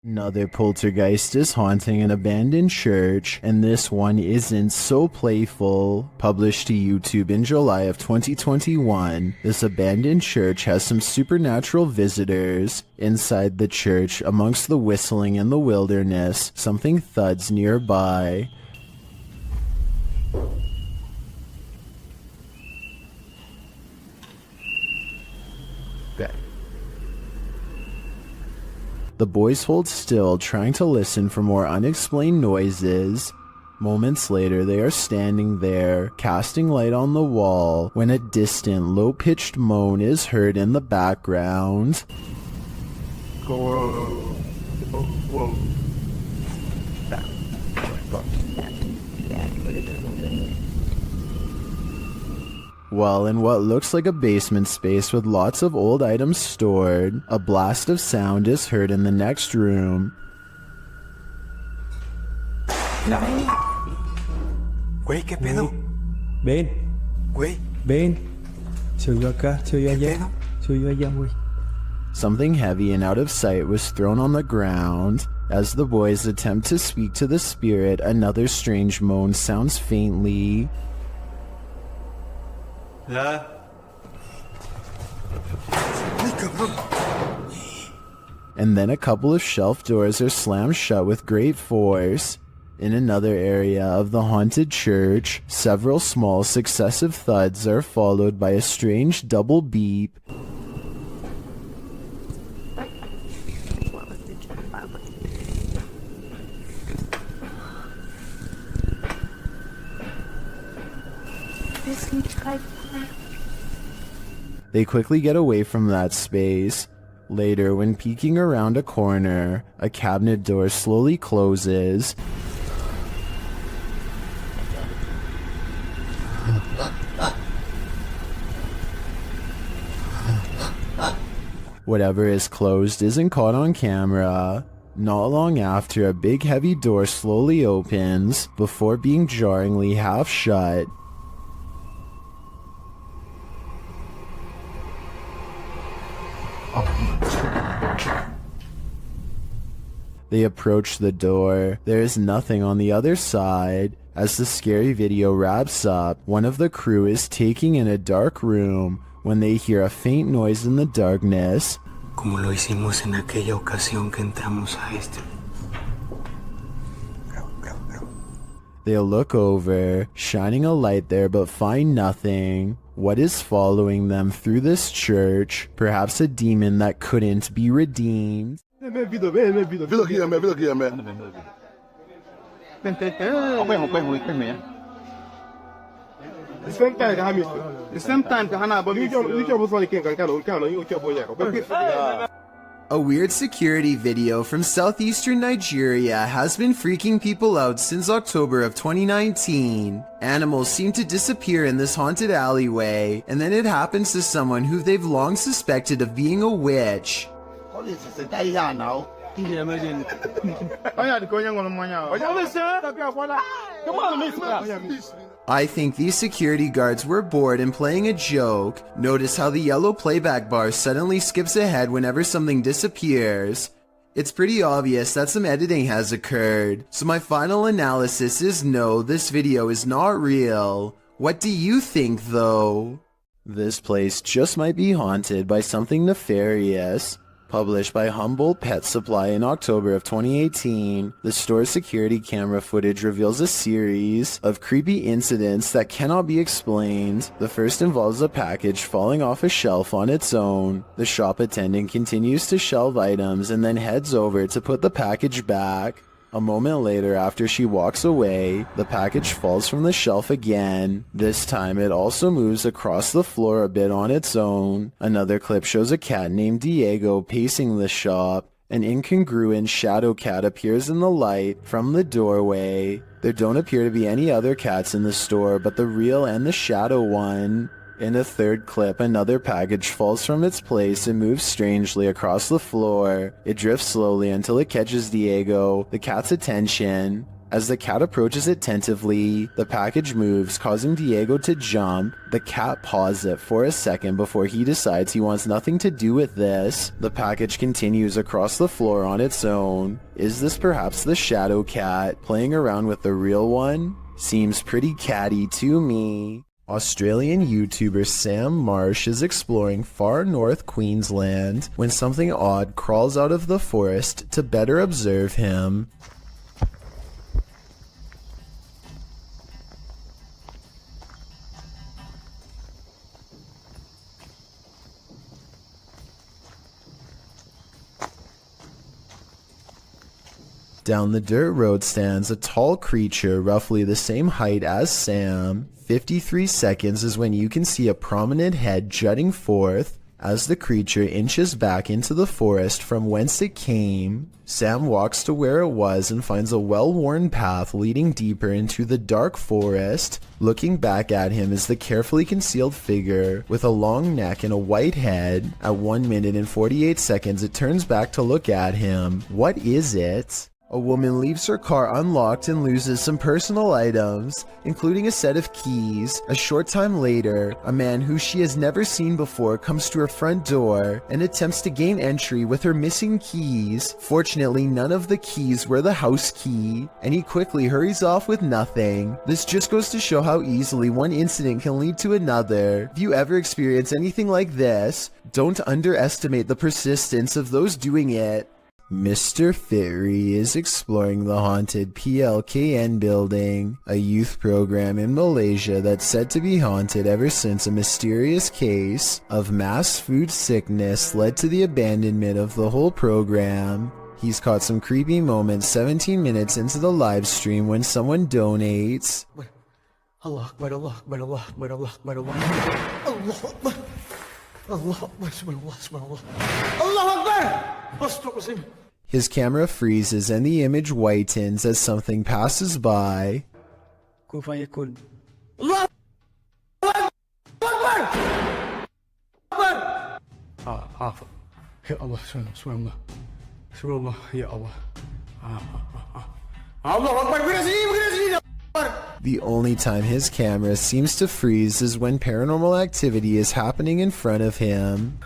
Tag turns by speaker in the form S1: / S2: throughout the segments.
S1: Another poltergeist is haunting an abandoned church, and this one isn't so playful. Published to YouTube in July of 2021, this abandoned church has some supernatural visitors. Inside the church, amongst the whistling in the wilderness, something thuds nearby. The boys hold still, trying to listen for more unexplained noises. Moments later, they are standing there, casting light on the wall, when a distant, low-pitched moan is heard in the background. Well, in what looks like a basement space with lots of old items stored, a blast of sound is heard in the next room.
S2: Güey, ¿qué pedo?
S3: Ven,
S2: Güey,
S3: ven. Se oyó acá, se oyó allá. Se oyó allá, güey.
S1: Something heavy and out of sight was thrown on the ground. As the boys attempt to speak to the spirit, another strange moan sounds faintly. And then a couple of shelf doors are slammed shut with great force. In another area of the haunted church, several small successive thuds are followed by a strange double beep. They quickly get away from that space. Later, when peeking around a corner, a cabinet door slowly closes. Whatever is closed isn't caught on camera. Not long after, a big heavy door slowly opens, before being jarringly half shut. They approach the door. There is nothing on the other side. As the scary video wraps up, one of the crew is taking in a dark room when they hear a faint noise in the darkness.
S2: como lo hicimos en aquella ocasión que entramos a este.
S1: They look over, shining a light there but find nothing. What is following them through this church? Perhaps a demon that couldn't be redeemed. A weird security video from southeastern Nigeria has been freaking people out since October of 2019. Animals seem to disappear in this haunted alleyway, and then it happens to someone who they've long suspected of being a witch. I think these security guards were bored and playing a joke. Notice how the yellow playback bar suddenly skips ahead whenever something disappears. It's pretty obvious that some editing has occurred, so my final analysis is no, this video is not real. What do you think though? This place just might be haunted by something nefarious. Published by Humboldt Pet Supply in October of 2018, the store's security camera footage reveals a series of creepy incidents that cannot be explained. The first involves a package falling off a shelf on its own. The shop attendant continues to shelve items and then heads over to put the package back. A moment later, after she walks away, the package falls from the shelf again. This time it also moves across the floor a bit on its own. Another clip shows a cat named Diego pacing the shop. An incongruent shadow cat appears in the light from the doorway. There don't appear to be any other cats in the store but the real and the shadow one. In a third clip, another package falls from its place and moves strangely across the floor. It drifts slowly until it catches Diego, the cat's attention. As the cat approaches it tentatively, the package moves, causing Diego to jump. The cat paws it for a second before he decides he wants nothing to do with this. The package continues across the floor on its own. Is this perhaps the shadow cat playing around with the real one? Seems pretty catty to me. Australian YouTuber Sam Marsh is exploring far north Queensland when something odd crawls out of the forest to better observe him. Down the dirt road stands a tall creature roughly the same height as Sam. 53 seconds is when you can see a prominent head jutting forth. As the creature inches back into the forest from whence it came, Sam walks to where it was and finds a well-worn path leading deeper into the dark forest. Looking back at him is the carefully concealed figure with a long neck and a white head. At 1 minute and 48 seconds, it turns back to look at him. What is it? A woman leaves her car unlocked and loses some personal items, including a set of keys. A short time later, a man who she has never seen before comes to her front door and attempts to gain entry with her missing keys. Fortunately, none of the keys were the house key, and he quickly hurries off with nothing. This just goes to show how easily one incident can lead to another. If you ever experience anything like this, don't underestimate the persistence of those doing it. Mr. Fitri is exploring the haunted PLKN building, a youth program in Malaysia that's said to be haunted ever since a mysterious case of mass food sickness led to the abandonment of the whole program. He's caught some creepy moments 17 minutes into the live stream when someone donates.
S2: Allah Akbar, Allah Akbar, Allah Akbar, Allah Akbar, Allah Akbar, Allah Akbar, subhanallah, subhanallah, Allah Akbar, Astaghfirullah.
S1: His camera freezes and the image whitens as something passes by.
S2: Kun fayakun. Allah Akbar! Akbar! Ya Allah, subhanallah. Subhanallah, ya Allah. Allah Akbar, bergerak sini.
S1: The only time his camera seems to freeze is when paranormal activity is happening in front of him.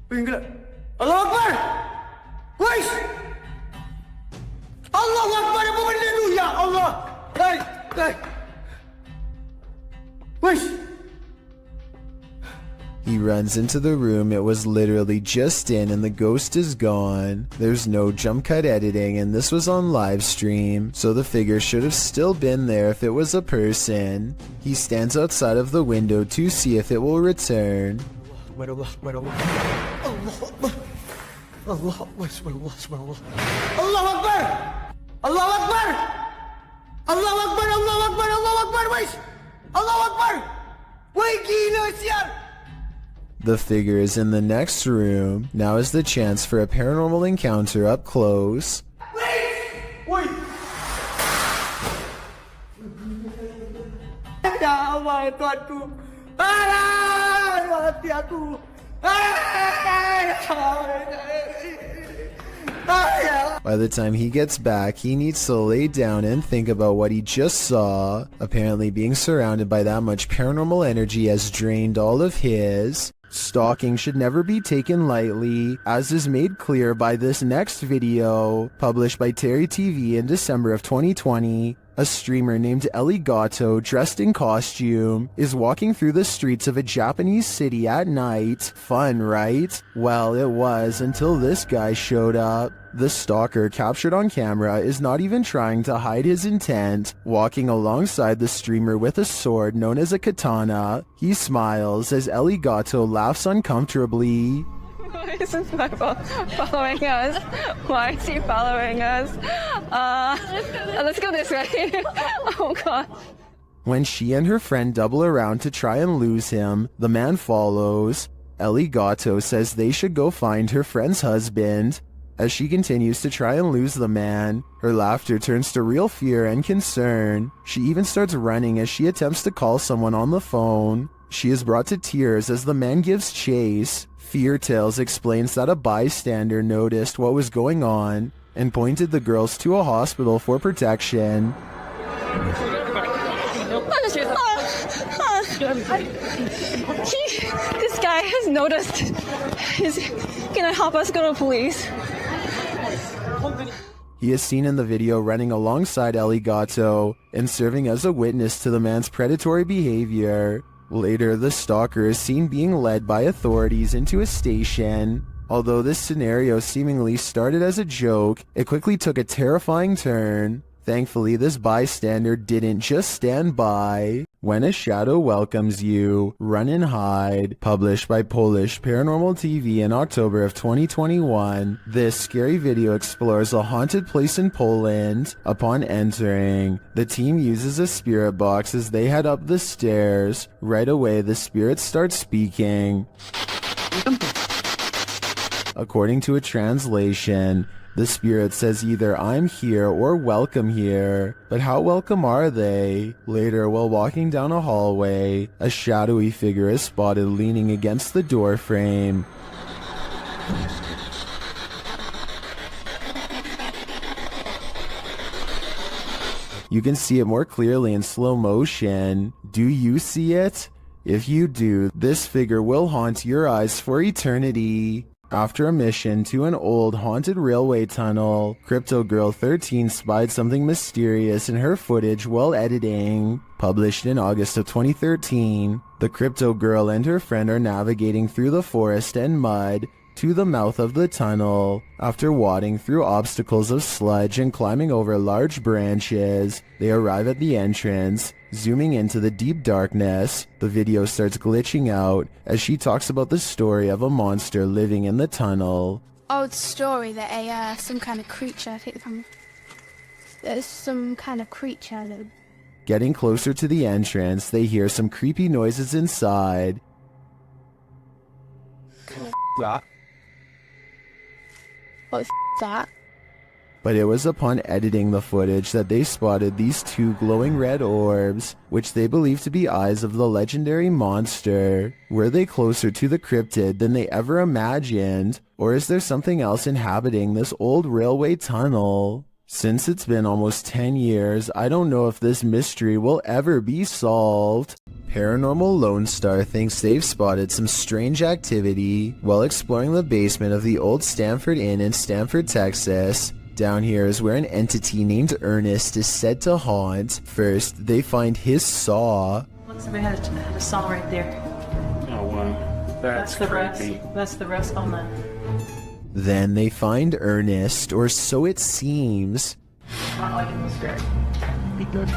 S2: Allah Akbar! Wais! Allah Akbar, apa benda tu? Ya Allah! Hai! Wais!
S1: He runs into the room it was literally just in and the ghost is gone. There's no jump cut editing and this was on live stream, so the figure should have still been there if it was a person. He stands outside of the window to see if it will return.
S2: Allah Akbar, Allah Akbar. Allah Akbar, subhanallah, subhanallah. Allah Akbar! Allah Akbar! Allah Akbar, Allah Akbar, Allah Akbar, wais! Allah Akbar! Wai gila sial!
S1: The figure is in the next room. Now is the chance for a paranormal encounter up close.
S2: Wait! Ya Allah, Tuhanku! Mati aku!
S1: By the time he gets back, he needs to lay down and think about what he just saw. Apparently being surrounded by that much paranormal energy has drained all of his. Stalking should never be taken lightly, as is made clear by this next video, published by Terry TV in December of 2020. A streamer named Gato, dressed in costume, is walking through the streets of a Japanese city at night. Fun, right? Well, it was until this guy showed up. The stalker, captured on camera, is not even trying to hide his intent, walking alongside the streamer with a sword known as a katana. He smiles as Gato laughs uncomfortably.
S4: Why is this Michael following us? Why is he following us? Let's go this way. Oh god.
S1: When she and her friend double around to try and lose him, the man follows. Gato says they should go find her friend's husband. As she continues to try and lose the man, her laughter turns to real fear and concern. She even starts running as she attempts to call someone on the phone. She is brought to tears as the man gives chase. Fear Tales explains that a bystander noticed what was going on and pointed the girls to a hospital for protection.
S4: This guy has noticed. He's gonna help us go to police.
S1: He is seen in the video running alongside El Gato and serving as a witness to the man's predatory behavior. Later, the stalker is seen being led by authorities into a station. Although this scenario seemingly started as a joke, it quickly took a terrifying turn. Thankfully, this bystander didn't just stand by. When a Shadow Welcomes You, Run and Hide, published by Polish Paranormal TV in October of 2021, this scary video explores a haunted place in Poland. Upon entering, the team uses a spirit box as they head up the stairs. Right away, the spirit starts speaking. According to a translation, the spirit says either "I'm here" or "welcome here." But how welcome are they? Later, while walking down a hallway, a shadowy figure is spotted leaning against the door frame. You can see it more clearly in slow motion. Do you see it? If you do, this figure will haunt your eyes for eternity. After a mission to an old haunted railway tunnel, Crypto Girl 13 spied something mysterious in her footage while editing. Published in August of 2013, the Crypto Girl and her friend are navigating through the forest and mud to the mouth of the tunnel. After wading through obstacles of sludge and climbing over large branches, they arrive at the entrance. Zooming into the deep darkness, the video starts glitching out as she talks about the story of a monster living in the tunnel.
S5: Old story that some kind of creature, I think there's some kind of creature that...
S1: Getting closer to the entrance, they hear some creepy noises inside.
S3: That.
S5: What the f*** that?
S1: But it was upon editing the footage that they spotted these two glowing red orbs, which they believe to be eyes of the legendary monster. Were they closer to the cryptid than they ever imagined? Or is there something else inhabiting this old railway tunnel? Since it's been almost 10 years, I don't know if this mystery will ever be solved. Paranormal Lone Star thinks they've spotted some strange activity while exploring the basement of the old Stanford Inn in Stanford, Texas. Down here is where an entity named Ernest is said to haunt. First, they find his saw.
S6: Looks like we had a saw right there.
S7: Oh wow, that's
S6: the
S7: creepy.
S6: rest. That's the rest on the...
S1: Then they find Ernest, or so it seems.
S6: Not like in the script.
S7: Be good.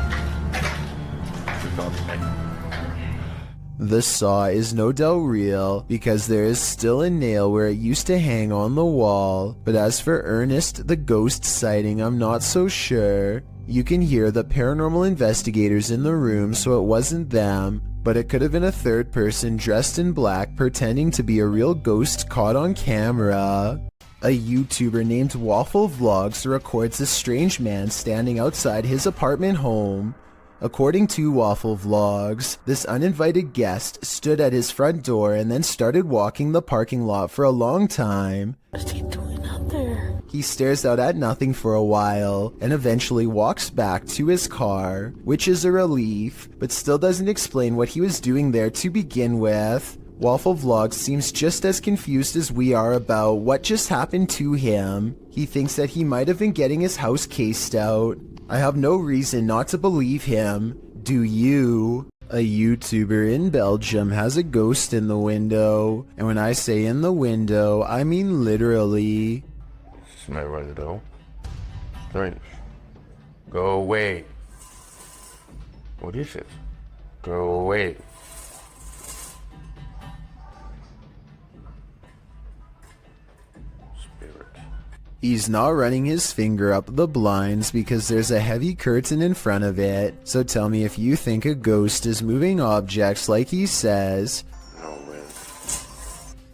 S1: The saw is no doubt real because there is still a nail where it used to hang on the wall. But as for Ernest, the ghost sighting, I'm not so sure. You can hear the paranormal investigators in the room, so it wasn't them. But it could have been a third person dressed in black pretending to be a real ghost caught on camera. A YouTuber named Waffle Vlogs records a strange man standing outside his apartment home. According to Waffle Vlogs, this uninvited guest stood at his front door and then started walking the parking lot for a long time.
S6: What's he doing out there?
S1: He stares out at nothing for a while and eventually walks back to his car, which is a relief, but still doesn't explain what he was doing there to begin with. Waffle Vlogs seems just as confused as we are about what just happened to him. He thinks that he might have been getting his house cased out. I have no reason not to believe him. Do you? A YouTuber in Belgium has a ghost in the window. And when I say in the window, I mean literally.
S7: Smell right though. Strange. Go away. What is it? Go away. Spirit.
S1: He's not running his finger up the blinds because there's a heavy curtain in front of it. So tell me if you think a ghost is moving objects like he says.
S7: No way.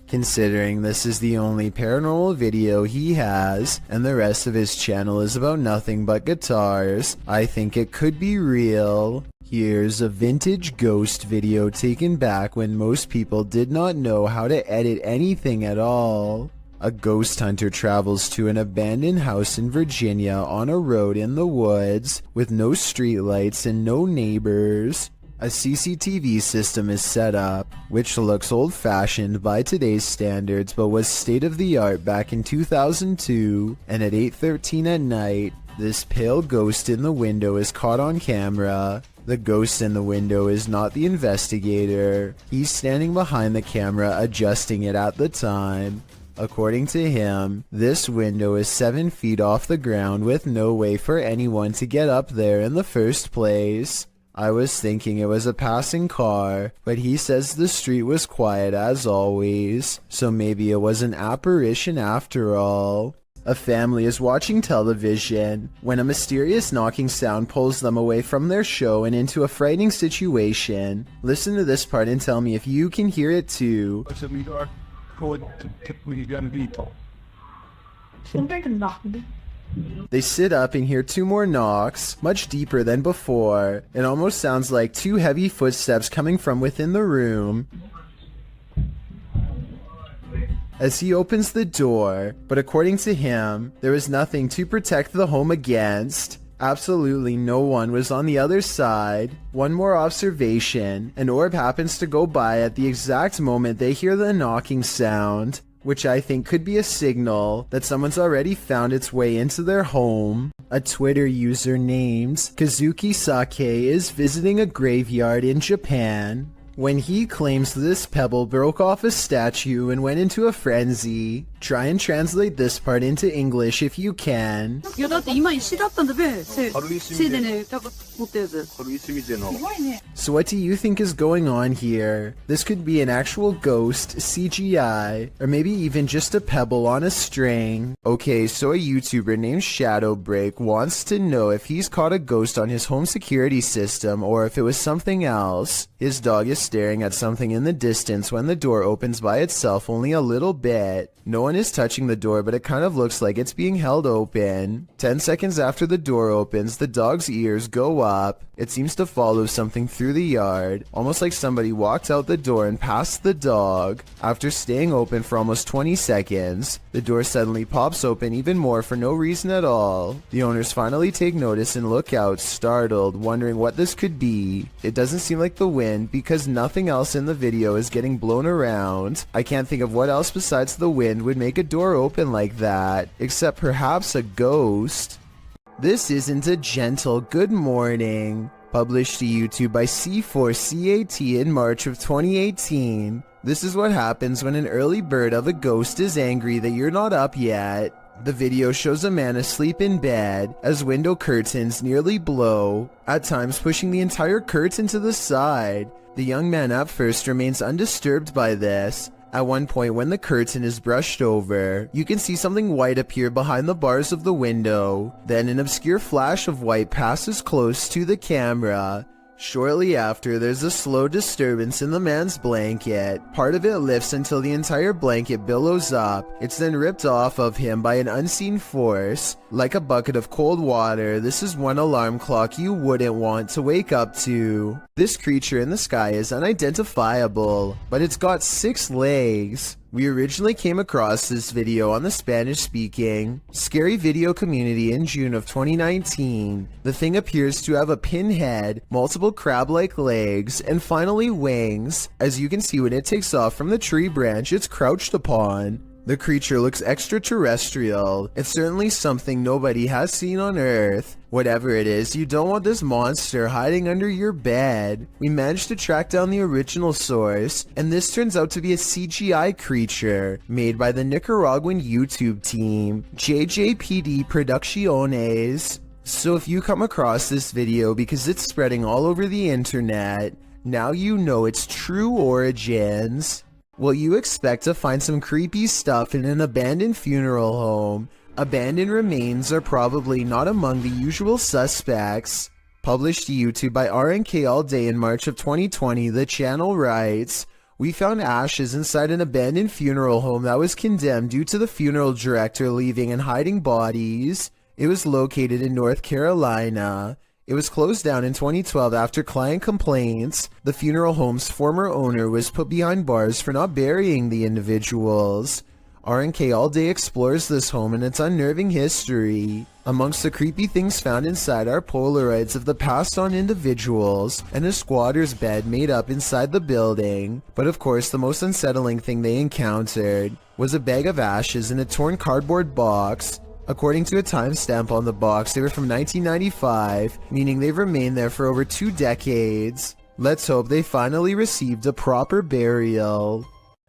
S1: Considering this is the only paranormal video he has, and the rest of his channel is about nothing but guitars, I think it could be real. Here's a vintage ghost video taken back when most people did not know how to edit anything at all. A ghost hunter travels to an abandoned house in Virginia on a road in the woods with no streetlights and no neighbors. A CCTV system is set up, which looks old-fashioned by today's standards but was state-of-the-art back in 2002, and at 8:13 at night, this pale ghost in the window is caught on camera. The ghost in the window is not the investigator. He's standing behind the camera adjusting it at the time. According to him, this window is 7 feet off the ground with no way for anyone to get up there in the first place. I was thinking it was a passing car, but he says the street was quiet as always, so maybe it was an apparition after all. A family is watching television when a mysterious knocking sound pulls them away from their show and into a frightening situation. Listen to this part and tell me if you can hear it too. They sit up and hear 2 more knocks, much deeper than before. It almost sounds like 2 heavy footsteps coming from within the room. As he opens the door, but according to him, there was nothing to protect the home against. Absolutely no one was on the other side. One more observation, an orb happens to go by at the exact moment they hear the knocking sound, which I think could be a signal that someone's already found its way into their home. A Twitter user named Kazuki Sake is visiting a graveyard in Japan when he claims this pebble broke off a statue and went into a frenzy. Try and translate this part into English if you can.
S8: いやだって今石だったんだべ。せいでね、持ってるやつ。
S1: So what do you think is going on here? This could be an actual ghost, CGI, or maybe even just a pebble on a string. Okay, so a YouTuber named Shadowbreak wants to know if he's caught a ghost on his home security system or if it was something else. His dog is staring at something in the distance when the door opens by itself only a little bit. No one is touching the door, but it kind of looks like it's being held open. 10 seconds after the door opens, the dog's ears go up. It seems to follow something through the yard, almost like somebody walked out the door and passed the dog. After staying open for almost 20 seconds, the door suddenly pops open even more for no reason at all. The owners finally take notice and look out, startled, wondering what this could be. It doesn't seem like the wind because nothing else in the video is getting blown around. I can't think of what else besides the wind would make a door open like that, except perhaps a ghost. This isn't a gentle good morning. Published to YouTube by C4CAT in March of 2018. This is what happens when an early bird of a ghost is angry that you're not up yet. The video shows a man asleep in bed as window curtains nearly blow, at times pushing the entire curtain to the side. The young man at first remains undisturbed by this. At one point when the curtain is brushed over, you can see something white appear behind the bars of the window. Then an obscure flash of white passes close to the camera. Shortly after, there's a slow disturbance in the man's blanket. Part of it lifts until the entire blanket billows up. It's then ripped off of him by an unseen force. Like a bucket of cold water, this is one alarm clock you wouldn't want to wake up to. This creature in the sky is unidentifiable, but it's got 6 legs. We originally came across this video on the Spanish-speaking Scary Video community in June of 2019. The thing appears to have a pinhead, multiple crab-like legs, and finally wings. As you can see when it takes off from the tree branch it's crouched upon. The creature looks extraterrestrial. It's certainly something nobody has seen on Earth. Whatever it is, you don't want this monster hiding under your bed. We managed to track down the original source, and this turns out to be a CGI creature made by the Nicaraguan YouTube team, JJPD Producciones. So if you come across this video because it's spreading all over the internet, now you know its true origins. Well, you expect to find some creepy stuff in an abandoned funeral home. Abandoned remains are probably not among the usual suspects. Published to YouTube by RNK All Day in March of 2020, the channel writes, "We found ashes inside an abandoned funeral home that was condemned due to the funeral director leaving and hiding bodies. It was located in North Carolina. It was closed down in 2012 after client complaints. The funeral home's former owner was put behind bars for not burying the individuals. RNK All Day explores this home and its unnerving history. Amongst the creepy things found inside are Polaroids of the passed on individuals and a squatter's bed made up inside the building. But of course, the most unsettling thing they encountered was a bag of ashes in a torn cardboard box. According to a timestamp on the box, they were from 1995, meaning they've remained there for over 2 decades. Let's hope they finally received a proper burial.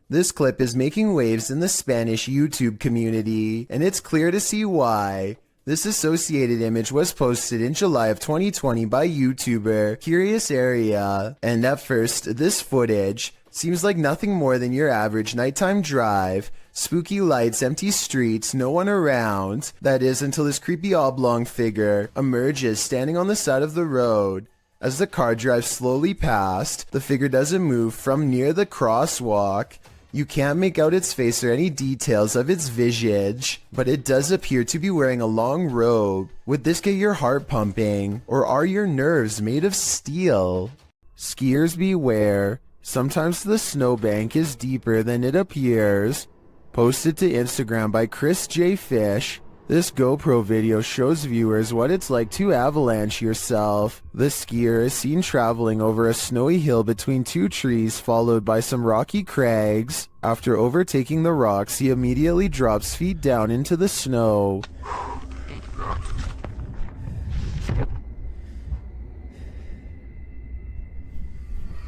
S1: This clip is making waves in the Spanish YouTube community, and it's clear to see why. This associated image was posted in July of 2020 by YouTuber Curious Area, and at first, this footage seems like nothing more than your average nighttime drive. Spooky lights, empty streets, no one around. That is, until this creepy oblong figure emerges standing on the side of the road. As the car drives slowly past, the figure doesn't move from near the crosswalk. You can't make out its face or any details of its visage, but it does appear to be wearing a long robe. Would this get your heart pumping, or are your nerves made of steel? Skiers beware. Sometimes the snowbank is deeper than it appears. Posted to Instagram by Chris J. Fish. This GoPro video shows viewers what it's like to avalanche yourself. The skier is seen traveling over a snowy hill between 2 trees followed by some rocky crags. After overtaking the rocks, he immediately drops feet down into the snow.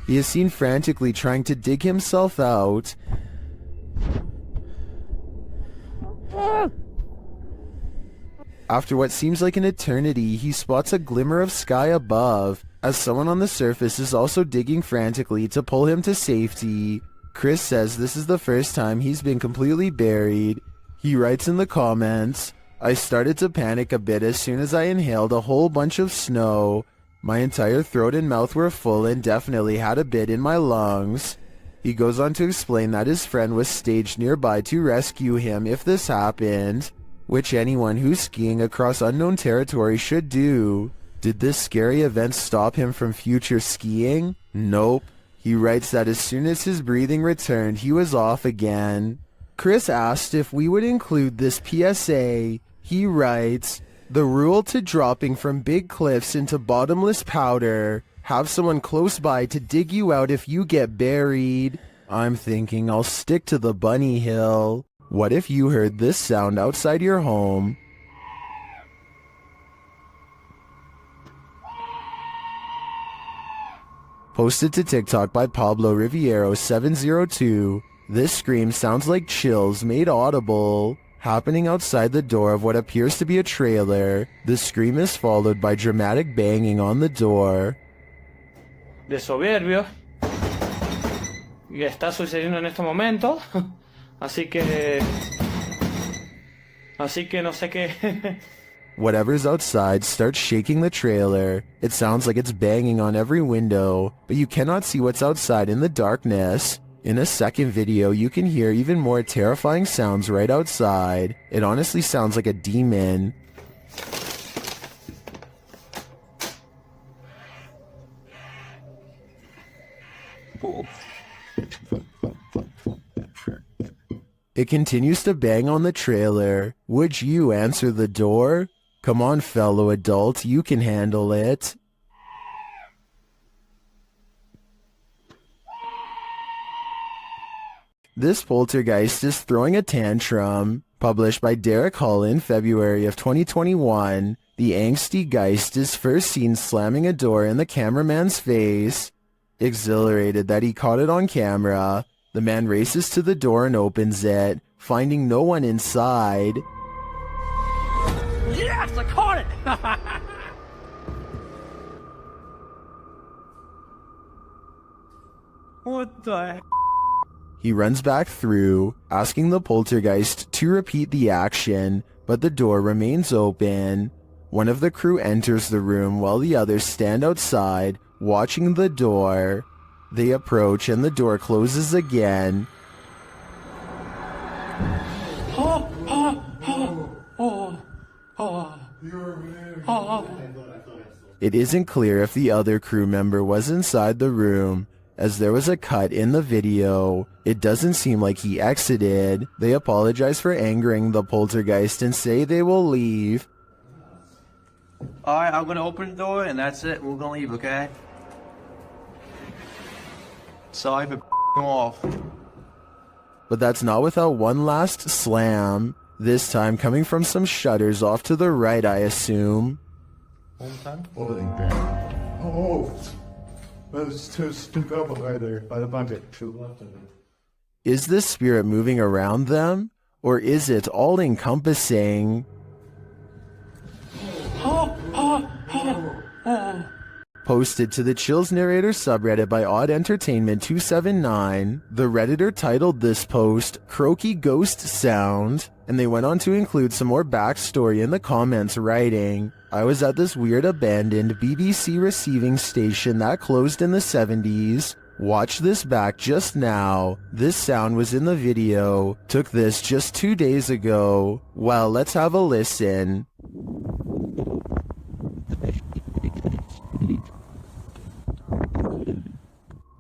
S1: He is seen frantically trying to dig himself out. After what seems like an eternity, he spots a glimmer of sky above, as someone on the surface is also digging frantically to pull him to safety. Chris says this is the first time he's been completely buried. He writes in the comments, "I started to panic a bit as soon as I inhaled a whole bunch of snow. My entire throat and mouth were full and definitely had a bit in my lungs." He goes on to explain that his friend was staged nearby to rescue him if this happened, which anyone who's skiing across unknown territory should do. Did this scary event stop him from future skiing? Nope. He writes that as soon as his breathing returned, he was off again. Chris asked if we would include this PSA. He writes, "The rule to dropping from big cliffs into bottomless powder. Have someone close by to dig you out if you get buried." I'm thinking I'll stick to the bunny hill. What if you heard this sound outside your home? Posted to TikTok by Pablo Riviero 702. This scream sounds like chills made audible, happening outside the door of what appears to be a trailer. The scream is followed by dramatic banging on the door.
S2: De soberbio. Y está sucediendo en este momento. Así que no sé qué.
S1: Whatever's outside starts shaking the trailer. It sounds like it's banging on every window, but you cannot see what's outside in the darkness. In a second video, you can hear even more terrifying sounds right outside. It honestly sounds like a demon. It continues to bang on the trailer. Would you answer the door? Come on, fellow adult, you can handle it. This poltergeist is throwing a tantrum. Published by Derek Hull in February of 2021, the angsty geist is first seen slamming a door in the cameraman's face. Exhilarated that he caught it on camera, the man races to the door and opens it, finding no one inside.
S2: Yes, I caught it! What the heck?
S1: He runs back through, asking the poltergeist to repeat the action, but the door remains open. One of the crew enters the room while the others stand outside, watching the door. They approach and the door closes again. It isn't clear if the other crew member was inside the room. As there was a cut in the video, it doesn't seem like he exited. They apologize for angering the poltergeist and say they will leave.
S2: Alright, I'm gonna open the door and that's it. We're gonna leave, okay? Sorry for off.
S1: But that's not without one last slam. This time coming from some shutters off to the right, I assume.
S9: Oh, there's two people right there by the bucket.
S1: Is this spirit moving around them? Or is it all-encompassing? Posted to the Chills Narrator subreddit by Odd Entertainment 279, the Redditor titled this post, Croaky Ghost Sound, and they went on to include some more backstory in the comments writing, I was at this weird abandoned BBC receiving station that closed in the 70s. Watch this back just now. This sound was in the video. Took this just 2 days ago. Well, let's have a listen.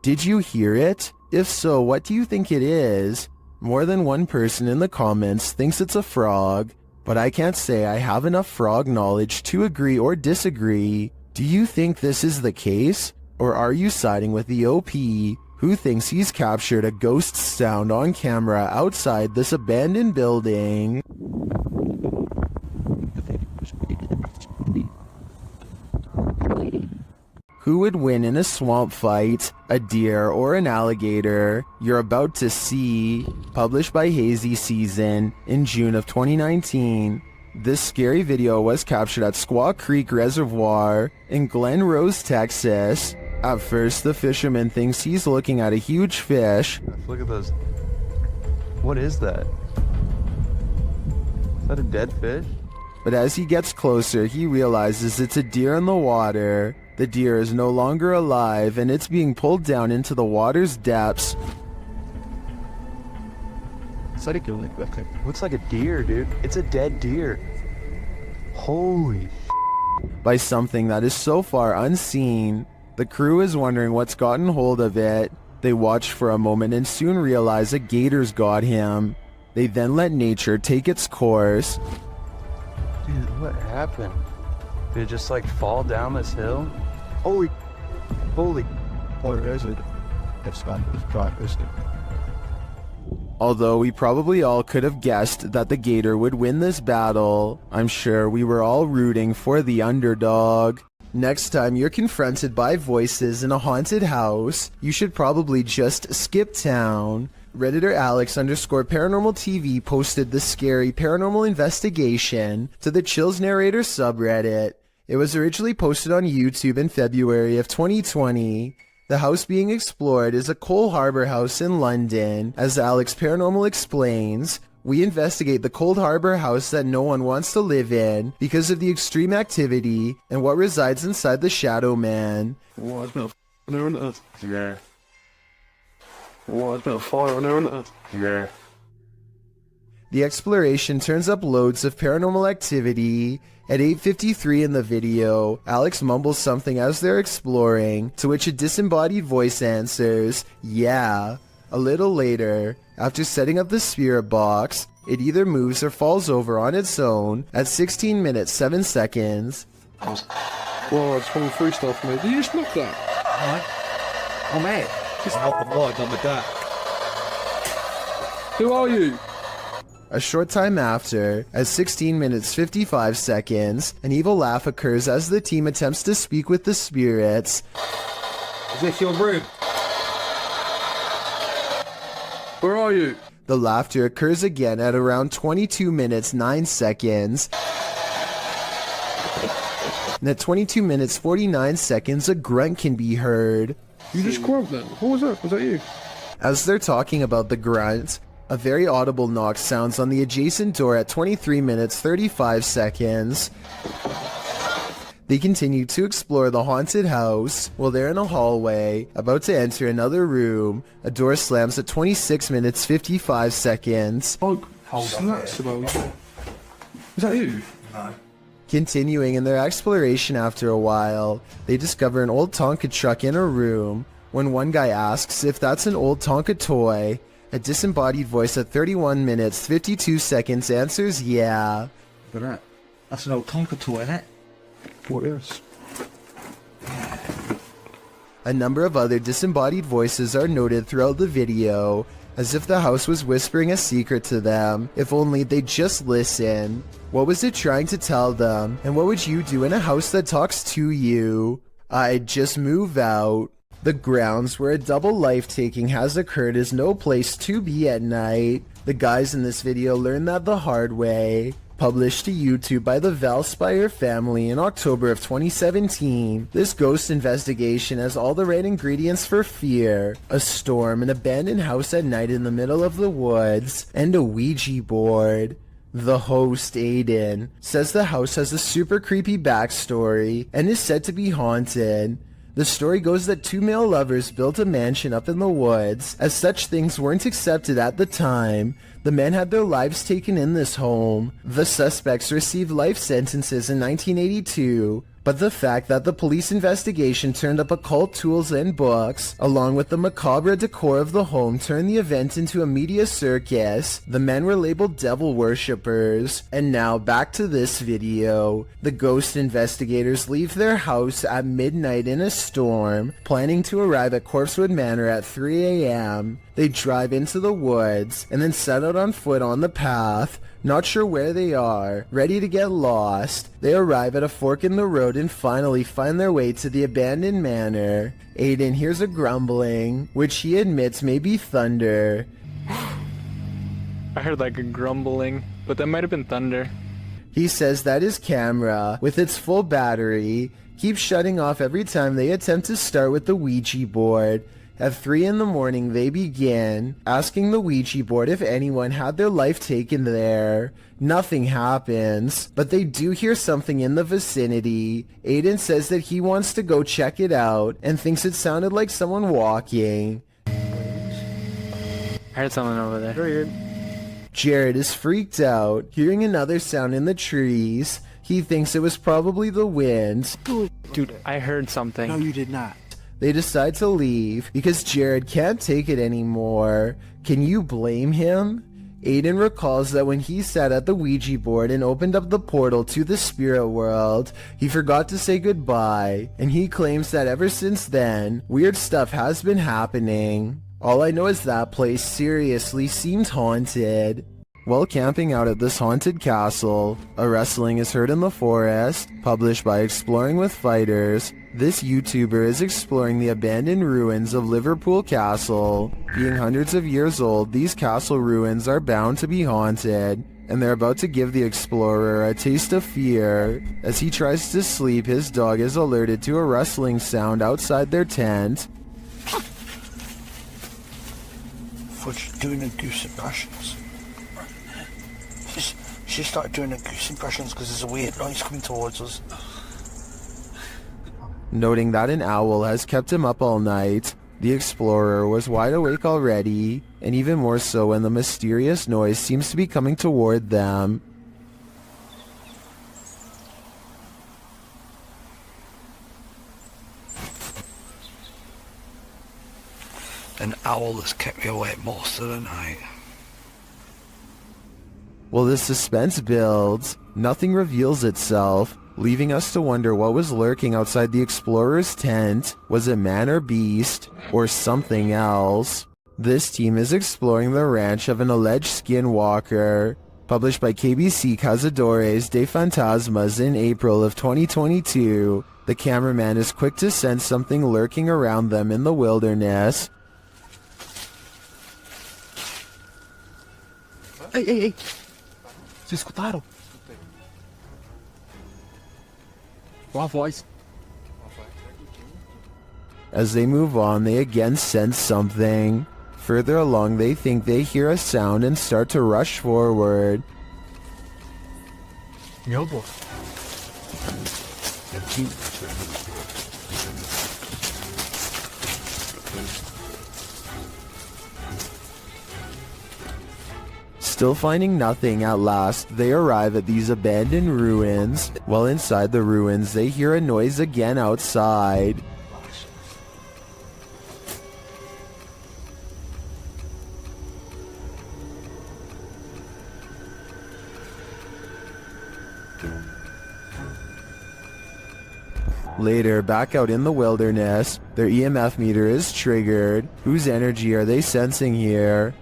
S1: Did you hear it? If so, what do you think it is? More than one person in the comments thinks it's a frog, but I can't say I have enough frog knowledge to agree or disagree. Do you think this is the case? Or are you siding with the OP, who thinks he's captured a ghost sound on camera outside this abandoned building? Who would win in a swamp fight, a deer or an alligator? You're about to see, published by Hazy Season in June of 2019. This scary video was captured at Squaw Creek Reservoir in Glen Rose, Texas. At first, the fisherman thinks he's looking at a huge fish.
S3: Look at those. What is that? Is that a dead fish?
S1: But as he gets closer, he realizes it's a deer in the water. The deer is no longer alive, and it's being pulled down into the water's depths.
S3: It's like looks like a deer, dude. It's a dead deer. Holy
S1: by something that is so far unseen. The crew is wondering what's gotten hold of it. They watch for a moment and soon realize a gator's got him. They then let nature take its course.
S3: dude, what happened? Did it just like fall down this hill? Holy.
S9: Or is it? It's fun. It's
S1: Although we probably all could have guessed that the gator would win this battle, I'm sure we were all rooting for the underdog. Next time you're confronted by voices in a haunted house, you should probably just skip town. Redditor Alex_paranormal TV posted the scary paranormal investigation to the Chills Narrator subreddit. It was originally posted on YouTube in February of 2020. The house being explored is a Cole Harbour house in London. As Alex Paranormal explains, we investigate the Cold Harbour house that no one wants to live in because of the extreme activity and what resides inside the Shadow Man.
S9: What, it's been a fire on Earth? Yeah. What, it's been a fire on Earth? Yeah.
S1: The exploration turns up loads of paranormal activity. At 8:53 in the video, Alex mumbles something as they're exploring, to which a disembodied voice answers, yeah. A little later, after setting up the spirit box, it either moves or falls over on its own at 16 minutes 7 seconds.
S9: Whoa, it's falling through stuff, mate. Did you just knock that?
S2: Oh, mate.
S9: Just help the Lord, not with that. Who are you?
S1: A short time after, at 16 minutes 55 seconds, an evil laugh occurs as the team attempts to speak with the spirits.
S2: Is this your room?
S9: Where are you?
S1: The laughter occurs again at around 22 minutes 9 seconds. And at 22 minutes 49 seconds, a grunt can be heard.
S9: You just grunt then. What was that? Was that you?
S1: As they're talking about the grunt, a very audible knock sounds on the adjacent door at 23 minutes 35 seconds. They continue to explore the haunted house. While they're in a hallway, about to enter another room, a door slams at 26 minutes 55 seconds.
S9: Oh, snaps about you. Is that you? No.
S1: Continuing in their exploration after a while, they discover an old Tonka truck in a room. When one guy asks if that's an old Tonka toy, a disembodied voice at 31 minutes 52 seconds answers yeah.
S2: Look at that. That's an old Tonka toy, isn't it?
S9: What is?
S1: A number of other disembodied voices are noted throughout the video, as if the house was whispering a secret to them, if only they'd just listen. What was it trying to tell them, and what would you do in a house that talks to you? I'd just move out. The grounds where a double life-taking has occurred is no place to be at night. The guys in this video learned that the hard way. Published to YouTube by the Valspire family in October of 2017, this ghost investigation has all the right ingredients for fear. A storm, an abandoned house at night in the middle of the woods, and a Ouija board. The host, Aiden, says the house has a super creepy backstory and is said to be haunted. The story goes that two male lovers built a mansion up in the woods, as such things weren't accepted at the time. The men had their lives taken in this home. The suspects received life sentences in 1982, but the fact that the police investigation turned up occult tools and books, along with the macabre decor of the home, turned the event into a media circus. The men were labeled devil worshippers. And now back to this video. The ghost investigators leave their house at midnight in a storm, planning to arrive at Corpsewood Manor at 3 a.m. They drive into the woods, and then set out on foot on the path. Not sure where they are, ready to get lost. They arrive at a fork in the road and finally find their way to the abandoned manor. Aiden hears a grumbling, which he admits may be thunder.
S3: I heard like a grumbling, but that might have been thunder.
S1: He says that his camera, with its full battery, keeps shutting off every time they attempt to start with the Ouija board. At 3 in the morning, they begin asking the Ouija board if anyone had their life taken there. Nothing happens, but they do hear something in the vicinity. Aiden says that he wants to go check it out and thinks it sounded like someone walking.
S3: I heard someone over there.
S1: Jared is freaked out, hearing another sound in the trees. He thinks it was probably the wind.
S3: Dude, I heard something.
S2: No, you did not.
S1: They decide to leave because Jared can't take it anymore. Can you blame him? Aiden recalls that when he sat at the Ouija board and opened up the portal to the spirit world, he forgot to say goodbye, and he claims that ever since then, weird stuff has been happening. All I know is that place seriously seemed haunted. While camping out at this haunted castle, a rustling is heard in the forest. Published by Exploring with Fighters, this YouTuber is exploring the abandoned ruins of Liverpool Castle. Being hundreds of years old, these castle ruins are bound to be haunted, and they're about to give the explorer a taste of fear. As he tries to sleep, his dog is alerted to a rustling sound outside their tent.
S2: Fudge doing the goose impressions. She started doing the goose impressions because there's a weird noise coming towards us.
S1: Noting that an owl has kept him up all night, the explorer was wide awake already, and even more so when the mysterious noise seems to be coming toward them.
S2: An owl has kept me awake most of the night.
S1: While the suspense builds, nothing reveals itself, leaving us to wonder what was lurking outside the explorer's tent. Was it man or beast, or something else? This team is exploring the ranch of an alleged skinwalker. Published by KBC Cazadores de Fantasmas in April of 2022, the cameraman is quick to sense something lurking around them in the wilderness.
S2: Hey! Se escutaram? Qual a voz?
S1: As they move on, they again sense something. Further along, they think they hear a sound and start to rush forward.
S2: Yellow.
S1: Still finding nothing, at last, they arrive at these abandoned ruins. While inside the ruins, they hear a noise again outside. Later, back out in the wilderness, their EMF meter is triggered. Whose energy are they sensing here?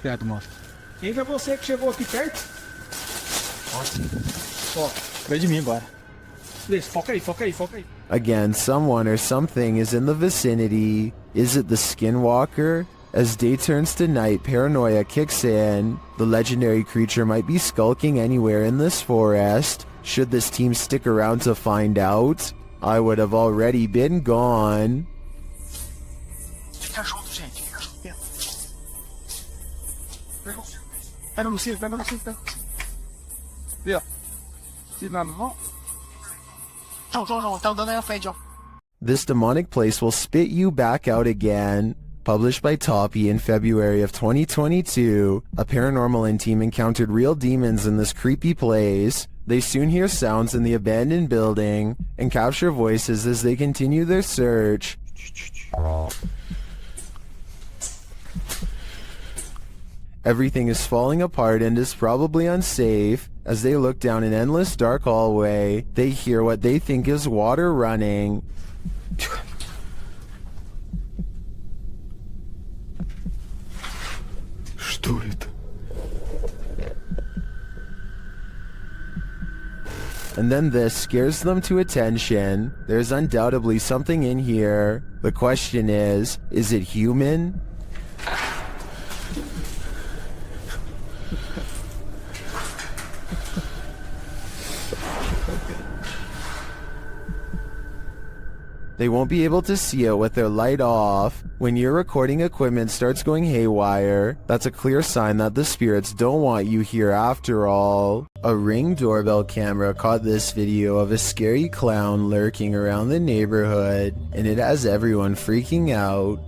S2: Criado, moço. Quem foi você que chegou aqui perto? Ó, vem de mim agora. Beleza, foca aí, foca aí, foca aí.
S1: Again, someone or something is in the vicinity. Is it the Skinwalker? As day turns to night, paranoia kicks in. The legendary creature might be skulking anywhere in this forest. Should this team stick around to find out? I would have already been gone.
S2: Fica junto, gente. Fica junto. Pega no cinto, pega no cinto. Vê, ó. Se na mão. João, tá andando aí à frente, ó.
S1: This demonic place will spit you back out again. Published by Toppy in February of 2022, a paranormal team encountered real demons in this creepy place. They soon hear sounds in the abandoned building and capture voices as they continue their search. Everything is falling apart and is probably unsafe. As they look down an endless dark hallway, they hear what they think is water running.
S9: Что это?
S1: And then this scares them to attention. There's undoubtedly something in here. The question is it human? They won't be able to see it with their light off. When your recording equipment starts going haywire, that's a clear sign that the spirits don't want you here after all. A Ring doorbell camera caught this video of a scary clown lurking around the neighborhood, and it has everyone freaking out.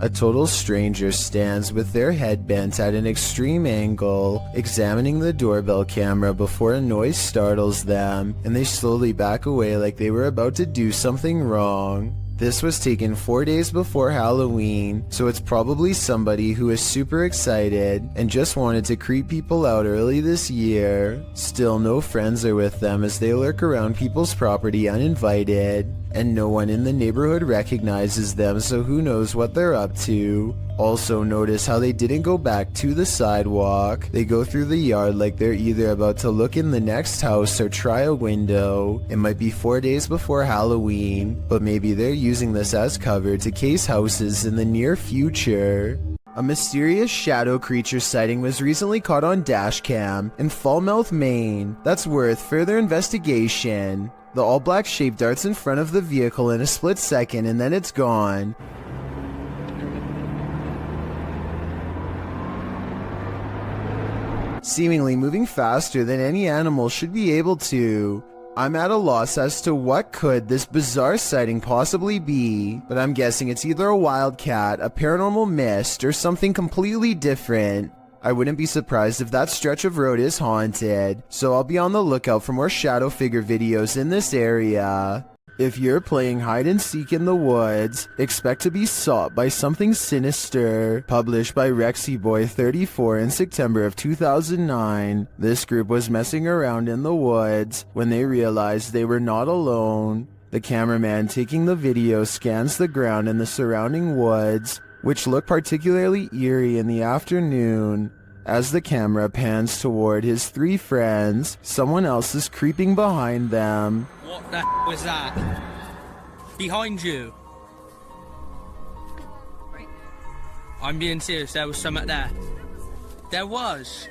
S1: A total stranger stands with their head bent at an extreme angle, examining the doorbell camera before a noise startles them, and they slowly back away like they were about to do something wrong. This was taken 4 days before Halloween, so it's probably somebody who is super excited and just wanted to creep people out early this year. Still, no friends are with them as they lurk around people's property uninvited, and no one in the neighborhood recognizes them, so who knows what they're up to. Also, notice how they didn't go back to the sidewalk. They go through the yard like they're either about to look in the next house or try a window. It might be 4 days before Halloween, but maybe they're using this as cover to case houses in the near future. A mysterious shadow creature sighting was recently caught on dashcam in Falmouth, Maine. That's worth further investigation. The all-black shape darts in front of the vehicle in a split second and then it's gone. Seemingly moving faster than any animal should be able to. I'm at a loss as to what could this bizarre sighting possibly be, but I'm guessing it's either a wildcat, a paranormal mist, or something completely different. I wouldn't be surprised if that stretch of road is haunted, so I'll be on the lookout for more shadow figure videos in this area. If you're playing hide and seek in the woods, expect to be sought by something sinister. Published by RexyBoy34 in September of 2009, this group was messing around in the woods when they realized they were not alone. The cameraman taking the video scans the ground in the surrounding woods, which look particularly eerie in the afternoon. As the camera pans toward his three friends, someone else is creeping behind them.
S10: What the was that? Behind you. I'm being serious, there was something there. There was.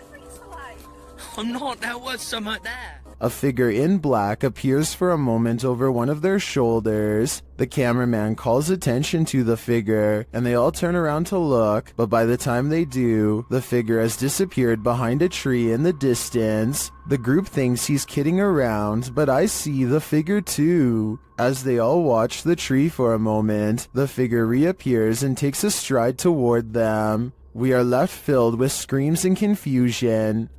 S10: I'm not, there was something there.
S1: A figure in black appears for a moment over one of their shoulders. The cameraman calls attention to the figure, and they all turn around to look, but by the time they do, the figure has disappeared behind a tree in the distance. The group thinks he's kidding around, but I see the figure too. As they all watch the tree for a moment, the figure reappears and takes a stride toward them. We are left filled with screams and confusion.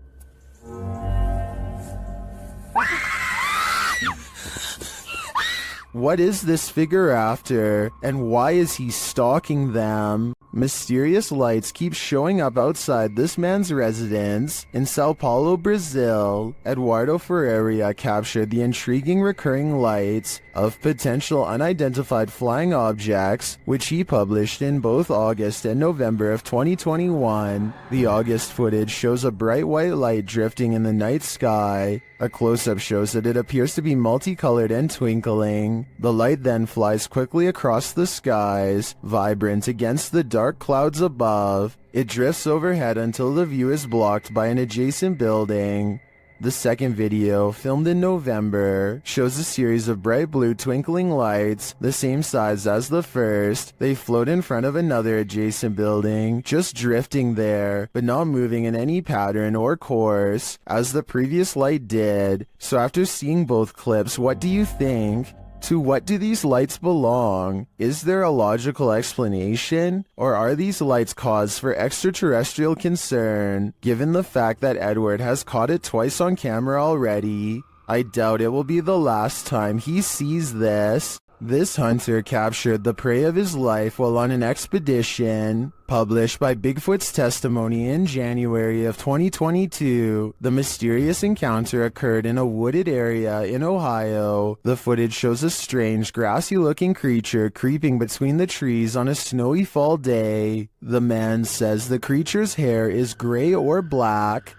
S1: What is this figure after, and why is he stalking them? Mysterious lights keep showing up outside this man's residence. In Sao Paulo, Brazil, Eduardo Ferreira captured the intriguing recurring lights of potential unidentified flying objects, which he published in both August and November of 2021. The August footage shows a bright white light drifting in the night sky. A close-up shows that it appears to be multicolored and twinkling. The light then flies quickly across the skies, vibrant against the dark clouds above. It drifts overhead until the view is blocked by an adjacent building. The second video, filmed in November, shows a series of bright blue twinkling lights, the same size as the first. They float in front of another adjacent building, just drifting there, but not moving in any pattern or course, as the previous light did. So after seeing both clips, what do you think? To what do these lights belong? Is there a logical explanation? Or are these lights cause for extraterrestrial concern? Given the fact that Edward has caught it twice on camera already, I doubt it will be the last time he sees this. This hunter captured the prey of his life while on an expedition. Published by Bigfoot's Testimony in January of 2022, the mysterious encounter occurred in a wooded area in Ohio. The footage shows a strange, grassy-looking creature creeping between the trees on a snowy fall day. The man says the creature's hair is gray or black.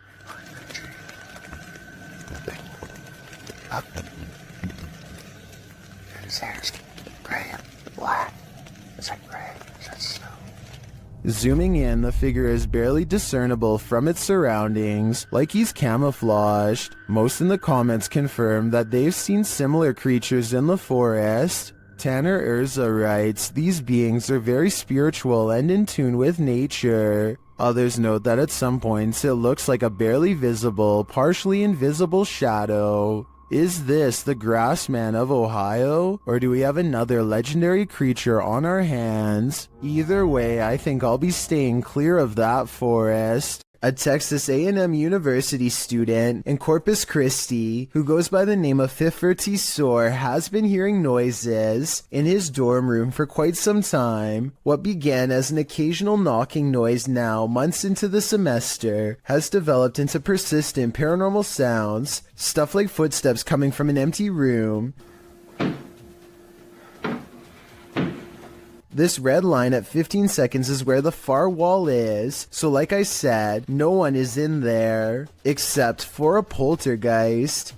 S1: Zooming in, the figure is barely discernible from its surroundings, like he's camouflaged. Most in the comments confirm that they've seen similar creatures in the forest. Tanner Urza writes, "These beings are very spiritual and in tune with nature." Others note that at some points it looks like a barely visible, partially invisible shadow. Is this the Grassman of Ohio, or do we have another legendary creature on our hands? Either way, I think I'll be staying clear of that forest. A Texas A&M University student in Corpus Christi, who goes by the name of Fifferty Soar, has been hearing noises in his dorm room for quite some time. What began as an occasional knocking noise now, months into the semester, has developed into persistent paranormal sounds, stuff like footsteps coming from an empty room. This red line at 15 seconds is where the far wall is, so like I said, no one is in there, except for a poltergeist.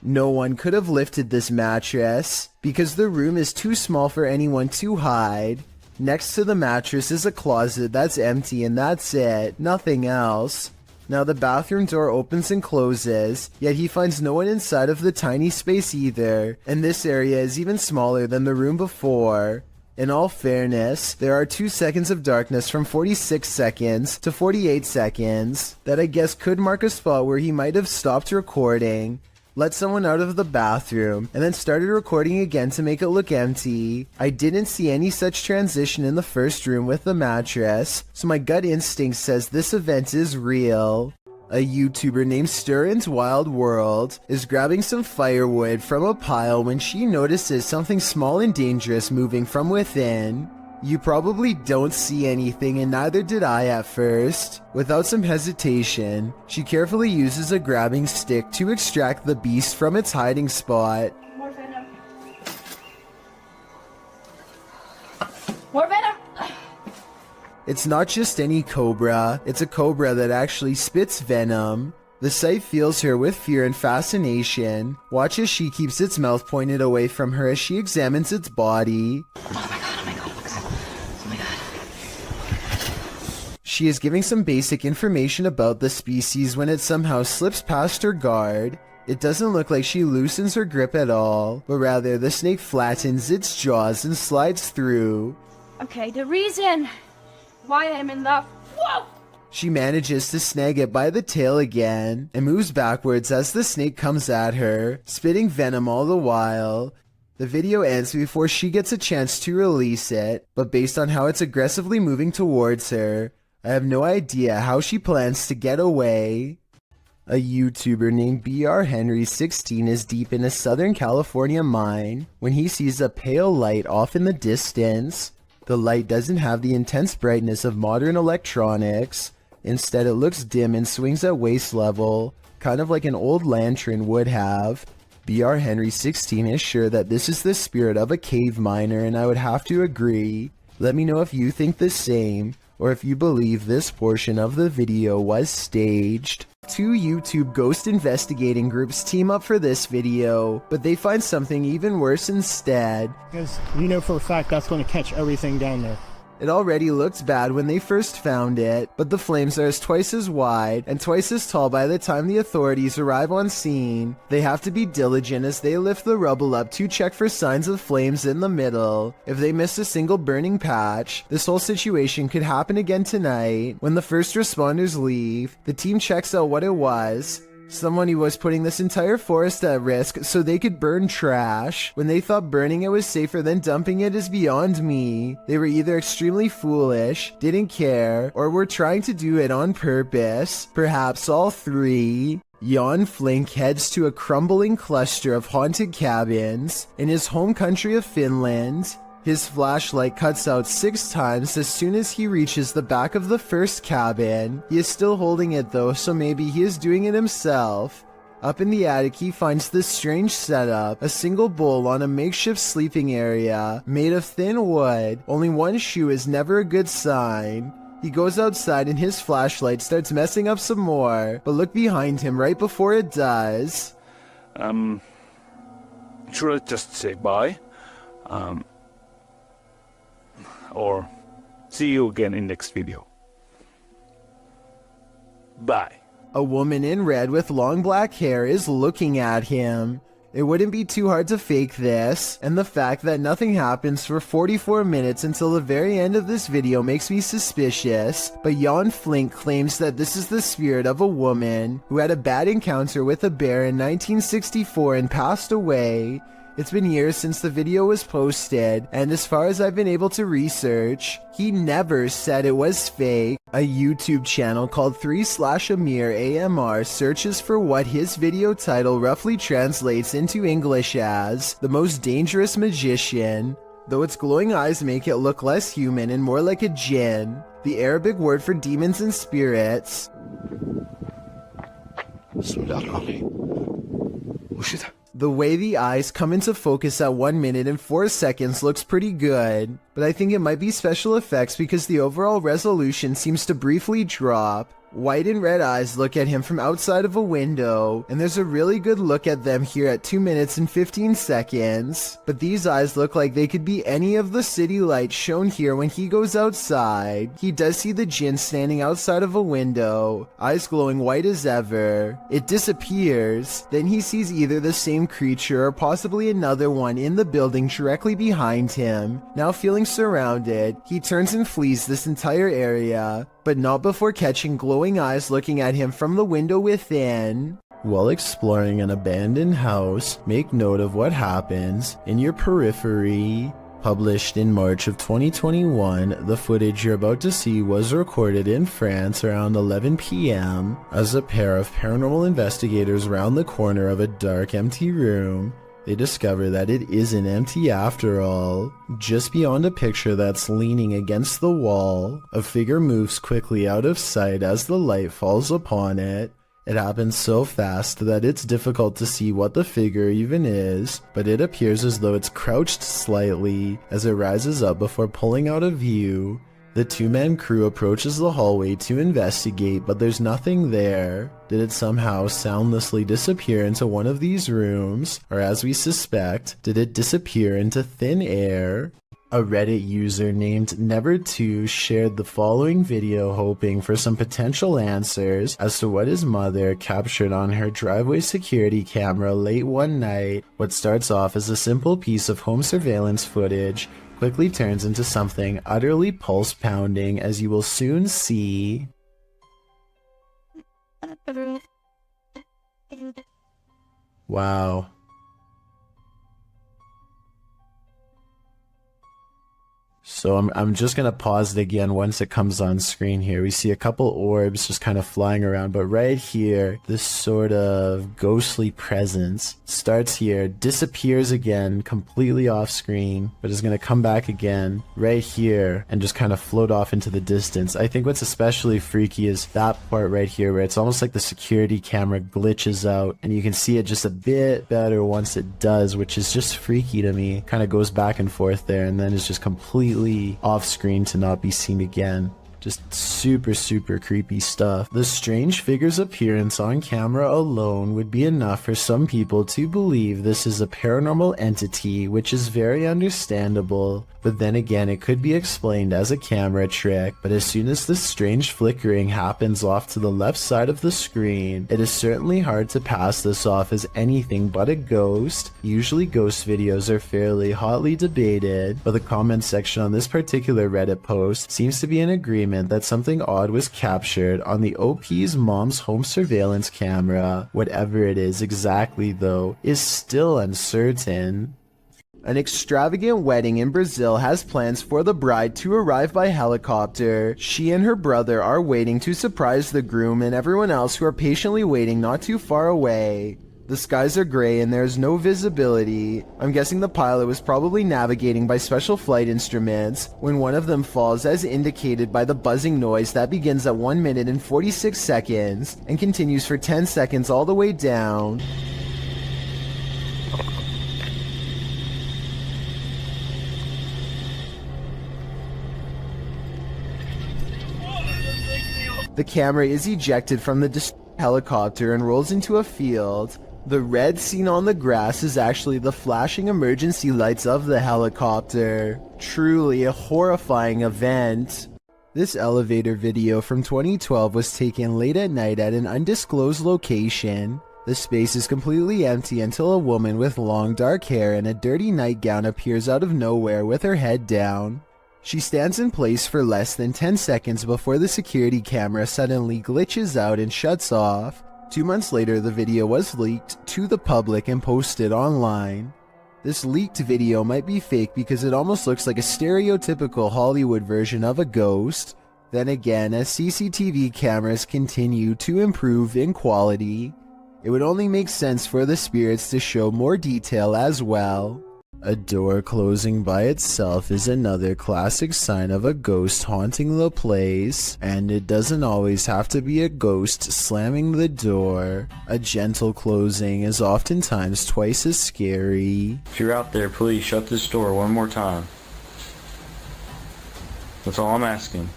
S1: No one could have lifted this mattress, because the room is too small for anyone to hide. Next to the mattress is a closet that's empty and that's it, nothing else. Now the bathroom door opens and closes, yet he finds no one inside of the tiny space either, and this area is even smaller than the room before. In all fairness, there are 2 seconds of darkness from 46 seconds to 48 seconds that I guess could mark a spot where he might have stopped recording, let someone out of the bathroom, and then started recording again to make it look empty. I didn't see any such transition in the first room with the mattress, so my gut instinct says this event is real. A YouTuber named Stirrin's Wild World is grabbing some firewood from a pile when she notices something small and dangerous moving from within. You probably don't see anything, and neither did I at first. Without some hesitation, she carefully uses a grabbing stick to extract the beast from its hiding spot.
S4: More venom. More venom!
S1: It's not just any cobra, it's a cobra that actually spits venom. The sight fills her with fear and fascination. Watch as she keeps its mouth pointed away from her as she examines its body. She is giving some basic information about the species when it somehow slips past her guard. It doesn't look like she loosens her grip at all, but rather the snake flattens its jaws and slides through.
S5: Okay, the reason why I'm in love. Whoa!
S1: She manages to snag it by the tail again and moves backwards as the snake comes at her, spitting venom all the while. The video ends before she gets a chance to release it, but based on how it's aggressively moving towards her, I have no idea how she plans to get away. A YouTuber named BR Henry16 is deep in a Southern California mine when he sees a pale light off in the distance. The light doesn't have the intense brightness of modern electronics. Instead, it looks dim and swings at waist level, kind of like an old lantern would have. BR Henry16 is sure that this is the spirit of a cave miner, and I would have to agree. Let me know if you think the same, or if you believe this portion of the video was staged. Two YouTube ghost investigating groups team up for this video, but they find something even worse instead.
S2: Because you know for a fact that's going to catch everything down there.
S1: It already looked bad when they first found it, but the flames are twice as wide and twice as tall by the time the authorities arrive on scene. They have to be diligent as they lift the rubble up to check for signs of flames in the middle. If they miss a single burning patch, this whole situation could happen again tonight. When the first responders leave, the team checks out what it was. Someone who was putting this entire forest at risk so they could burn trash. When they thought burning it was safer than dumping it is beyond me. They were either extremely foolish, didn't care, or were trying to do it on purpose. Perhaps all three. Jan Flink heads to a crumbling cluster of haunted cabins in his home country of Finland. His flashlight cuts out 6 times as soon as he reaches the back of the first cabin. He is still holding it though, so maybe he is doing it himself. Up in the attic, he finds this strange setup, a single bowl on a makeshift sleeping area, made of thin wood. Only one shoe is never a good sign. He goes outside and his flashlight starts messing up some more, but look behind him right before it does.
S9: Should I just say bye? Or see you again in next video. Bye.
S1: A woman in red with long black hair is looking at him. It wouldn't be too hard to fake this, and the fact that nothing happens for 44 minutes until the very end of this video makes me suspicious, but Jan Flink claims that this is the spirit of a woman who had a bad encounter with a bear in 1964 and passed away. It's been years since the video was posted, and as far as I've been able to research, he never said it was fake. A YouTube channel called 3/Amir AMR searches for what his video title roughly translates into English as the most dangerous magician. Though its glowing eyes make it look less human and more like a jinn, the Arabic word for demons and spirits. The way the eyes come into focus at 1 minute and 4 seconds looks pretty good, but I think it might be special effects because the overall resolution seems to briefly drop. White and red eyes look at him from outside of a window, and there's a really good look at them here at 2 minutes and 15 seconds. But these eyes look like they could be any of the city lights shown here when he goes outside. He does see the djinn standing outside of a window, eyes glowing white as ever. It disappears. Then he sees either the same creature or possibly another one in the building directly behind him. Now feeling surrounded, he turns and flees this entire area, but not before catching glowing eyes looking at him from the window within. While exploring an abandoned house, make note of what happens in your periphery. Published in March of 2021, the footage you're about to see was recorded in France around 11 p.m. as a pair of paranormal investigators round the corner of a dark, empty room. They discover that it isn't empty after all. Just beyond a picture that's leaning against the wall, a figure moves quickly out of sight as the light falls upon it. It happens so fast that it's difficult to see what the figure even is, but it appears as though it's crouched slightly as it rises up before pulling out of view. The two-man crew approaches the hallway to investigate, but there's nothing there. Did it somehow soundlessly disappear into one of these rooms? Or as we suspect, did it disappear into thin air? A Reddit user named Never2 shared the following video hoping for some potential answers as to what his mother captured on her driveway security camera late one night. What starts off as a simple piece of home surveillance footage quickly turns into something utterly pulse-pounding, as you will soon see. Wow. So I'm just going to pause it again once it comes on screen here. We see a couple orbs just kind of flying around, but right here, this sort of ghostly presence starts here, disappears again, completely off screen, but is going to come back again right here and just kind of float off into the distance. I think what's especially freaky is that part right here where it's almost like the security camera glitches out and you can see it just a bit better once it does, which is just freaky to me. Kind of goes back and forth there and then is just completely off screen to not be seen again. Just super creepy stuff. The strange figure's appearance on camera alone would be enough for some people to believe this is a paranormal entity, which is very understandable. But then again, it could be explained as a camera trick. But as soon as this strange flickering happens off to the left side of the screen, it is certainly hard to pass this off as anything but a ghost. Usually ghost videos are fairly hotly debated, but the comment section on this particular Reddit post seems to be in agreement that something odd was captured on the OP's mom's home surveillance camera. Whatever it is exactly, though, is still uncertain. An extravagant wedding in Brazil has plans for the bride to arrive by helicopter. She and her brother are waiting to surprise the groom and everyone else who are patiently waiting not too far away. The skies are gray and there is no visibility. I'm guessing the pilot was probably navigating by special flight instruments when one of them falls, as indicated by the buzzing noise that begins at 1 minute and 46 seconds and continues for 10 seconds all the way down. The camera is ejected from the helicopter and rolls into a field. The red seen on the grass is actually the flashing emergency lights of the helicopter. Truly a horrifying event. This elevator video from 2012 was taken late at night at an undisclosed location. The space is completely empty until a woman with long dark hair and a dirty nightgown appears out of nowhere with her head down. She stands in place for less than 10 seconds before the security camera suddenly glitches out and shuts off. 2 months later, the video was leaked to the public and posted online. This leaked video might be fake because it almost looks like a stereotypical Hollywood version of a ghost. Then again, as CCTV cameras continue to improve in quality, it would only make sense for the spirits to show more detail as well. A door closing by itself is another classic sign of a ghost haunting the place, and it doesn't always have to be a ghost slamming the door. A gentle closing is oftentimes twice as scary.
S11: If you're out there, please shut this door one more time. That's all I'm asking.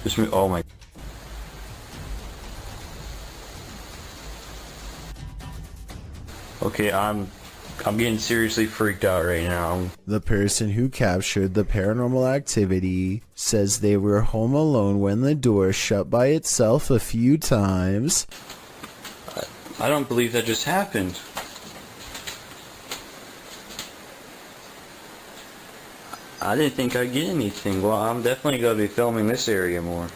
S11: Just move. Oh my. Okay, I'm getting seriously freaked out right now.
S1: The person who captured the paranormal activity says they were home alone when the door shut by itself a few times.
S11: I don't believe that just happened. I didn't think I'd get anything. Well, I'm definitely going to be filming this area more.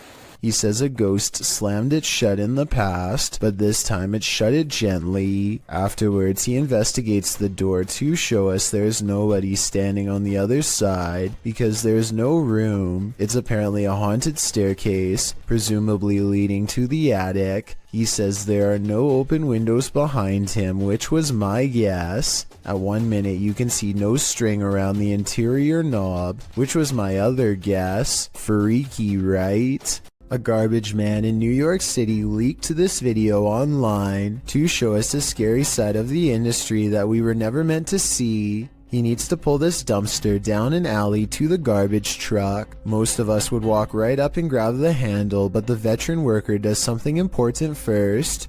S1: He says a ghost slammed it shut in the past, but this time it shut it gently. Afterwards, he investigates the door to show us there's nobody standing on the other side because there's no room. It's apparently a haunted staircase, presumably leading to the attic. He says there are no open windows behind him, which was my guess. At 1 minute, you can see no string around the interior knob, which was my other guess. Freaky, right? A garbage man in New York City leaked this video online to show us a scary side of the industry that we were never meant to see. He needs to pull this dumpster down an alley to the garbage truck. Most of us would walk right up and grab the handle, but the veteran worker does something important first.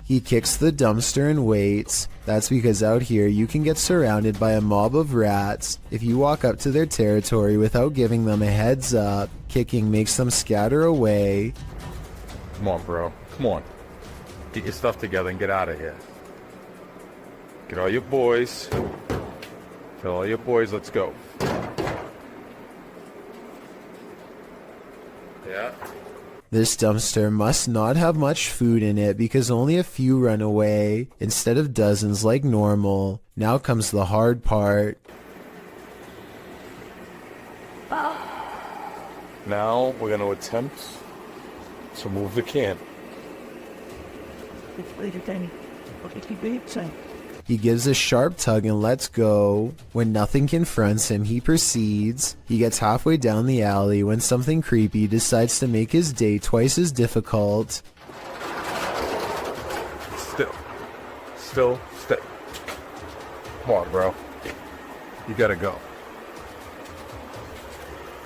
S1: He kicks the dumpster and waits. That's because out here you can get surrounded by a mob of rats. If you walk up to their territory without giving them a heads up, kicking makes them scatter away.
S12: Come on, bro. Come on. Get your stuff together and get out of here. Get all your boys. Tell all your boys, let's go. Yeah.
S1: This dumpster must not have much food in it because only a few run away instead of dozens like normal. Now comes the hard part.
S12: Now we're going to attempt to move the can.
S1: He gives a sharp tug and lets go. When nothing confronts him, he proceeds. He gets halfway down the alley when something creepy decides to make his day twice as difficult.
S12: Still. Still. Come on, bro. You gotta go.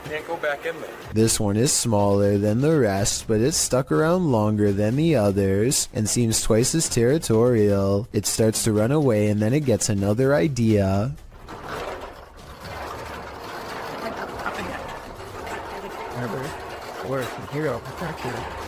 S12: Can't go back in there.
S1: This one is smaller than the rest, but it's stuck around longer than the others and seems twice as territorial. It starts to run away and then it gets another idea.
S2: Where? Here you go. Back here.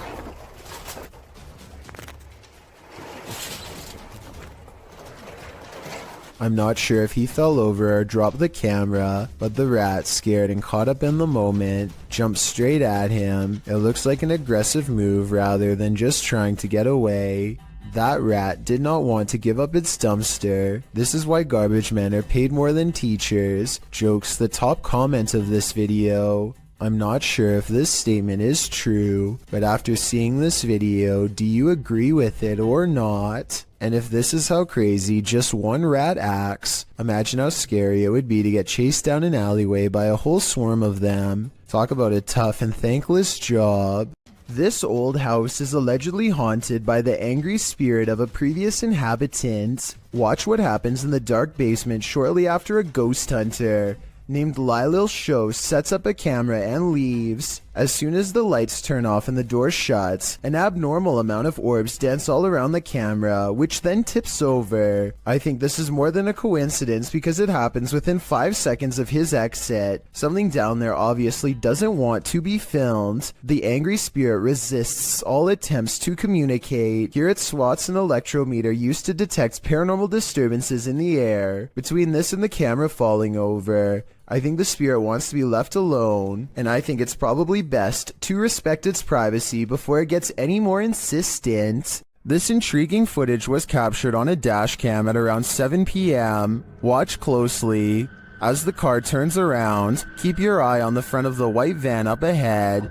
S1: I'm not sure if he fell over or dropped the camera, but the rat, scared and caught up in the moment, jumped straight at him. It looks like an aggressive move rather than just trying to get away. That rat did not want to give up its dumpster. This is why garbage men are paid more than teachers. Jokes the top comment of this video. I'm not sure if this statement is true, but after seeing this video, do you agree with it or not? And if this is how crazy just one rat acts, imagine how scary it would be to get chased down an alleyway by a whole swarm of them. Talk about a tough and thankless job. This old house is allegedly haunted by the angry spirit of a previous inhabitant. Watch what happens in the dark basement shortly after a ghost hunter named Lyle Show sets up a camera and leaves. As soon as the lights turn off and the door shuts, an abnormal amount of orbs dance all around the camera, which then tips over. I think this is more than a coincidence because it happens within 5 seconds of his exit. Something down there obviously doesn't want to be filmed. The angry spirit resists all attempts to communicate. Here it swats an electrometer used to detect paranormal disturbances in the air. Between this and the camera falling over, I think the spirit wants to be left alone, and I think it's probably best to respect its privacy before it gets any more insistent. This intriguing footage was captured on a dash cam at around 7 p.m. Watch closely. As the car turns around, keep your eye on the front of the white van up ahead.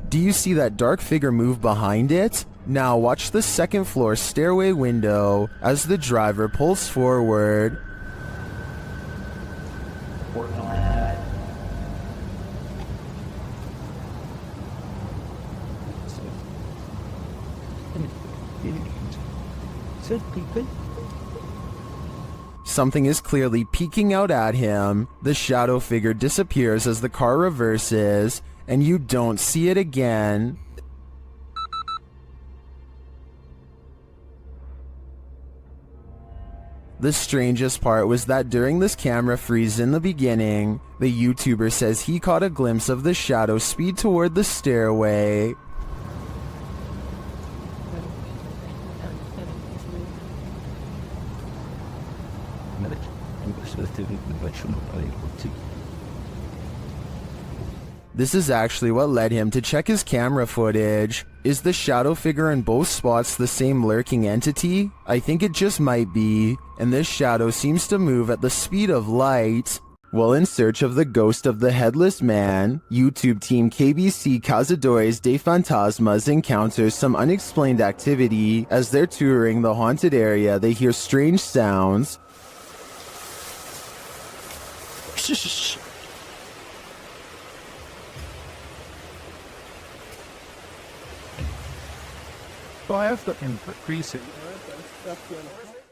S1: Do you see that dark figure move behind it? Now watch the second floor stairway window as the driver pulls forward. Something is clearly peeking out at him. The shadow figure disappears as the car reverses, and you don't see it again. The strangest part was that during this camera freeze in the beginning, the YouTuber says he caught a glimpse of the shadow speed toward the stairway. This is actually what led him to check his camera footage. Is the shadow figure in both spots the same lurking entity? I think it just might be, and this shadow seems to move at the speed of light. While in search of the ghost of the headless man, YouTube team KBC Cazadores de Fantasmas encounters some unexplained activity. As they're touring the haunted area, they hear strange sounds.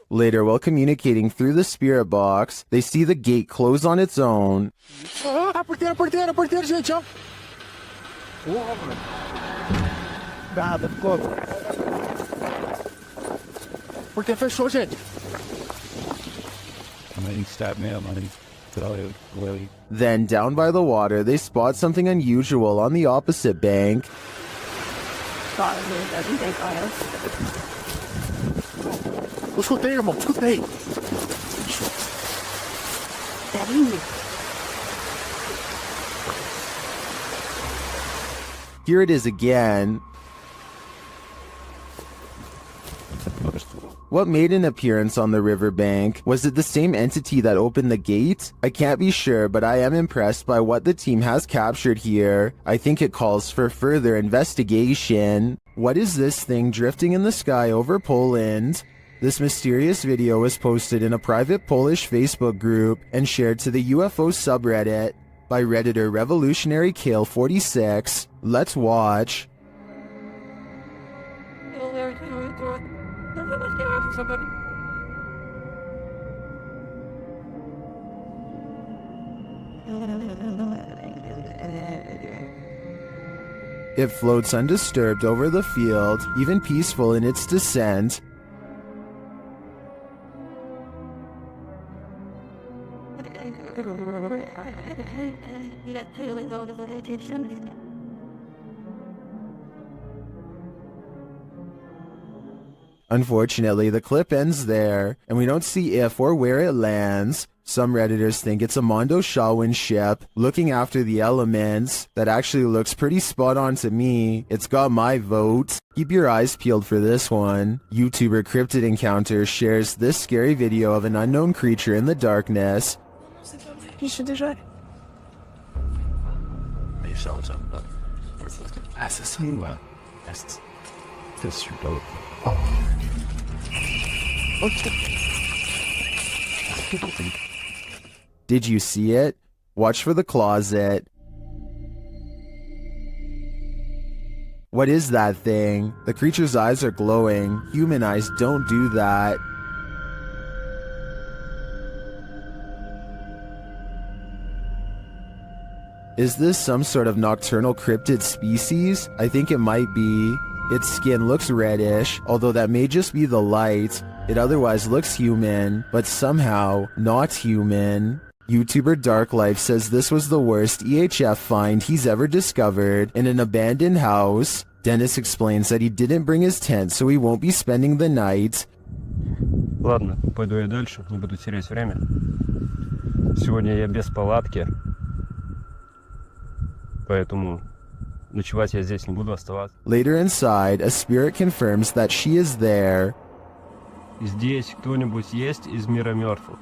S1: Later, while communicating through the spirit box, they see the gate close on its own. Then, down by the water, they spot something unusual on the opposite bank. Here it is again. What made an appearance on the riverbank? Was it the same entity that opened the gate? I can't be sure, but I am impressed by what the team has captured here. I think it calls for further investigation. What is this thing drifting in the sky over Poland? This mysterious video was posted in a private Polish Facebook group and shared to the UFO subreddit by Redditor Revolutionary Kale 46. Let's watch. It floats undisturbed over the field, even peaceful in its descent. Unfortunately, the clip ends there, and we don't see if or where it lands. Some Redditors think it's a Mondo Shawin ship looking after the elements. That actually looks pretty spot on to me. It's got my vote. Keep your eyes peeled for this one. YouTuber Cryptid Encounter shares this scary video of an unknown creature in the darkness. Did you see it? Watch for the closet. What is that thing? The creature's eyes are glowing. Human eyes don't do that. Is this some sort of nocturnal cryptid species? I think it might be. Its skin looks reddish, although that may just be the light. It otherwise looks human, but somehow not human. YouTuber Dark Life says this was the worst EHF find he's ever discovered in an abandoned house. Dennis explains that he didn't bring his tent, so he won't be spending the night.
S13: Ладно, пойду я дальше, не буду терять время. Сегодня я без палатки, поэтому ночевать я здесь не буду оставаться.
S1: Later inside, a spirit confirms that she is there.
S13: Здесь кто-нибудь есть из мира мертвых?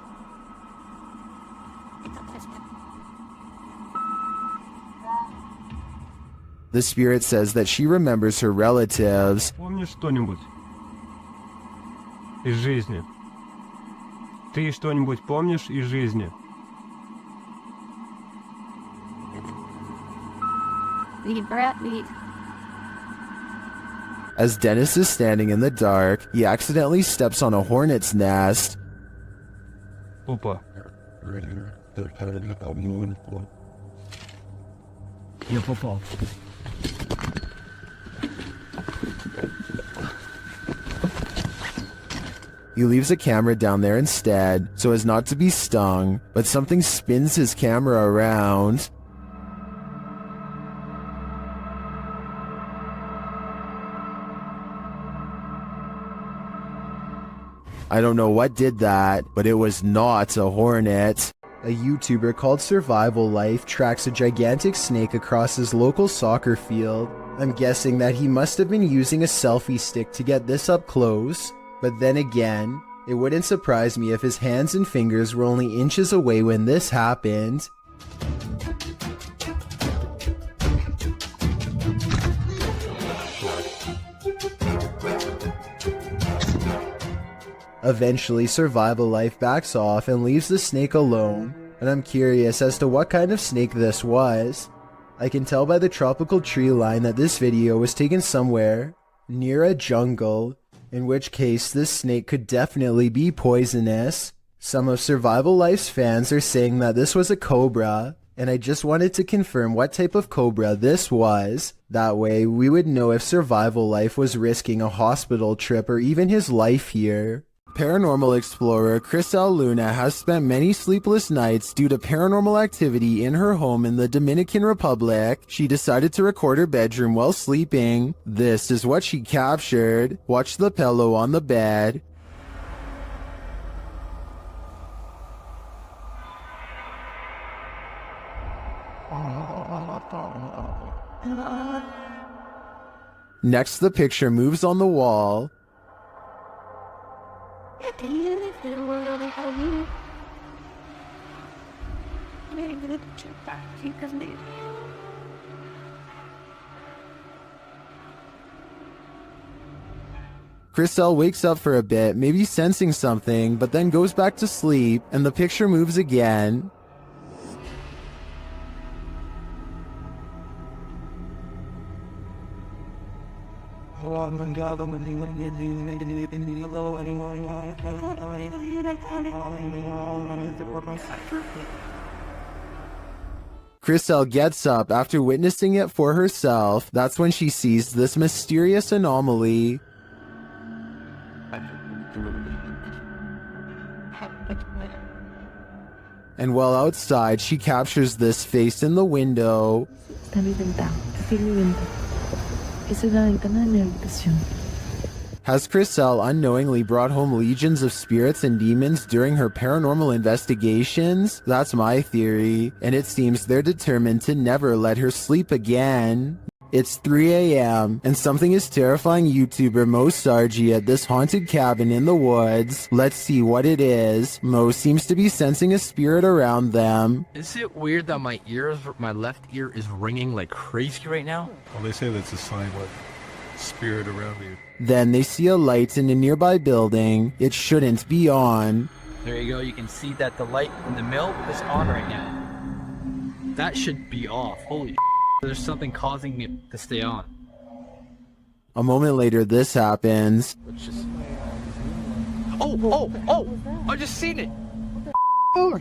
S1: The spirit says that she remembers her relatives.
S13: Помнишь что-нибудь из жизни? Ты что-нибудь помнишь из жизни?
S1: As Dennis is standing in the dark, he accidentally steps on a hornet's nest.
S13: Опа. Я попал.
S1: He leaves a camera down there instead, so as not to be stung, but something spins his camera around. I don't know what did that, but it was not a hornet. A YouTuber called Survival Life tracks a gigantic snake across his local soccer field. I'm guessing that he must have been using a selfie stick to get this up close. But then again, it wouldn't surprise me if his hands and fingers were only inches away when this happened. Eventually, Survival Life backs off and leaves the snake alone, and I'm curious as to what kind of snake this was. I can tell by the tropical tree line that this video was taken somewhere near a jungle, in which case this snake could definitely be poisonous. Some of Survival Life's fans are saying that this was a cobra, and I just wanted to confirm what type of cobra this was. That way, we would know if Survival Life was risking a hospital trip or even his life here. Paranormal explorer Crisel Luna has spent many sleepless nights due to paranormal activity in her home in the Dominican Republic. She decided to record her bedroom while sleeping. This is what she captured. Watch the pillow on the bed. Next, the picture moves on the wall. Chriselle wakes up for a bit, maybe sensing something, but then goes back to sleep, and the picture moves again. Chriselle gets up after witnessing it for herself. That's when she sees this mysterious anomaly. And while outside, she captures this face in the window. Has Chriselle unknowingly brought home legions of spirits and demons during her paranormal investigations? That's my theory, and it seems they're determined to never let her sleep again. It's 3 a.m., and something is terrifying YouTuber Mo Sargi at this haunted cabin in the woods. Let's see what it is. Mo seems to be sensing a spirit around them.
S14: Is it weird that my left ear is ringing like crazy right now?
S9: Well, they say that's a sign of spirit around you.
S1: Then they see a light in a nearby building. It shouldn't be on.
S14: There you go, you can see that the light in the mill is on right now. That should be off. Holy there's something causing me to stay on.
S1: A moment later, this happens.
S14: Oh! I just seen it! Oh,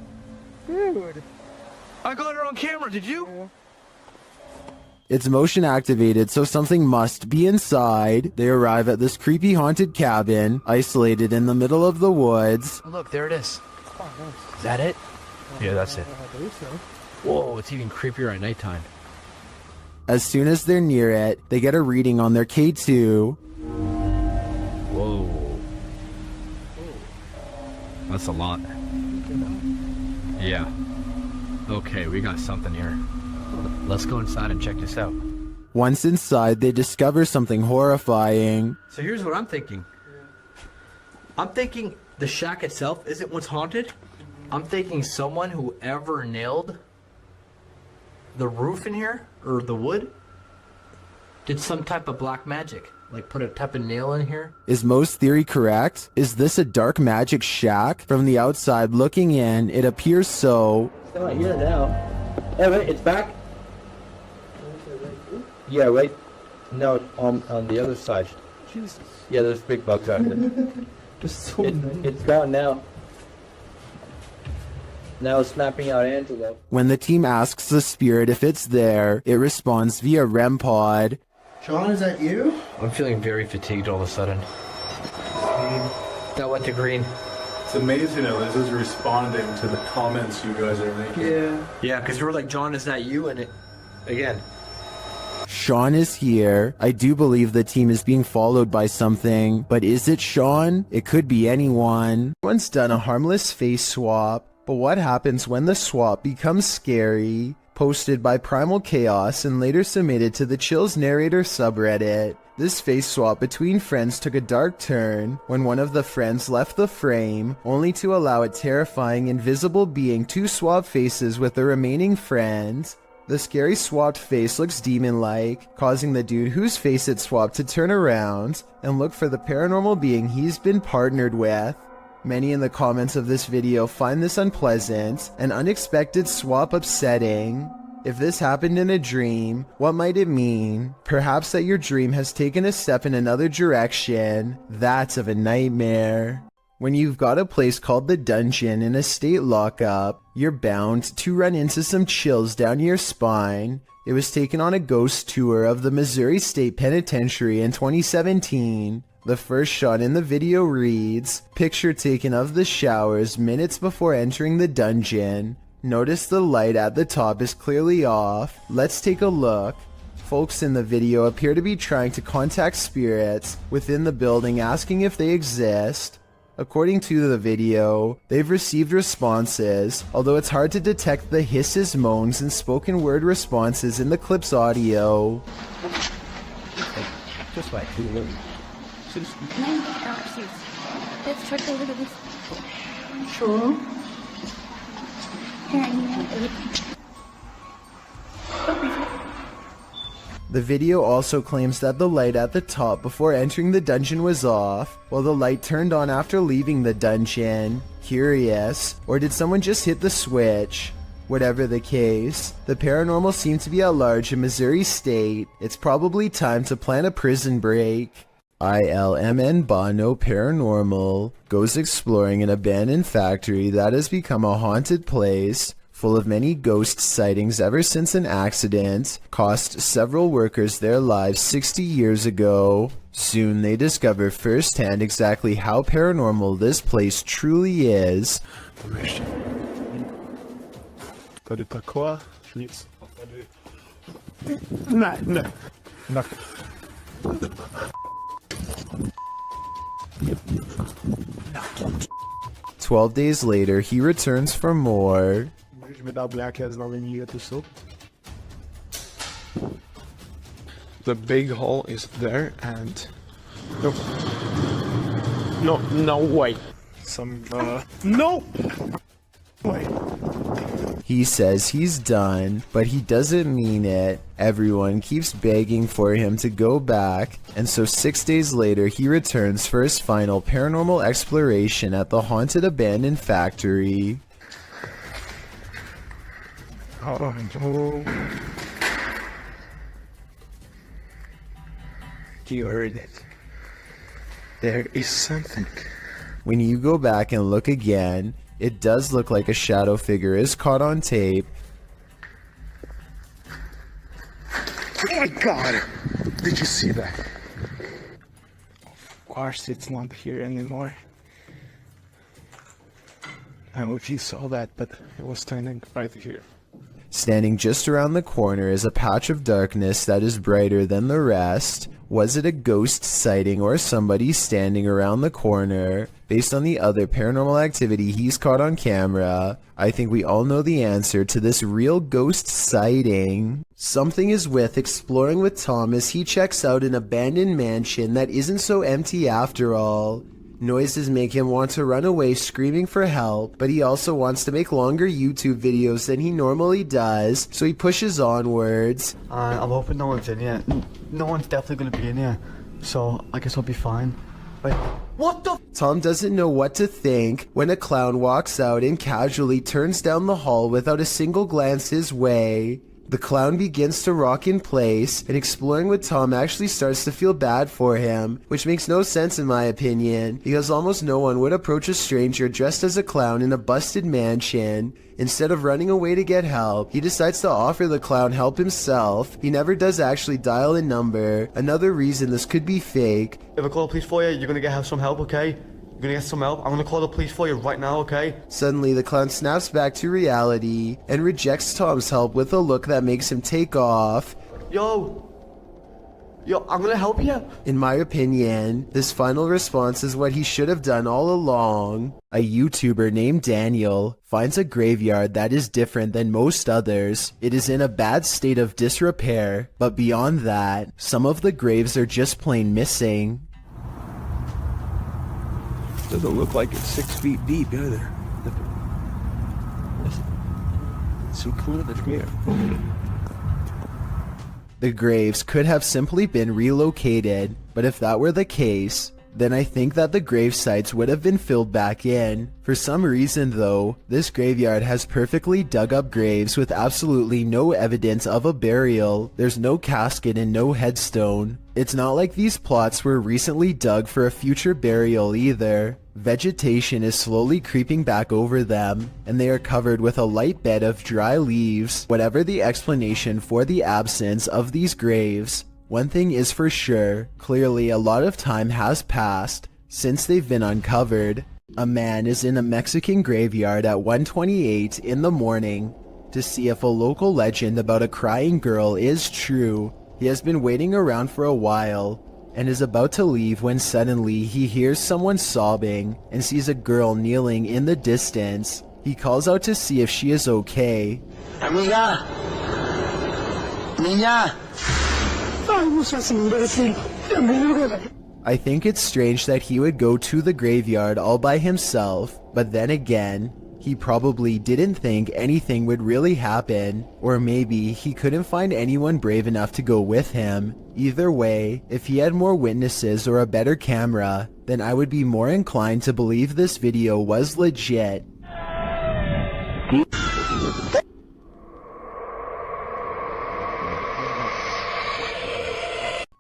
S14: dude. I got it on camera, did you?
S1: It's motion activated, so something must be inside. They arrive at this creepy haunted cabin, isolated in the middle of the woods.
S14: Oh, look, there it is. Is that it? Yeah, that's it. Whoa, it's even creepier at nighttime.
S1: As soon as they're near it, they get a reading on their K2.
S14: Whoa. That's a lot. Yeah. Okay, we got something here. Let's go inside and check this out.
S1: Once inside, they discover something horrifying.
S14: So here's what I'm thinking. I'm thinking the shack itself isn't what's haunted. I'm thinking someone who ever nailed the roof in here, or the wood, did some type of black magic. Like put a type of nail in here.
S1: Is Mo's theory correct? Is this a dark magic shack? From the outside looking in, it appears so.
S15: It's not here now. Oh wait, it's back? Yeah, right. No, on the other side. Jesus. Yeah, there's big bugs out there. It's gone now. Now it's snapping out antelope.
S1: When the team asks the spirit if it's there, it responds via REM pod.
S2: Sean, is that you?
S14: I'm feeling very fatigued all of a sudden. That went to green.
S9: It's amazing how this is responding to the comments you guys are making.
S14: Yeah, because you were like, John, is that you? And it, again.
S1: Sean is here. I do believe the team is being followed by something, but is it Sean? It could be anyone. Everyone's done a harmless face swap, but what happens when the swap becomes scary? Posted by Primal Chaos and later submitted to the Chills Narrator subreddit. This face swap between friends took a dark turn when one of the friends left the frame, only to allow a terrifying invisible being to swap faces with the remaining friend. The scary swapped face looks demon-like, causing the dude whose face it swapped to turn around and look for the paranormal being he's been partnered with. Many in the comments of this video find this unpleasant and unexpected swap upsetting. If this happened in a dream, what might it mean? Perhaps that your dream has taken a step in another direction. That's of a nightmare. When you've got a place called the Dungeon in a state lockup, you're bound to run into some chills down your spine. It was taken on a ghost tour of the Missouri State Penitentiary in 2017. The first shot in the video reads, "Picture taken of the showers minutes before entering the dungeon. Notice the light at the top is clearly off. Let's take a look." Folks in the video appear to be trying to contact spirits within the building, asking if they exist. According to the video, they've received responses, although it's hard to detect the hisses, moans, and spoken word responses in the clip's audio.
S15: Just like
S5: Let's try to look at this.
S8: Sure.
S1: The video also claims that the light at the top before entering the dungeon was off, while the light turned on after leaving the dungeon. Curious, or did someone just hit the switch? Whatever the case, the paranormal seem to be at large in Missouri State. It's probably time to plan a prison break. ILMN Bono Paranormal goes exploring an abandoned factory that has become a haunted place, full of many ghost sightings ever since an accident cost several workers their lives 60 years ago. Soon they discover firsthand exactly how paranormal this place truly is.
S9: Tady taková, nic. Ne, ne.
S1: 12 days later, he returns for more.
S9: The big hole is there and... No way. No! Way.
S1: He says he's done, but he doesn't mean it. Everyone keeps begging for him to go back, and so 6 days later he returns for his final paranormal exploration at the haunted abandoned factory.
S9: Oh no. You heard it. There is something.
S1: When you go back and look again, it does look like a shadow figure is caught on tape.
S9: Oh my god! Did you see that? Of course it's not here anymore. I don't know if you saw that, but it was standing right here.
S1: Standing just around the corner is a patch of darkness that is brighter than the rest. Was it a ghost sighting or somebody standing around the corner? Based on the other paranormal activity he's caught on camera, I think we all know the answer to this real ghost sighting. Something is with exploring with Tom as he checks out an abandoned mansion that isn't so empty after all. Noises make him want to run away screaming for help, but he also wants to make longer YouTube videos than he normally does, so he pushes onwards.
S2: I'm hoping no one's in here. No one's definitely going to be in here, so I guess I'll be fine. Wait, what the?
S1: Tom doesn't know what to think when a clown walks out and casually turns down the hall without a single glance his way. The clown begins to rock in place, and exploring with Tom actually starts to feel bad for him, which makes no sense in my opinion, because almost no one would approach a stranger dressed as a clown in a busted mansion. Instead of running away to get help, he decides to offer the clown help himself. He never does actually dial a number. Another reason this could be fake.
S2: If I call the police for you, you're going to get some help, okay? You're gonna get some help. I'm gonna call the police for you right now, okay?
S1: Suddenly, the clown snaps back to reality and rejects Tom's help with a look that makes him take off.
S2: Yo, I'm gonna help you.
S1: In my opinion, this final response is what he should have done all along. A YouTuber named Daniel finds a graveyard that is different than most others. It is in a bad state of disrepair, but beyond that, some of the graves are just plain missing.
S9: Doesn't look like it's 6 feet deep either. So cool that here.
S1: The graves could have simply been relocated, but if that were the case, then I think that the grave sites would have been filled back in. For some reason though, this graveyard has perfectly dug up graves with absolutely no evidence of a burial. There's no casket and no headstone. It's not like these plots were recently dug for a future burial either. Vegetation is slowly creeping back over them, and they are covered with a light bed of dry leaves. Whatever the explanation for the absence of these graves, one thing is for sure, clearly a lot of time has passed since they've been uncovered. A man is in a Mexican graveyard at 1:28 in the morning to see if a local legend about a crying girl is true. He has been waiting around for a while. and is about to leave when suddenly he hears someone sobbing and sees a girl kneeling in the distance. He calls out to see if she is okay.
S2: Amiga! Niña!
S1: I think it's strange that he would go to the graveyard all by himself, but then again, he probably didn't think anything would really happen, or maybe he couldn't find anyone brave enough to go with him. Either way, if he had more witnesses or a better camera, then I would be more inclined to believe this video was legit.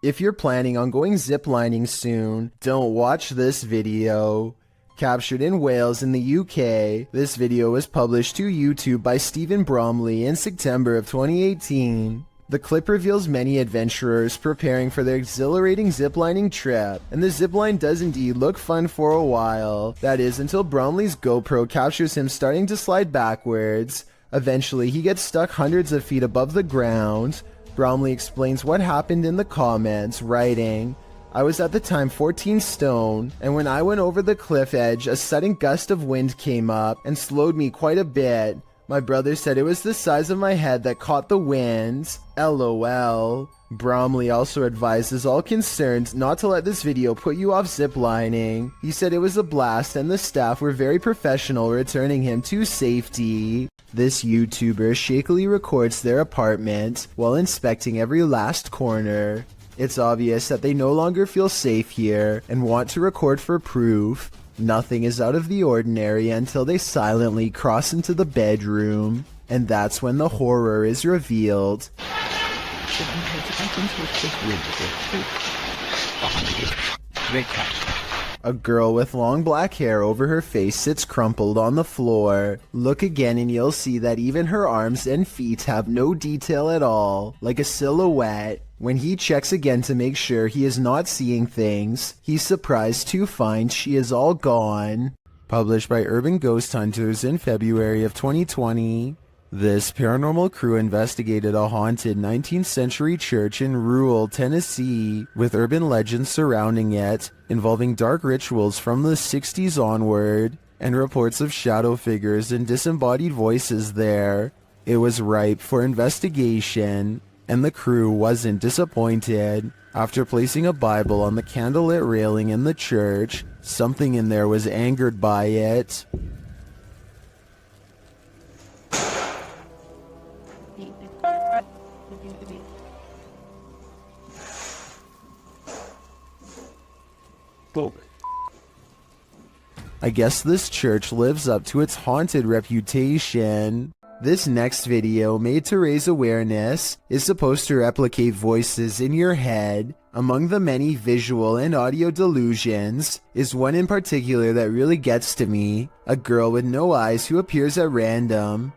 S1: If you're planning on going ziplining soon, don't watch this video. Captured in Wales in the UK, this video was published to YouTube by Stephen Bromley in September of 2018. The clip reveals many adventurers preparing for their exhilarating ziplining trip, and the zipline does indeed look fun for a while. That is, until Bromley's GoPro captures him starting to slide backwards. Eventually, he gets stuck hundreds of feet above the ground. Bromley explains what happened in the comments, writing, "I was at the time 14 stone, and when I went over the cliff edge, a sudden gust of wind came up and slowed me quite a bit. My brother said it was the size of my head that caught the wind. LOL. Bromley also advises all concerned not to let this video put you off ziplining. He said it was a blast and the staff were very professional returning him to safety. This YouTuber shakily records their apartment while inspecting every last corner. It's obvious that they no longer feel safe here and want to record for proof. Nothing is out of the ordinary until they silently cross into the bedroom, and that's when the horror is revealed. A girl with long black hair over her face sits crumpled on the floor. Look again and you'll see that even her arms and feet have no detail at all, like a silhouette. When he checks again to make sure he is not seeing things, he's surprised to find she is all gone. Published by Urban Ghost Hunters in February of 2020. This paranormal crew investigated a haunted 19th century church in rural Tennessee, with urban legends surrounding it, involving dark rituals from the 60s onward, and reports of shadow figures and disembodied voices there. It was ripe for investigation, and the crew wasn't disappointed. After placing a Bible on the candlelit railing in the church, something in there was angered by it. I guess this church lives up to its haunted reputation. This next video, made to raise awareness, is supposed to replicate voices in your head. Among the many visual and audio delusions is one in particular that really gets to me. A girl with no eyes who appears at random.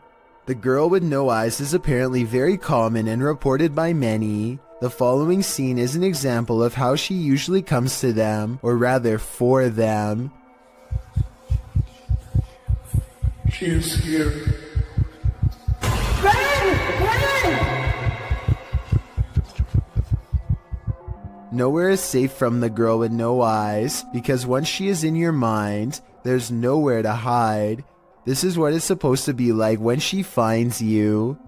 S1: The girl with no eyes is apparently very common and reported by many. The following scene is an example of how she usually comes to them, or rather for them.
S2: She is here.
S1: Nowhere is safe from the girl with no eyes, because once she is in your mind, there's nowhere to hide. This is what it's supposed to be like when she finds you.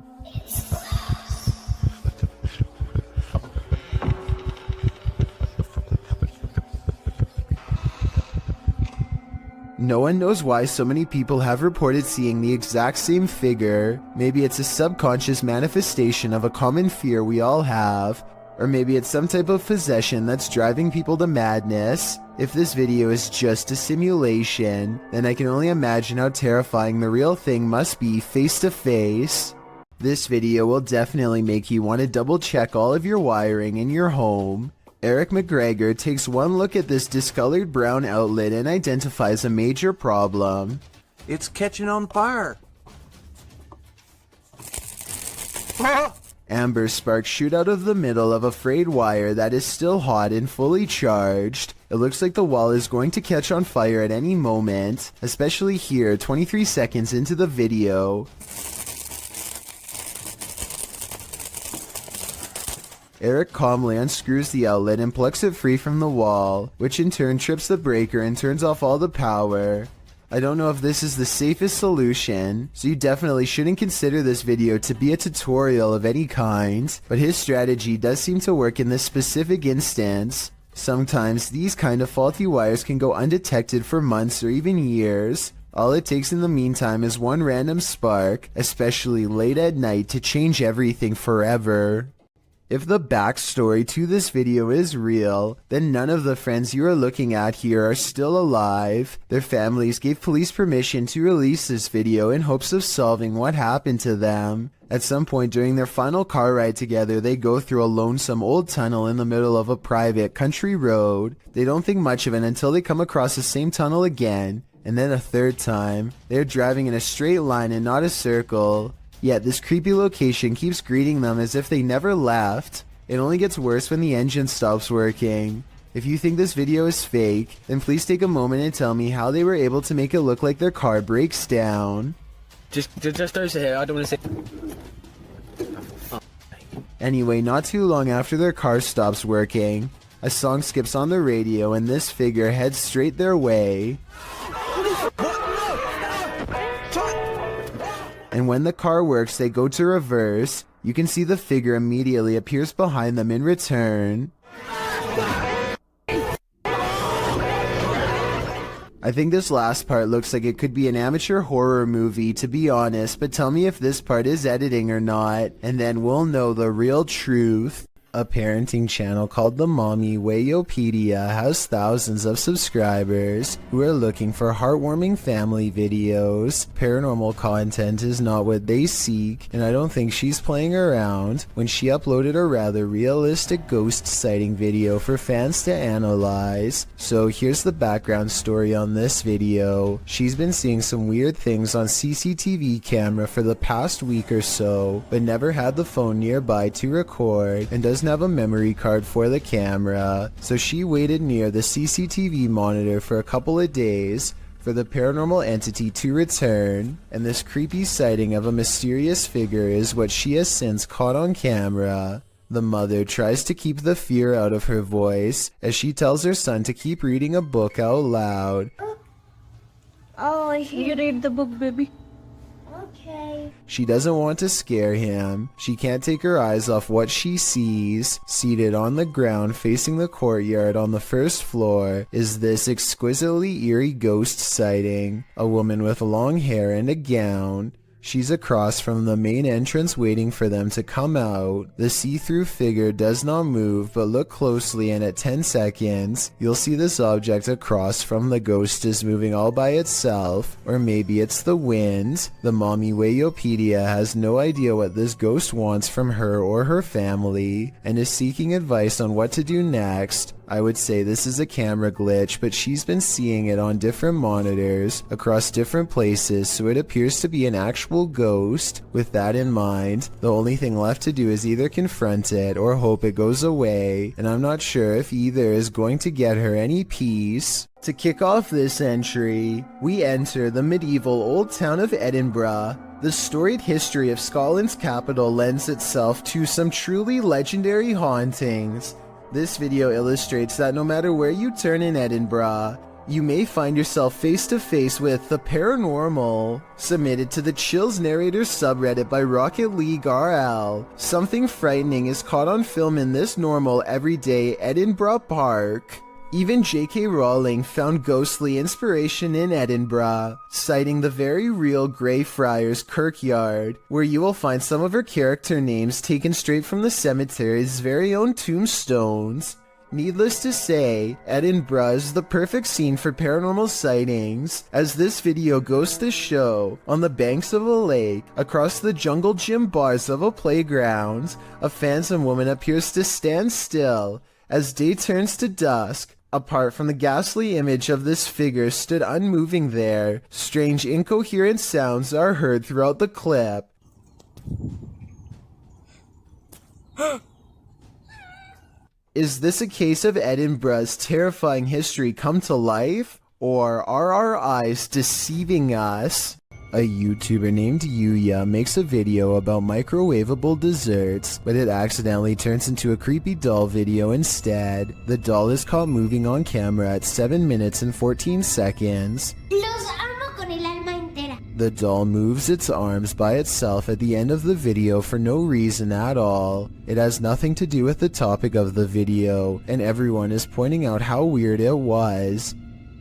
S1: No one knows why so many people have reported seeing the exact same figure. Maybe it's a subconscious manifestation of a common fear we all have, or maybe it's some type of possession that's driving people to madness. If this video is just a simulation, then I can only imagine how terrifying the real thing must be face to face. This video will definitely make you want to double check all of your wiring in your home. Eric McGregor takes one look at this discolored brown outlet and identifies a major problem.
S16: It's catching on fire.
S1: Amber sparks shoot out of the middle of a frayed wire that is still hot and fully charged. It looks like the wall is going to catch on fire at any moment, especially here 23 seconds into the video. Eric calmly unscrews the outlet and plucks it free from the wall, which in turn trips the breaker and turns off all the power. I don't know if this is the safest solution, so you definitely shouldn't consider this video to be a tutorial of any kind, but his strategy does seem to work in this specific instance. Sometimes these kind of faulty wires can go undetected for months or even years. All it takes in the meantime is one random spark, especially late at night, to change everything forever. If the backstory to this video is real, then none of the friends you are looking at here are still alive. Their families gave police permission to release this video in hopes of solving what happened to them. At some point during their final car ride together, they go through a lonesome old tunnel in the middle of a private country road. They don't think much of it until they come across the same tunnel again, and then a third time. They're driving in a straight line and not a circle. Yet this creepy location keeps greeting them as if they never left. It only gets worse when the engine stops working. If you think this video is fake, then please take a moment and tell me how they were able to make it look like their car breaks down.
S10: Just over here. I don't want to see.
S1: Anyway, not too long after their car stops working, a song skips on the radio and this figure heads straight their way. And when the car works, they go to reverse. You can see the figure immediately appears behind them in return. I think this last part looks like it could be an amateur horror movie, to be honest, but tell me if this part is editing or not, and then we'll know the real truth. A parenting channel called the Mommy Wayopedia has thousands of subscribers who are looking for heartwarming family videos. Paranormal content is not what they seek, and I don't think she's playing around when she uploaded a rather realistic ghost sighting video for fans to analyze. So here's the background story on this video. She's been seeing some weird things on CCTV camera for the past week or so, but never had the phone nearby to record and doesn't have a memory card for the camera, so she waited near the CCTV monitor for a couple of days for the paranormal entity to return, and this creepy sighting of a mysterious figure is what she has since caught on camera. The mother tries to keep the fear out of her voice as she tells her son to keep reading a book out loud.
S5: Oh,
S8: You read the book, baby.
S5: okay.
S1: She doesn't want to scare him. She can't take her eyes off what she sees. Seated on the ground facing the courtyard on the first floor is this exquisitely eerie ghost sighting. A woman with long hair and a gown. She's across from the main entrance waiting for them to come out. The see-through figure does not move, but look closely and at 10 seconds, you'll see this object across from the ghost is moving all by itself, or maybe it's the wind. The Mommy Wayopedia has no idea what this ghost wants from her or her family, and is seeking advice on what to do next. I would say this is a camera glitch, but she's been seeing it on different monitors across different places, so it appears to be an actual ghost. With that in mind, the only thing left to do is either confront it or hope it goes away, and I'm not sure if either is going to get her any peace. To kick off this entry, we enter the medieval old town of Edinburgh. The storied history of Scotland's capital lends itself to some truly legendary hauntings. This video illustrates that no matter where you turn in Edinburgh, you may find yourself face to face with the paranormal. Submitted to the Chills Narrator subreddit by Rocket League RL, something frightening is caught on film in this normal everyday Edinburgh park. Even J.K. Rowling found ghostly inspiration in Edinburgh, citing the very real Greyfriars Kirkyard, where you will find some of her character names taken straight from the cemetery's very own tombstones. Needless to say, Edinburgh is the perfect scene for paranormal sightings, as this video goes to show, on the banks of a lake, across the jungle gym bars of a playground, a phantom woman appears to stand still. As day turns to dusk, apart from the ghastly image of this figure stood unmoving there, strange incoherent sounds are heard throughout the clip. Is this a case of Edinburgh's terrifying history come to life? Or are our eyes deceiving us? A YouTuber named Yuya makes a video about microwavable desserts, but it accidentally turns into a creepy doll video instead. The doll is caught moving on camera at 7 minutes and 14 seconds.
S5: Los amo con el alma entera.
S1: The doll moves its arms by itself at the end of the video for no reason at all. It has nothing to do with the topic of the video, and everyone is pointing out how weird it was.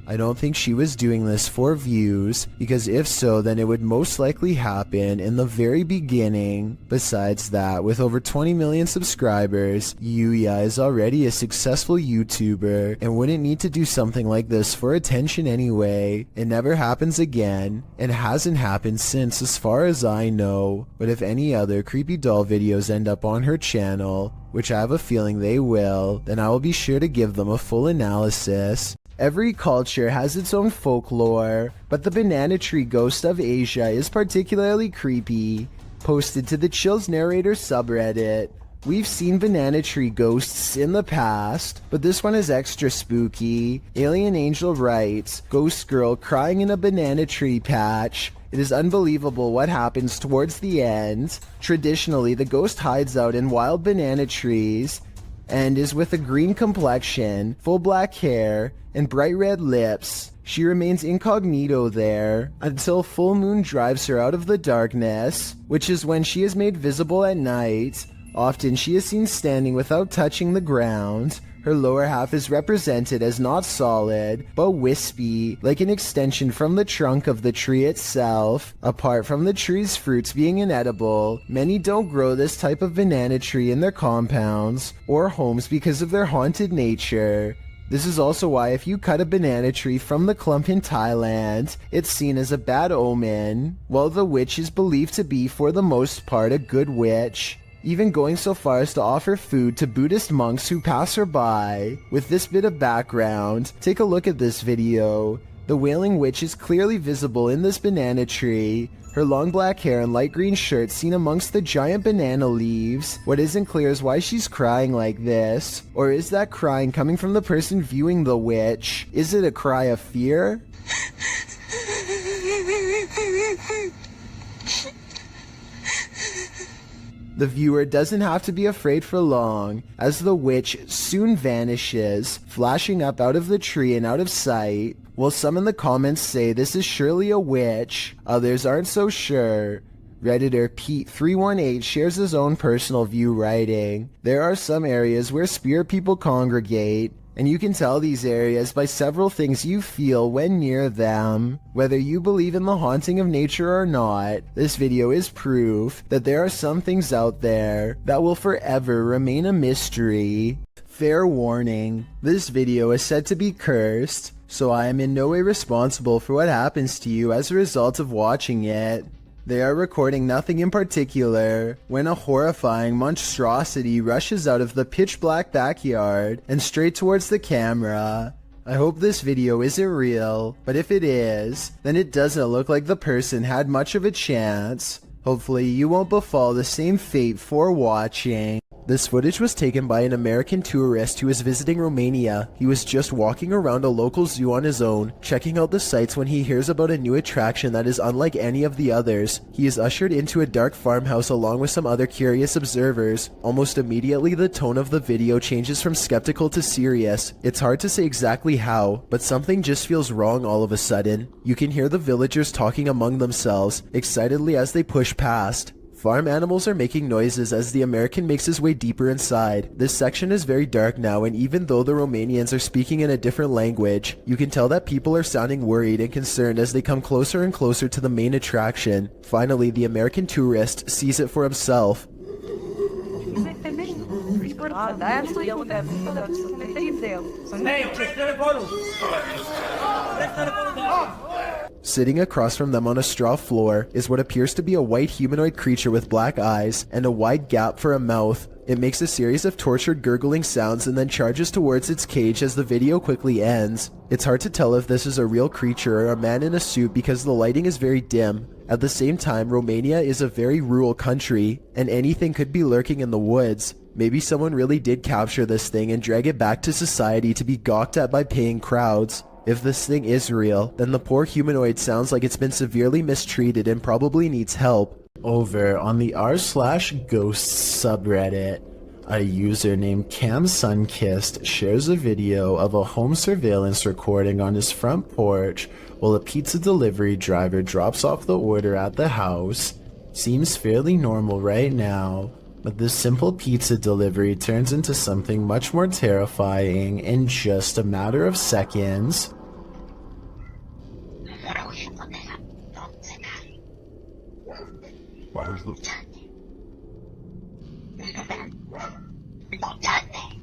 S1: I don't think she was doing this for views, because if so, then it would most likely happen in the very beginning. Besides that, with over 20 million subscribers, Yuya is already a successful YouTuber and wouldn't need to do something like this for attention anyway. It never happens again, and hasn't happened since as far as I know. But if any other creepy doll videos end up on her channel, which I have a feeling they will, then I will be sure to give them a full analysis. Every culture has its own folklore, but the banana tree ghost of Asia is particularly creepy. Posted to the Chills Narrator subreddit. We've seen banana tree ghosts in the past, but this one is extra spooky. Alien Angel writes, "Ghost girl crying in a banana tree patch. It is unbelievable what happens towards the end. Traditionally, the ghost hides out in wild banana trees and is with a green complexion, full black hair, and bright red lips. She remains incognito there until full moon drives her out of the darkness, which is when she is made visible at night. Often she is seen standing without touching the ground. Her lower half is represented as not solid, but wispy, like an extension from the trunk of the tree itself. Apart from the tree's fruits being inedible, many don't grow this type of banana tree in their compounds or homes because of their haunted nature. This is also why if you cut a banana tree from the clump in Thailand, it's seen as a bad omen, while the witch is believed to be for the most part a good witch, even going so far as to offer food to Buddhist monks who pass her by. With this bit of background, take a look at this video. The Wailing Witch is clearly visible in this banana tree. Her long black hair and light green shirt seen amongst the giant banana leaves. What isn't clear is why she's crying like this. Or is that crying coming from the person viewing the witch? Is it a cry of fear? The viewer doesn't have to be afraid for long, as the witch soon vanishes, flashing up out of the tree and out of sight. While some in the comments say this is surely a witch, others aren't so sure. Redditor Pete318 shares his own personal view, writing, "There are some areas where spirit people congregate, and you can tell these areas by several things you feel when near them. Whether you believe in the haunting of nature or not, this video is proof that there are some things out there that will forever remain a mystery." Fair warning, this video is said to be cursed, so I am in no way responsible for what happens to you as a result of watching it. They are recording nothing in particular when a horrifying monstrosity rushes out of the pitch black backyard and straight towards the camera. I hope this video isn't real, but if it is, then it doesn't look like the person had much of a chance. Hopefully you won't befall the same fate for watching. This footage was taken by an American tourist who was visiting Romania. He was just walking around a local zoo on his own, checking out the sights when he hears about a new attraction that is unlike any of the others. He is ushered into a dark farmhouse along with some other curious observers. Almost immediately the tone of the video changes from skeptical to serious. It's hard to say exactly how, but something just feels wrong all of a sudden. You can hear the villagers talking among themselves, excitedly as they push past. Farm animals are making noises as the American makes his way deeper inside. This section is very dark now, and even though the Romanians are speaking in a different language, you can tell that people are sounding worried and concerned as they come closer and closer to the main attraction. Finally, the American tourist sees it for himself. Sitting across from them on a straw floor is what appears to be a white humanoid creature with black eyes and a wide gap for a mouth. It makes a series of tortured gurgling sounds and then charges towards its cage as the video quickly ends. It's hard to tell if this is a real creature or a man in a suit because the lighting is very dim. At the same time, Romania is a very rural country, and anything could be lurking in the woods. Maybe someone really did capture this thing and drag it back to society to be gawked at by paying crowds. If this thing is real, then the poor humanoid sounds like it's been severely mistreated and probably needs help. Over on the r/ghosts subreddit, a user named CamSunkissed shares a video of a home surveillance recording on his front porch while a pizza delivery driver drops off the order at the house. Seems fairly normal right now, but this simple pizza delivery turns into something much more terrifying in just a matter of seconds.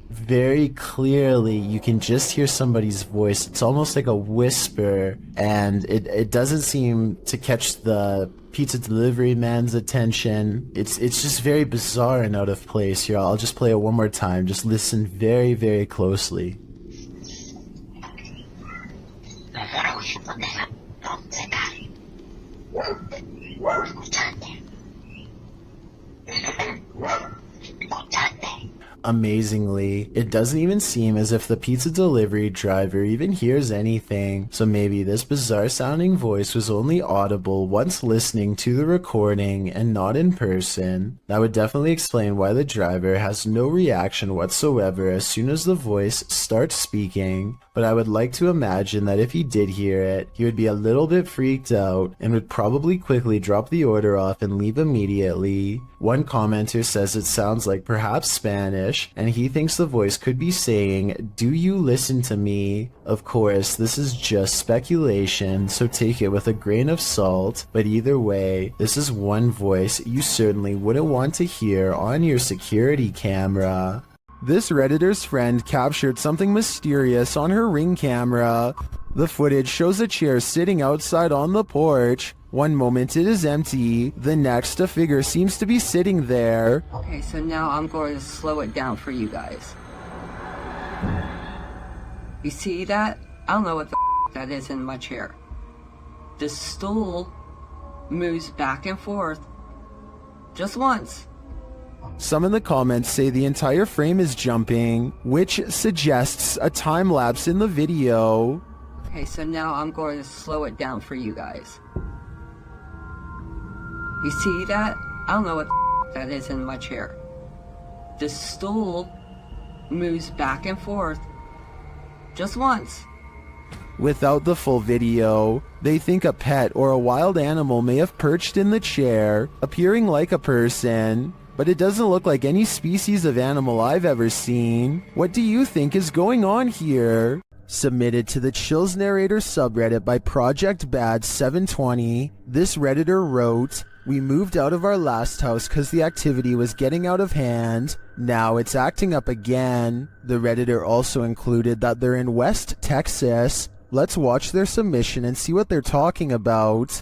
S1: Very clearly, you can just hear somebody's voice. It's almost like a whisper, and it doesn't seem to catch the pizza delivery man's attention. It's just very bizarre and out of place here. I'll just play it one more time. Just listen very, very closely. Amazingly, it doesn't even seem as if the pizza delivery driver even hears anything, so maybe this bizarre sounding voice was only audible once listening to the recording and not in person. That would definitely explain why the driver has no reaction whatsoever as soon as the voice starts speaking, but I would like to imagine that if he did hear it, he would be a little bit freaked out and would probably quickly drop the order off and leave immediately. One commenter says it sounds like perhaps Spanish, and he thinks the voice could be saying, "Do you listen to me?" Of course, this is just speculation, so take it with a grain of salt, but either way, this is one voice you certainly wouldn't want to hear on your security camera. This Redditor's friend captured something mysterious on her Ring camera. The footage shows a chair sitting outside on the porch. One moment it is empty, the next a figure seems to be sitting there.
S17: Okay, so now I'm going to slow it down for you guys. You see that? I don't know what the that is in my chair. The stool moves back and forth just once.
S1: Some in the comments say the entire frame is jumping, which suggests a time lapse in the video.
S17: Okay, so now I'm going to slow it down for you guys. You see that? I don't know what that is in my chair. The stool moves back and forth just once.
S1: Without the full video, they think a pet or a wild animal may have perched in the chair, appearing like a person, but it doesn't look like any species of animal I've ever seen. What do you think is going on here? Submitted to the Chills Narrator subreddit by Project Bad 720, this Redditor wrote, "We moved out of our last house because the activity was getting out of hand. Now it's acting up again." The Redditor also included that they're in West Texas. Let's watch their submission and see what they're talking about.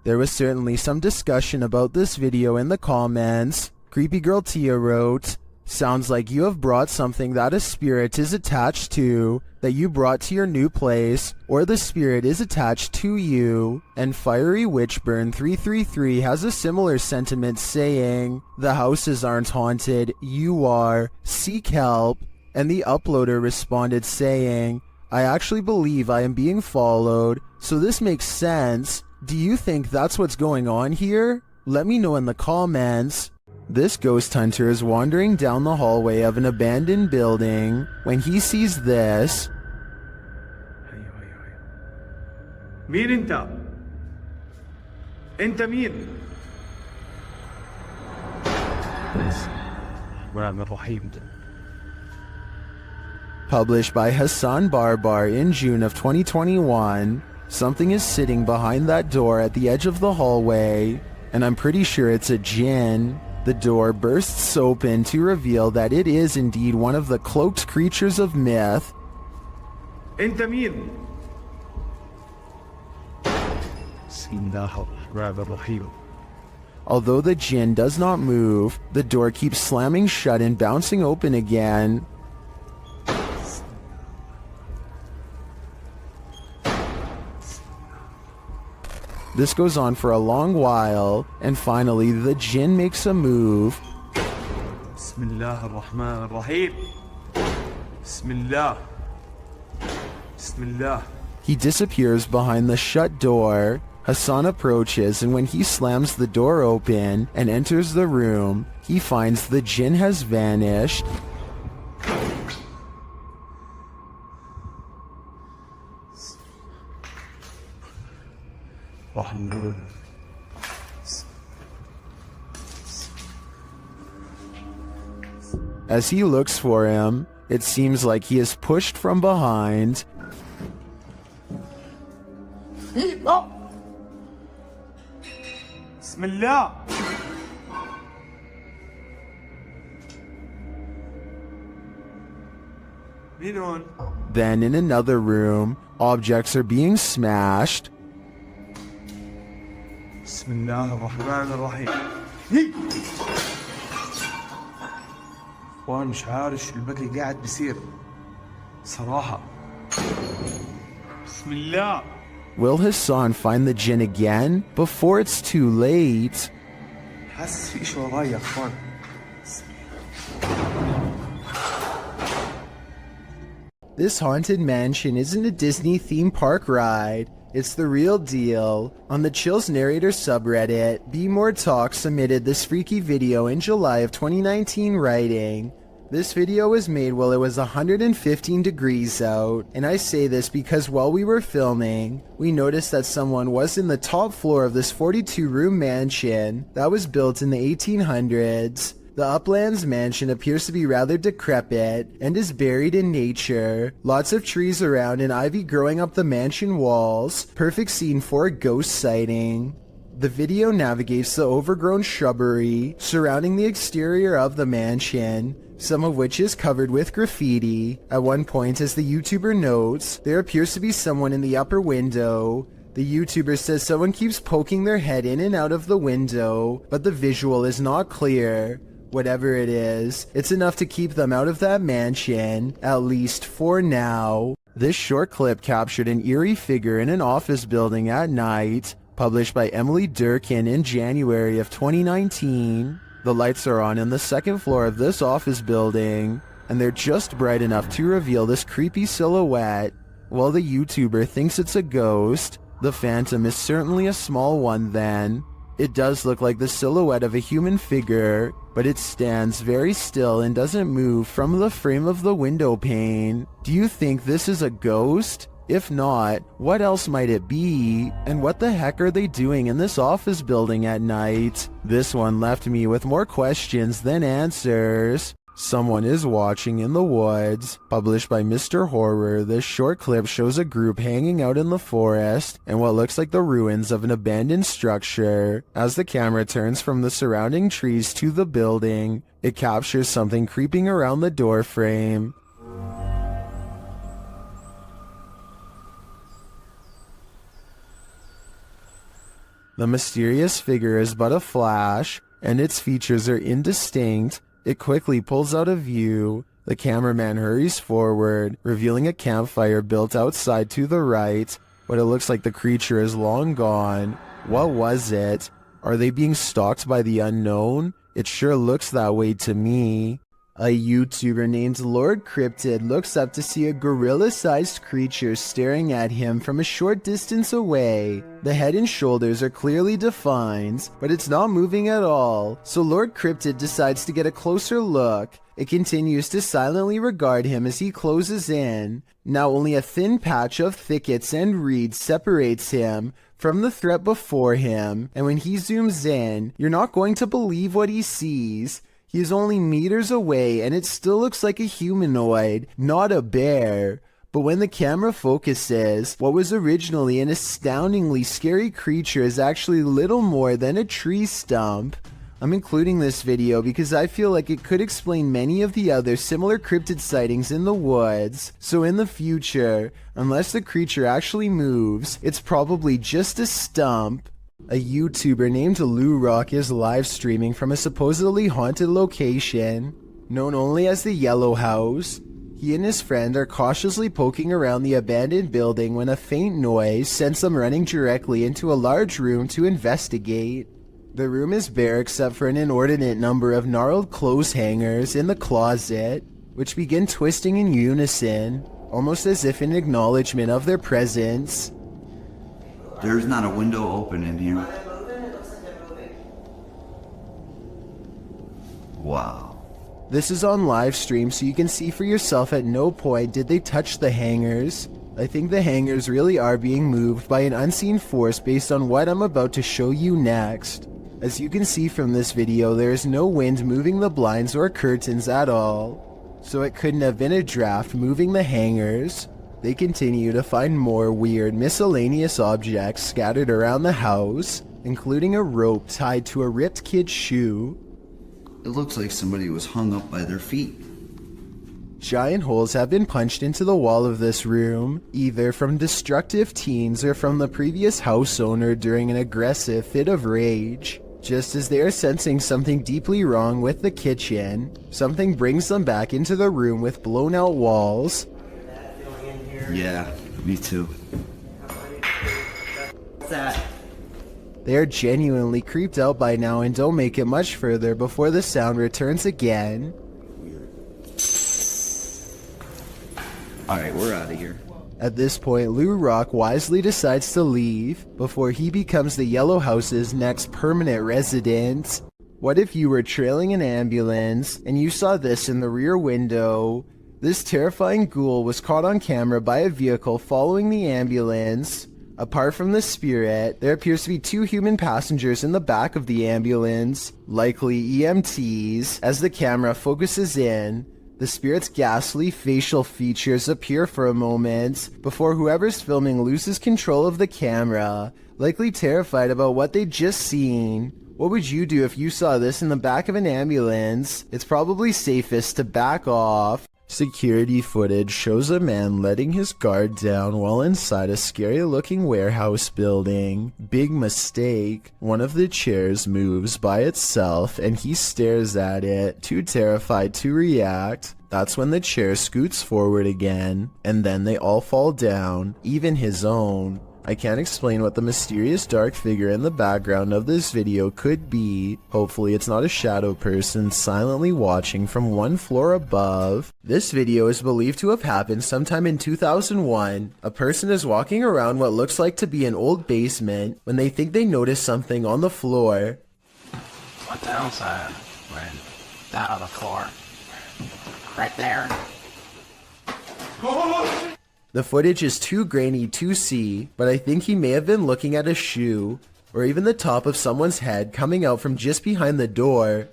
S1: There was certainly some discussion about this video in the comments. Creepy Girl Tia wrote, "Sounds like you have brought something that a spirit is attached to, that you brought to your new place, or the spirit is attached to you." And Fiery Witchburn 333 has a similar sentiment saying, "The houses aren't haunted, you are, seek help." And the uploader responded saying, "I actually believe I am being followed, so this makes sense. Do you think that's what's going on here? Let me know in the comments." This ghost hunter is wandering down the hallway of an abandoned building when he sees this.
S2: مين انت؟ انت مين؟
S1: Published by Hassan Barbar in June of 2021. Something is sitting behind that door at the edge of the hallway, and I'm pretty sure it's a djinn. The door bursts open to reveal that it is indeed one of the cloaked creatures of myth.
S9: انت مين؟ بسم الله الرحمن الرحيم.
S1: Although the jinn does not move, the door keeps slamming shut and bouncing open again. This goes on for a long while, and finally the jinn makes a move.
S9: بسم الله الرحمن الرحيم. بسم الله. بسم الله.
S1: He disappears behind the shut door. Hassan approaches, and when he slams the door open and enters the room, he finds the jinn has vanished. As he looks for him, it seems like he is pushed from behind.
S9: بسم الله. مين هون؟
S1: Then in another room, objects are being smashed.
S9: بسم الله الرحمن الرحيم. وانا مش عارف شو البقى قاعد بيصير صراحة. بسم الله.
S1: Will Hassan find the jinn again before it's too late?
S9: حاسس في شيء وراي يا اخوان.
S1: This haunted mansion isn't a Disney theme park ride. It's the real deal. On the Chills Narrator subreddit, Be More Talk submitted this freaky video in July of 2019 writing, "This video was made while it was 115 degrees out, and I say this because while we were filming, we noticed that someone was in the top floor of this 42-room mansion that was built in the 1800s. The Uplands mansion appears to be rather decrepit and is buried in nature. Lots of trees around and ivy growing up the mansion walls. Perfect scene for a ghost sighting." The video navigates the overgrown shrubbery surrounding the exterior of the mansion, some of which is covered with graffiti. At one point, as the YouTuber notes, there appears to be someone in the upper window. The YouTuber says someone keeps poking their head in and out of the window, but the visual is not clear. Whatever it is, it's enough to keep them out of that mansion, at least for now. This short clip captured an eerie figure in an office building at night, published by Emily Durkin in January of 2019. The lights are on the second floor of this office building, and they're just bright enough to reveal this creepy silhouette. While the YouTuber thinks it's a ghost, the phantom is certainly a small one then. It does look like the silhouette of a human figure, but it stands very still and doesn't move from the frame of the window pane. Do you think this is a ghost? If not, what else might it be? And what the heck are they doing in this office building at night? This one left me with more questions than answers. Someone is watching in the woods. Published by Mr. Horror, this short clip shows a group hanging out in the forest and what looks like the ruins of an abandoned structure. As the camera turns from the surrounding trees to the building, it captures something creeping around the door frame. The mysterious figure is but a flash, and its features are indistinct. It quickly pulls out of view. The cameraman hurries forward, revealing a campfire built outside to the right, but it looks like the creature is long gone. What was it? Are they being stalked by the unknown? It sure looks that way to me. A YouTuber named Lord Cryptid looks up to see a gorilla-sized creature staring at him from a short distance away. The head and shoulders are clearly defined, but it's not moving at all, so Lord Cryptid decides to get a closer look. It continues to silently regard him as he closes in. Now only a thin patch of thickets and reeds separates him from the threat before him, and when he zooms in, you're not going to believe what he sees. He is only meters away and it still looks like a humanoid, not a bear. But when the camera focuses, what was originally an astoundingly scary creature is actually little more than a tree stump. I'm including this video because I feel like it could explain many of the other similar cryptid sightings in the woods. So in the future, unless the creature actually moves, it's probably just a stump. A YouTuber named Lou Rock is live streaming from a supposedly haunted location, known only as the Yellow House. He and his friend are cautiously poking around the abandoned building when a faint noise sends them running directly into a large room to investigate. The room is bare except for an inordinate number of gnarled clothes hangers in the closet, which begin twisting in unison, almost as if in acknowledgement of their presence.
S18: There's not a window open in here. Wow.
S1: This is on live stream, so you can see for yourself. At no point did they touch the hangers. I think the hangers really are being moved by an unseen force based on what I'm about to show you next. As you can see from this video, there is no wind moving the blinds or curtains at all, so it couldn't have been a draft moving the hangers. They continue to find more weird miscellaneous objects scattered around the house, including a rope tied to a ripped kid's shoe.
S18: It looks like somebody was hung up by their feet.
S1: Giant holes have been punched into the wall of this room, either from destructive teens or from the previous house owner during an aggressive fit of rage. Just as they are sensing something deeply wrong with the kitchen, something brings them back into the room with blown out walls.
S18: Yeah, me too.
S1: What's that? They are genuinely creeped out by now and don't make it much further before the sound returns again.
S18: Alright, we're out of here.
S1: At this point, Lou Rock wisely decides to leave before he becomes the Yellow House's next permanent resident. What if you were trailing an ambulance and you saw this in the rear window? This terrifying ghoul was caught on camera by a vehicle following the ambulance. Apart from the spirit, there appears to be 2 human passengers in the back of the ambulance, likely EMTs. As the camera focuses in, the spirit's ghastly facial features appear for a moment before whoever's filming loses control of the camera, likely terrified about what they'd just seen. What would you do if you saw this in the back of an ambulance? It's probably safest to back off. Security footage shows a man letting his guard down while inside a scary-looking warehouse building. Big mistake. One of the chairs moves by itself and he stares at it, too terrified to react. That's when the chair scoots forward again, and then they all fall down, even his own. I can't explain what the mysterious dark figure in the background of this video could be. Hopefully it's not a shadow person silently watching from one floor above. This video is believed to have happened sometime in 2001. A person is walking around what looks like to be an old basement when they think they notice something on the floor.
S19: What the hell's that? Right. That on the floor. Right there.
S1: The footage is too grainy to see, but I think he may have been looking at a shoe, or even the top of someone's head coming out from just behind the door.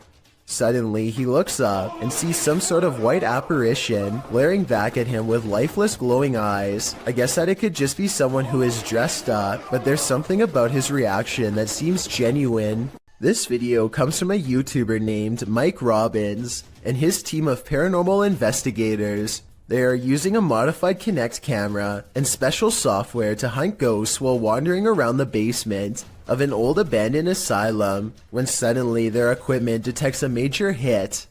S1: Suddenly, he looks up and sees some sort of white apparition glaring back at him with lifeless glowing eyes. I guess that it could just be someone who is dressed up, but there's something about his reaction that seems genuine. This video comes from a YouTuber named Mike Robbins and his team of paranormal investigators. They are using a modified Kinect camera and special software to hunt ghosts while wandering around the basement of an old abandoned asylum when suddenly their equipment detects a major hit.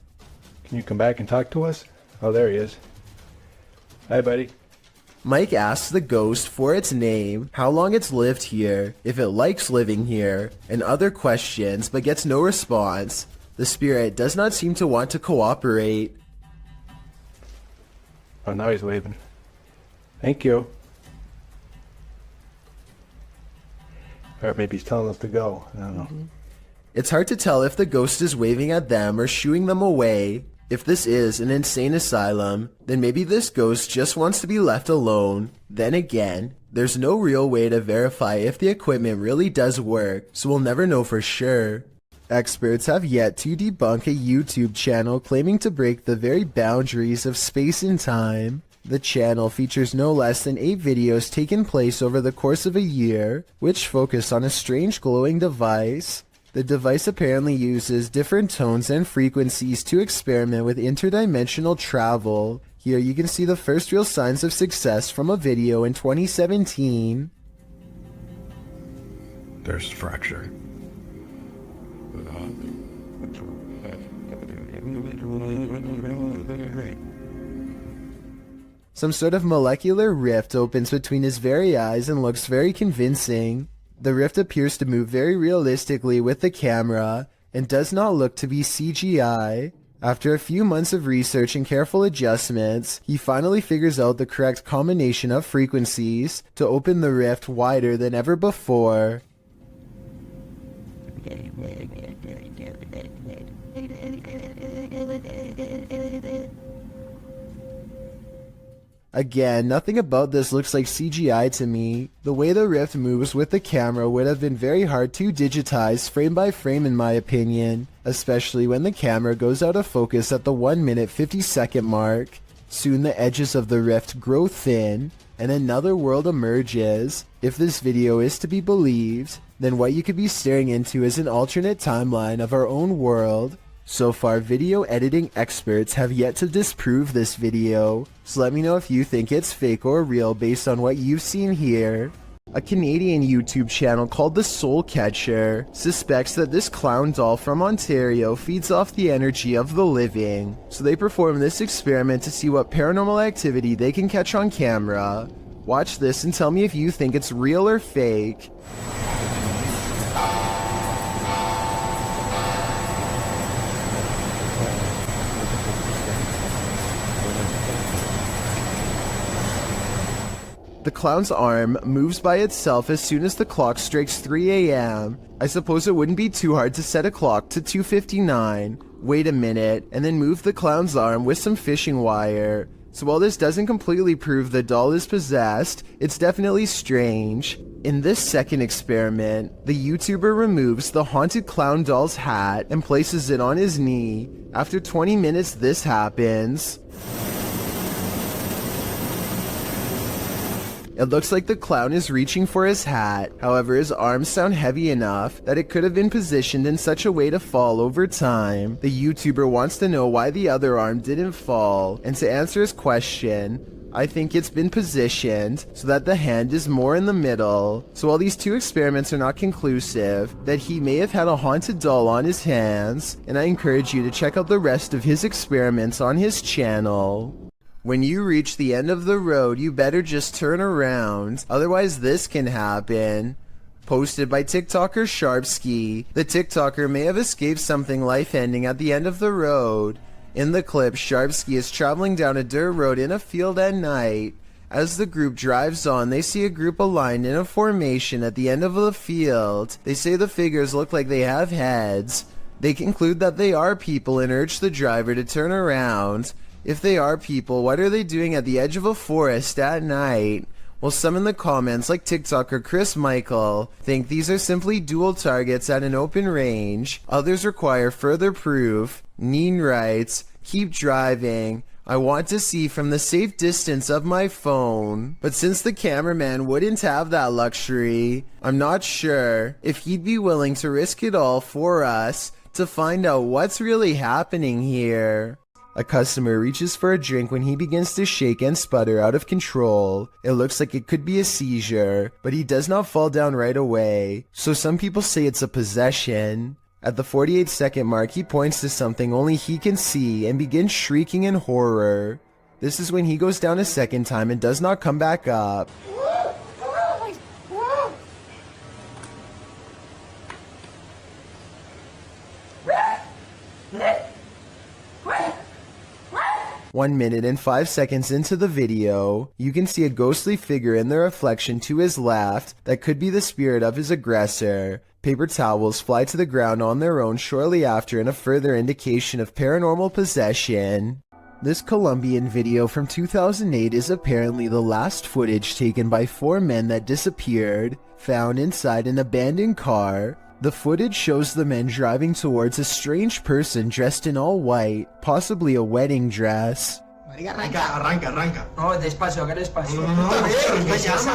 S3: Can you come back and talk to us? Oh, there he is. Hi, buddy.
S1: Mike asks the ghost for its name, how long it's lived here, if it likes living here, and other questions, but gets no response. The spirit does not seem to want to cooperate.
S3: Oh, now he's waving. Thank you. Or maybe he's telling us to go. I don't know.
S1: It's hard to tell if the ghost is waving at them or shooing them away. If this is an insane asylum, then maybe this ghost just wants to be left alone. Then again, there's no real way to verify if the equipment really does work, so we'll never know for sure. Experts have yet to debunk a YouTube channel claiming to break the very boundaries of space and time. The channel features no less than 8 videos taking place over the course of a year, which focus on a strange glowing device. The device apparently uses different tones and frequencies to experiment with interdimensional travel. Here you can see the first real signs of success from a video in 2017.
S12: There's fracture.
S1: Some sort of molecular rift opens between his very eyes and looks very convincing. The rift appears to move very realistically with the camera and does not look to be CGI. After a few months of research and careful adjustments, he finally figures out the correct combination of frequencies to open the rift wider than ever before. Again, nothing about this looks like CGI to me. The way the rift moves with the camera would have been very hard to digitize frame by frame in my opinion, especially when the camera goes out of focus at the 1 minute 50-second mark. Soon the edges of the rift grow thin, and another world emerges. If this video is to be believed, then what you could be staring into is an alternate timeline of our own world. So far, video editing experts have yet to disprove this video, so let me know if you think it's fake or real based on what you've seen here. A Canadian YouTube channel called The Soul Catcher suspects that this clown doll from Ontario feeds off the energy of the living, so they perform this experiment to see what paranormal activity they can catch on camera. Watch this and tell me if you think it's real or fake. The clown's arm moves by itself as soon as the clock strikes 3 a.m. I suppose it wouldn't be too hard to set a clock to 2:59. Wait a minute, and then move the clown's arm with some fishing wire. So while this doesn't completely prove the doll is possessed, it's definitely strange. In this second experiment, the YouTuber removes the haunted clown doll's hat and places it on his knee. After 20 minutes, this happens. It looks like the clown is reaching for his hat, however his arms sound heavy enough that it could have been positioned in such a way to fall over time. The YouTuber wants to know why the other arm didn't fall, and to answer his question, I think it's been positioned so that the hand is more in the middle. So while these two experiments are not conclusive, that he may have had a haunted doll on his hands, and I encourage you to check out the rest of his experiments on his channel. When you reach the end of the road, you better just turn around, otherwise this can happen. Posted by TikToker Sharpski. The TikToker may have escaped something life-ending at the end of the road. In the clip, Sharpski is traveling down a dirt road in a field at night. As the group drives on, they see a group aligned in a formation at the end of the field. They say the figures look like they have heads. They conclude that they are people and urge the driver to turn around. If they are people, what are they doing at the edge of a forest at night? Well, some in the comments, like TikToker Chris Michael, think these are simply dual targets at an open range. Others require further proof. Neen writes, "Keep driving. I want to see from the safe distance of my phone." But since the cameraman wouldn't have that luxury, I'm not sure if he'd be willing to risk it all for us to find out what's really happening here. A customer reaches for a drink when he begins to shake and sputter out of control. It looks like it could be a seizure, but he does not fall down right away, so some people say it's a possession. At the 48-second mark, he points to something only he can see and begins shrieking in horror. This is when he goes down a second time and does not come back up. One minute and 5 seconds into the video, you can see a ghostly figure in the reflection to his left that could be the spirit of his aggressor. Paper towels fly to the ground on their own shortly after in a further indication of paranormal possession. This Colombian video from 2008 is apparently the last footage taken by 4 men that disappeared, found inside an abandoned car. The footage shows the men driving towards a strange person dressed in all white, possibly a wedding dress.
S2: Arranca.
S14: No, despacio, haga despacio.
S2: No,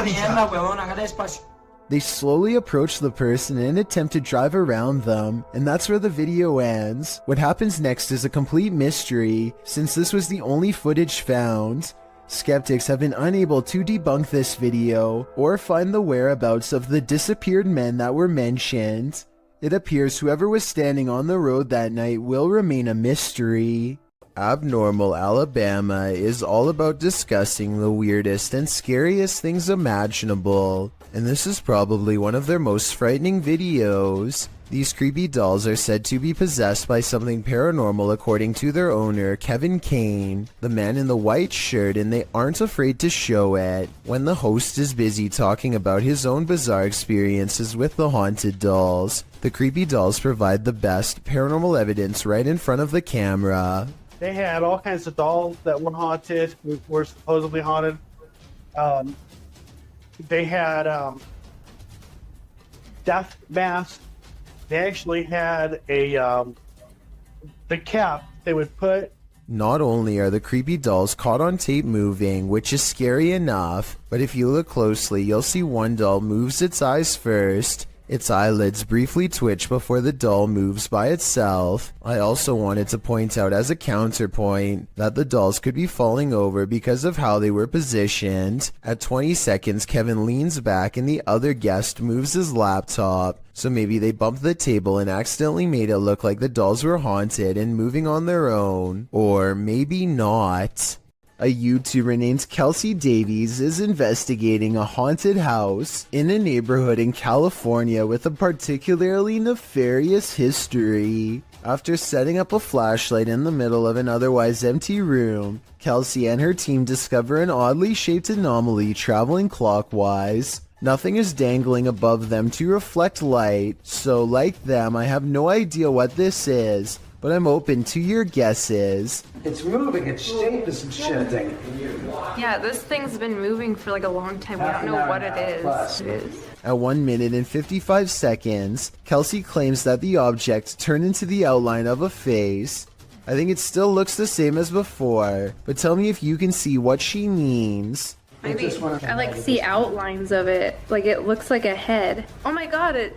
S14: Mierda, huevón, haga despacio.
S1: They slowly approach the person and attempt to drive around them, and that's where the video ends. What happens next is a complete mystery, since this was the only footage found. Skeptics have been unable to debunk this video or find the whereabouts of the disappeared men that were mentioned. It appears whoever was standing on the road that night will remain a mystery. Abnormal Alabama is all about discussing the weirdest and scariest things imaginable, and this is probably one of their most frightening videos. These creepy dolls are said to be possessed by something paranormal according to their owner, Kevin Kane, the man in the white shirt, and they aren't afraid to show it. When the host is busy talking about his own bizarre experiences with the haunted dolls, the creepy dolls provide the best paranormal evidence right in front of the camera.
S2: They had all kinds of dolls that were haunted, were supposedly haunted. They had death masks. They actually had the cap they would put.
S1: Not only are the creepy dolls caught on tape moving, which is scary enough, but if you look closely, you'll see one doll moves its eyes first. Its eyelids briefly twitch before the doll moves by itself. I also wanted to point out as a counterpoint that the dolls could be falling over because of how they were positioned. At 20 seconds, Kevin leans back and the other guest moves his laptop. So maybe they bumped the table and accidentally made it look like the dolls were haunted and moving on their own. Or maybe not. A YouTuber named Kelsey Davies is investigating a haunted house in a neighborhood in California with a particularly nefarious history. After setting up a flashlight in the middle of an otherwise empty room, Kelsey and her team discover an oddly shaped anomaly traveling clockwise. Nothing is dangling above them to reflect light, so like them, I have no idea what this is, but I'm open to your guesses.
S2: It's moving, it's shapeless and shifting.
S4: Yeah, this thing's been moving for like a long time. We don't know what it is.
S1: At 1 minute and 55 seconds, Kelsey claims that the object turned into the outline of a face. I think it still looks the same as before, but tell me if you can see what she means.
S4: Maybe. I like see outlines of it. Like it looks like a head. Oh my god,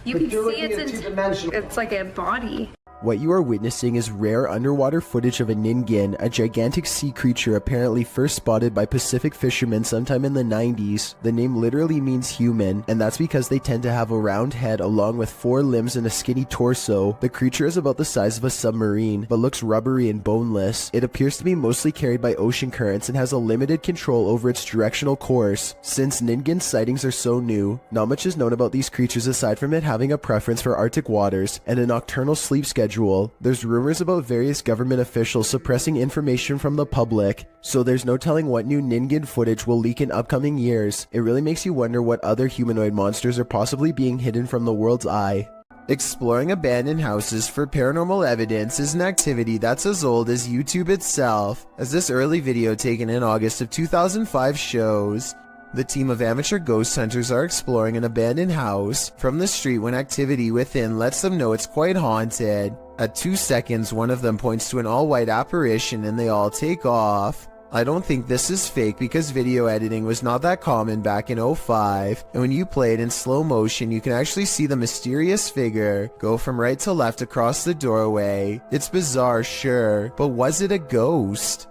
S4: you can see it's like a body.
S1: What you are witnessing is rare underwater footage of a ningen, a gigantic sea creature apparently first spotted by Pacific fishermen sometime in the 90s. The name literally means human, and that's because they tend to have a round head along with 4 limbs and a skinny torso. The creature is about the size of a submarine, but looks rubbery and boneless. It appears to be mostly carried by ocean currents and has a limited control over its directional course. Since ningen sightings are so new, not much is known about these creatures aside from it having a preference for Arctic waters and a nocturnal sleep schedule. There's rumors about various government officials suppressing information from the public, so there's no telling what new ningen footage will leak in upcoming years. It really makes you wonder what other humanoid monsters are possibly being hidden from the world's eye. Exploring abandoned houses for paranormal evidence is an activity that's as old as YouTube itself, as this early video taken in August of 2005 shows. The team of amateur ghost hunters are exploring an abandoned house from the street when activity within lets them know it's quite haunted. At 2 seconds, one of them points to an all-white apparition and they all take off. I don't think this is fake because video editing was not that common back in 2005, and when you play it in slow motion, you can actually see the mysterious figure go from right to left across the doorway. It's bizarre, sure, but was it a ghost?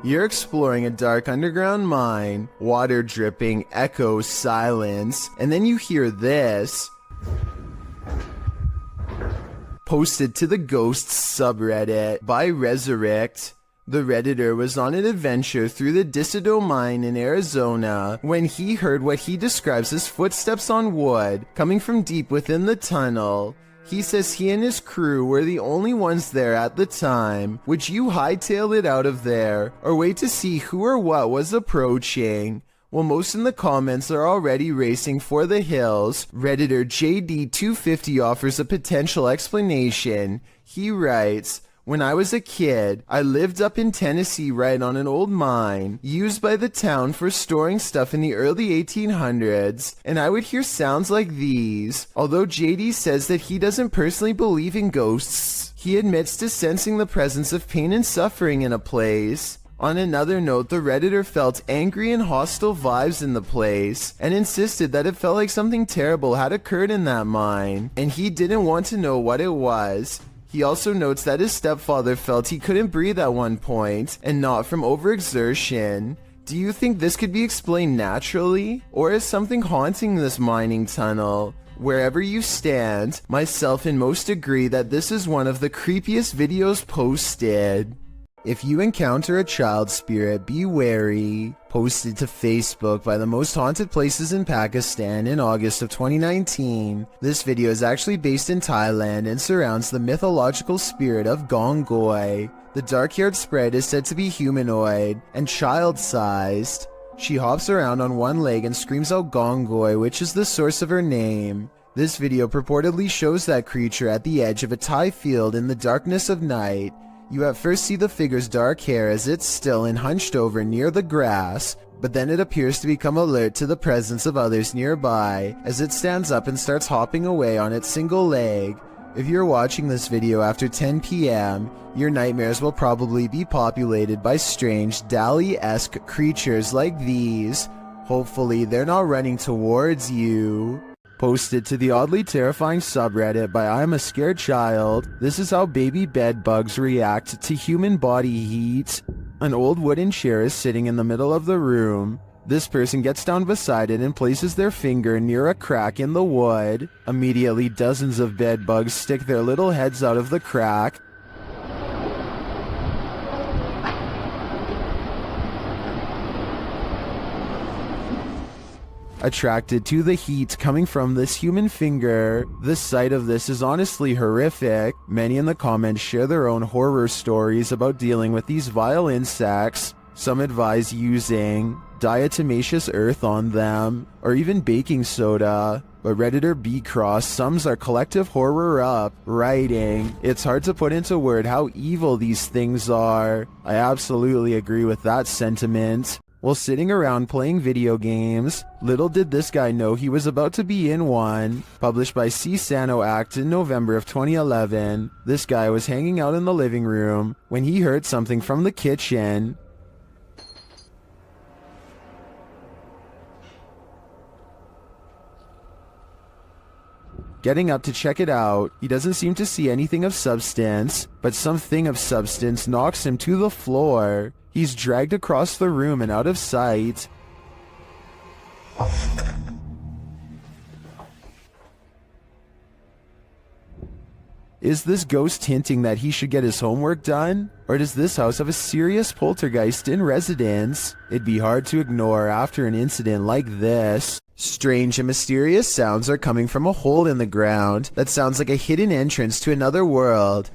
S1: You're exploring a dark underground mine, water dripping, echoes, silence, and then you hear this. Posted to the Ghosts subreddit by Resurrect. The Redditor was on an adventure through the Dissido mine in Arizona when he heard what he describes as footsteps on wood coming from deep within the tunnel. He says he and his crew were the only ones there at the time. Would you hightail it out of there, or wait to see who or what was approaching? Well, most in the comments are already racing for the hills. Redditor JD250 offers a potential explanation. He writes, "When I was a kid, I lived up in Tennessee right on an old mine, used by the town for storing stuff in the early 1800s, and I would hear sounds like these." Although JD says that he doesn't personally believe in ghosts, he admits to sensing the presence of pain and suffering in a place. On another note, the Redditor felt angry and hostile vibes in the place and insisted that it felt like something terrible had occurred in that mine, and he didn't want to know what it was. He also notes that his stepfather felt he couldn't breathe at one point, and not from overexertion. Do you think this could be explained naturally? Or is something haunting this mining tunnel? Wherever you stand, myself and most agree that this is one of the creepiest videos posted. If you encounter a child spirit, be wary. Posted to Facebook by the most haunted places in Pakistan in August of 2019. This video is actually based in Thailand and surrounds the mythological spirit of Gongoi. The dark-haired sprite is said to be humanoid and child-sized. She hops around on one leg and screams out Gongoi, which is the source of her name. This video purportedly shows that creature at the edge of a Thai field in the darkness of night. You at first see the figure's dark hair as it's still and hunched over near the grass, but then it appears to become alert to the presence of others nearby as it stands up and starts hopping away on its single leg. If you're watching this video after 10 p.m., your nightmares will probably be populated by strange Dali-esque creatures like these. Hopefully they're not running towards you. Posted to the oddly terrifying subreddit by I'm a Scared Child, this is how baby bed bugs react to human body heat. An old wooden chair is sitting in the middle of the room. This person gets down beside it and places their finger near a crack in the wood. Immediately, dozens of bed bugs stick their little heads out of the crack. Attracted to the heat coming from this human finger. The sight of this is honestly horrific. Many in the comments share their own horror stories about dealing with these vile insects. Some advise using diatomaceous earth on them, or even baking soda. But Redditor B Cross sums our collective horror up, writing, "It's hard to put into word how evil these things are." I absolutely agree with that sentiment. While sitting around playing video games, little did this guy know he was about to be in one. Published by C. Sano Act in November of 2011, this guy was hanging out in the living room when he heard something from the kitchen. Getting up to check it out, he doesn't seem to see anything of substance, but something of substance knocks him to the floor. He's dragged across the room and out of sight. Is this ghost hinting that he should get his homework done? Or does this house have a serious poltergeist in residence? It'd be hard to ignore after an incident like this. Strange and mysterious sounds are coming from a hole in the ground that sounds like a hidden entrance to another world.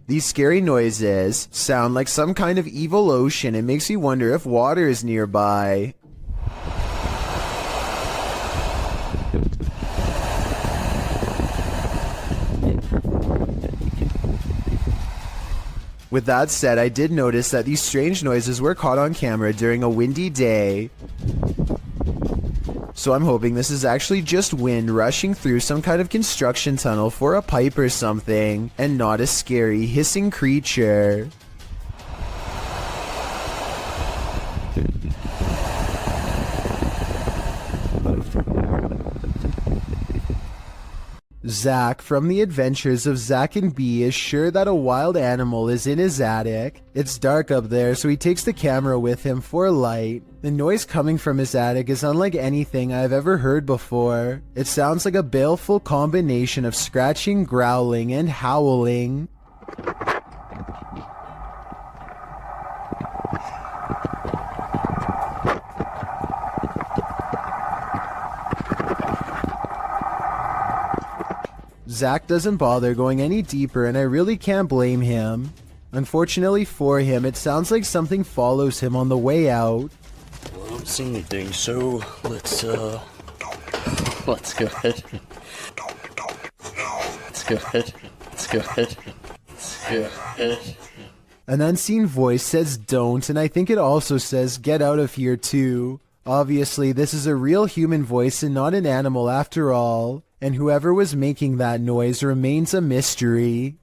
S1: These scary noises sound like some kind of evil ocean and makes you wonder if water is nearby. With that said, I did notice that these strange noises were caught on camera during a windy day. So I'm hoping this is actually just wind rushing through some kind of construction tunnel for a pipe or something, and not a scary hissing creature. Zach from The Adventures of Zach and Bee is sure that a wild animal is in his attic. It's dark up there, so he takes the camera with him for light. The noise coming from his attic is unlike anything I've ever heard before. It sounds like a baleful combination of scratching, growling, and howling. Zach doesn't bother going any deeper, and I really can't blame him. Unfortunately for him, it sounds like something follows him on the way out.
S11: Well, I don't see anything, so let's go ahead. Let's go ahead. Let's go ahead.
S1: An unseen voice says don't, and I think it also says get out of here too. Obviously, this is a real human voice and not an animal after all. and whoever was making that noise remains a mystery.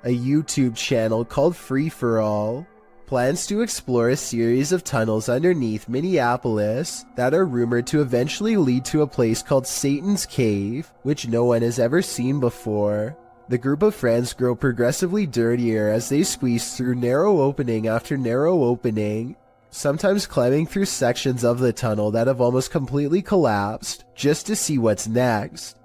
S1: A YouTube channel called Free For All plans to explore a series of tunnels underneath Minneapolis that are rumored to eventually lead to a place called Satan's Cave, which no one has ever seen before. The group of friends grow progressively dirtier as they squeeze through narrow opening after narrow opening, sometimes climbing through sections of the tunnel that have almost completely collapsed just to see what's next.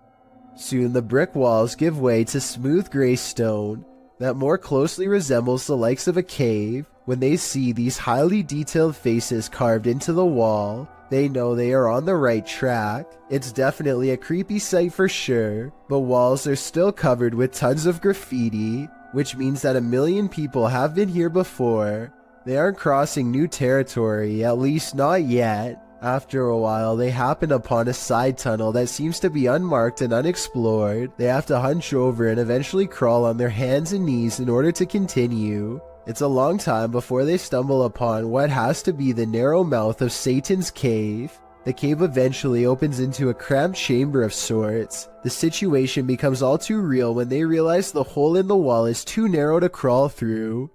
S1: Soon the brick walls give way to smooth gray stone that more closely resembles the likes of a cave. When they see these highly detailed faces carved into the wall, they know they are on the right track. It's definitely a creepy sight for sure, but walls are still covered with tons of graffiti, which means that 1 million people have been here before. They aren't crossing new territory, at least not yet. After a while, they happen upon a side tunnel that seems to be unmarked and unexplored. They have to hunch over and eventually crawl on their hands and knees in order to continue. It's a long time before they stumble upon what has to be the narrow mouth of Satan's Cave. The cave eventually opens into a cramped chamber of sorts. The situation becomes all too real when they realize the hole in the wall is too narrow to crawl through.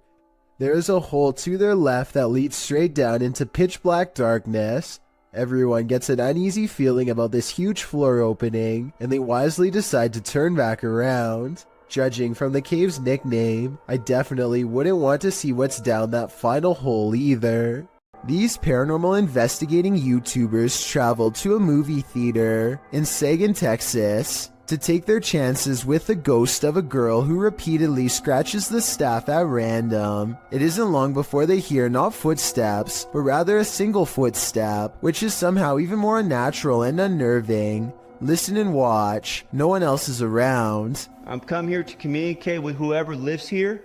S1: There is a hole to their left that leads straight down into pitch black darkness. Everyone gets an uneasy feeling about this huge floor opening, and they wisely decide to turn back around. Judging from the cave's nickname, I definitely wouldn't want to see what's down that final hole either. These paranormal investigating YouTubers traveled to a movie theater in Sagan, Texas, to take their chances with the ghost of a girl who repeatedly scratches the staff at random. It isn't long before they hear not footsteps, but rather a single footstep, which is somehow even more unnatural and unnerving. Listen and watch. No one else is around.
S20: I'm come here to communicate with whoever lives here.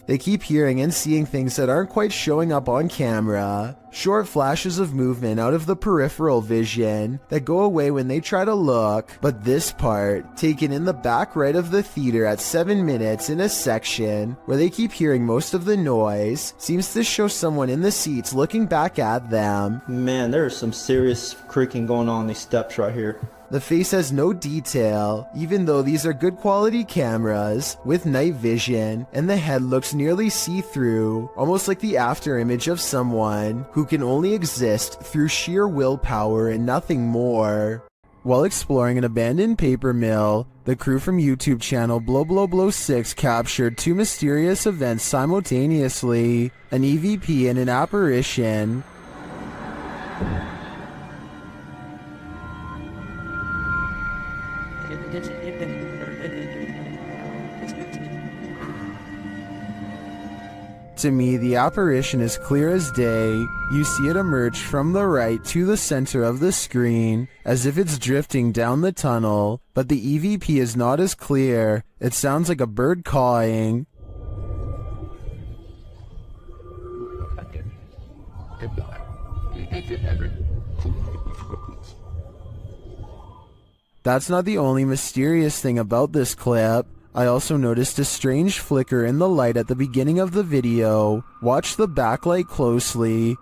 S1: They keep hearing and seeing things that aren't quite showing up on camera. Short flashes of movement out of the peripheral vision that go away when they try to look. But this part, taken in the back right of the theater at 7 minutes in a section where they keep hearing most of the noise, seems to show someone in the seats looking back at them.
S20: Man, there's some serious creaking going on these steps right here.
S1: The face has no detail, even though these are good quality cameras with night vision, and the head looks nearly see-through, almost like the after image of someone who can only exist through sheer willpower and nothing more. While exploring an abandoned paper mill, the crew from YouTube channel Blow 6 captured 2 mysterious events simultaneously, an EVP and an apparition. To me, the apparition is clear as day. You see it emerge from the right to the center of the screen, as if it's drifting down the tunnel, but the EVP is not as clear. It sounds like a bird cawing. That's not the only mysterious thing about this clip. I also noticed a strange flicker in the light at the beginning of the video. Watch the backlight closely.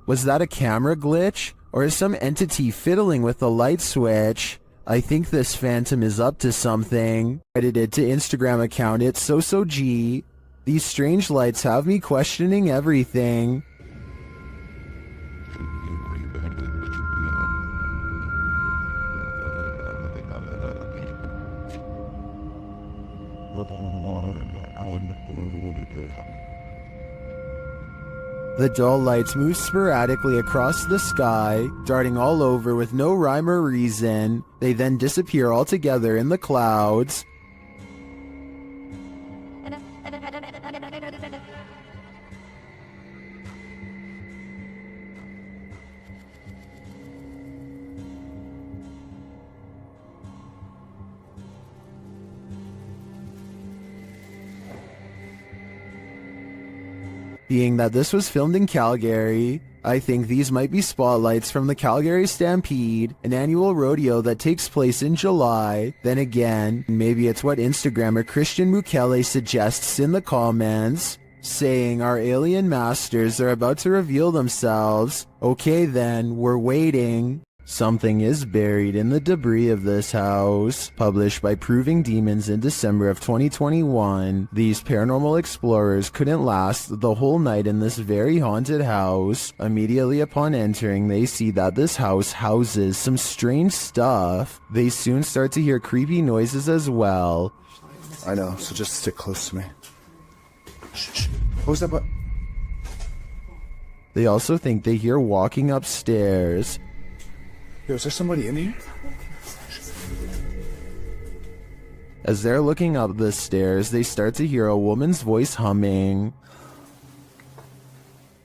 S1: Was that a camera glitch? Or is some entity fiddling with the light switch? I think this phantom is up to something. Credited to Instagram account it's SoSoG. These strange lights have me questioning everything. The dull lights move sporadically across the sky, darting all over with no rhyme or reason. They then disappear altogether in the clouds. Being that this was filmed in Calgary, I think these might be spotlights from the Calgary Stampede, an annual rodeo that takes place in July. Then again, maybe it's what Instagrammer Christian Mukele suggests in the comments. saying our alien masters are about to reveal themselves. Okay then, we're waiting. Something is buried in the debris of this house. Published by Proving Demons in December of 2021, these paranormal explorers couldn't last the whole night in this very haunted house. Immediately upon entering, they see that this house houses some strange stuff. They soon start to hear creepy noises as well.
S21: I know, so just stick close to me. Shh. What was that button?
S1: They also think they hear walking upstairs.
S21: Yo, is there somebody in here?
S1: As they're looking up the stairs, they start to hear a woman's voice humming.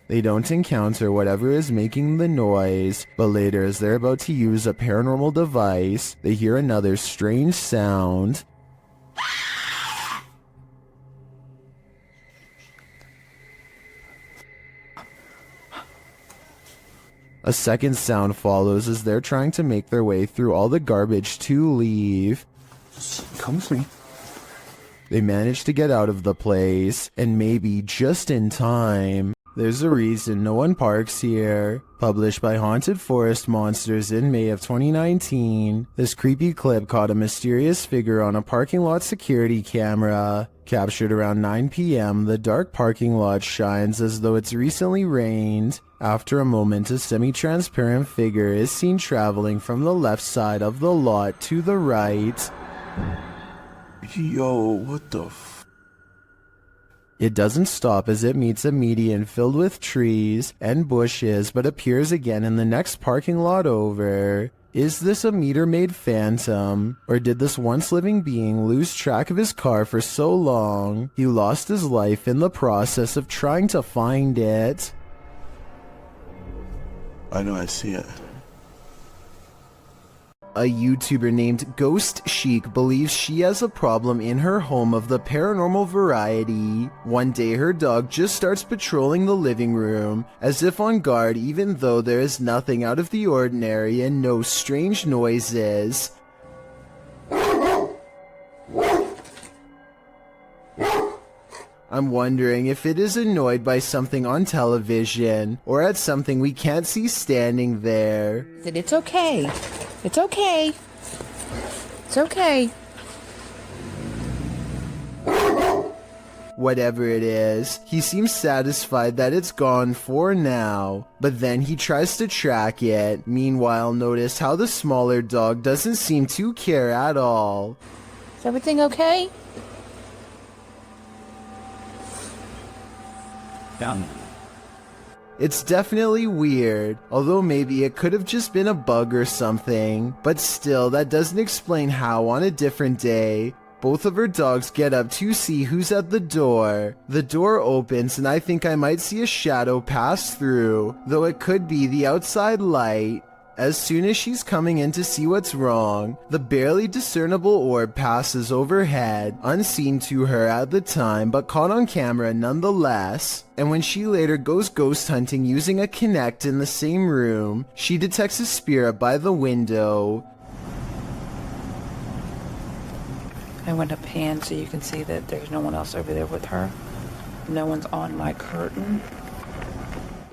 S1: They don't encounter whatever is making the noise, but later as they're about to use a paranormal device, they hear another strange sound. A second sound follows as they're trying to make their way through all the garbage to leave.
S21: Come with me.
S1: They manage to get out of the place, and maybe just in time. There's a reason no one parks here. Published by Haunted Forest Monsters in May of 2019, this creepy clip caught a mysterious figure on a parking lot security camera. Captured around 9 p.m., the dark parking lot shines as though it's recently rained. After a moment, a semi-transparent figure is seen traveling from the left side of the lot to the right.
S21: Yo, what the
S1: It doesn't stop as it meets a median filled with trees and bushes, but appears again in the next parking lot over. Is this a meter-maid phantom? Or did this once living being lose track of his car for so long, he lost his life in the process of trying to find it?
S21: I know, I see it.
S1: A YouTuber named Ghost Chic believes she has a problem in her home of the paranormal variety. One day her dog just starts patrolling the living room, as if on guard even though there is nothing out of the ordinary and no strange noises. I'm wondering if it is annoyed by something on television, or at something we can't see standing there.
S22: It's okay. It's okay. It's okay.
S1: Whatever it is, he seems satisfied that it's gone for now, but then he tries to track it. Meanwhile, notice how the smaller dog doesn't seem to care at all.
S22: Is everything okay?
S21: Down.
S1: It's definitely weird, although maybe it could have just been a bug or something, but still that doesn't explain how on a different day, both of her dogs get up to see who's at the door. The door opens and I think I might see a shadow pass through, though it could be the outside light. As soon as she's coming in to see what's wrong, the barely discernible orb passes overhead, unseen to her at the time but caught on camera nonetheless. And when she later goes ghost hunting using a Kinect in the same room, she detects a spirit by the window.
S22: I went up hand so you can see that there's no one else over there with her. No one's on my curtain.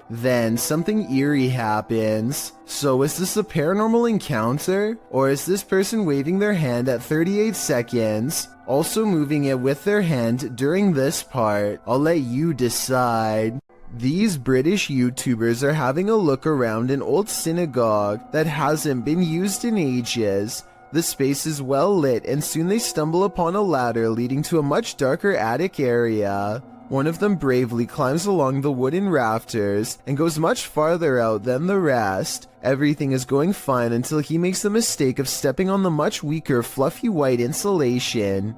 S1: Then something eerie happens. So is this a paranormal encounter? Or is this person waving their hand at 38 seconds, also moving it with their hand during this part? I'll let you decide. These British YouTubers are having a look around an old synagogue that hasn't been used in ages. The space is well lit and soon they stumble upon a ladder leading to a much darker attic area. One of them bravely climbs along the wooden rafters and goes much farther out than the rest. Everything is going fine until he makes the mistake of stepping on the much weaker fluffy white insulation.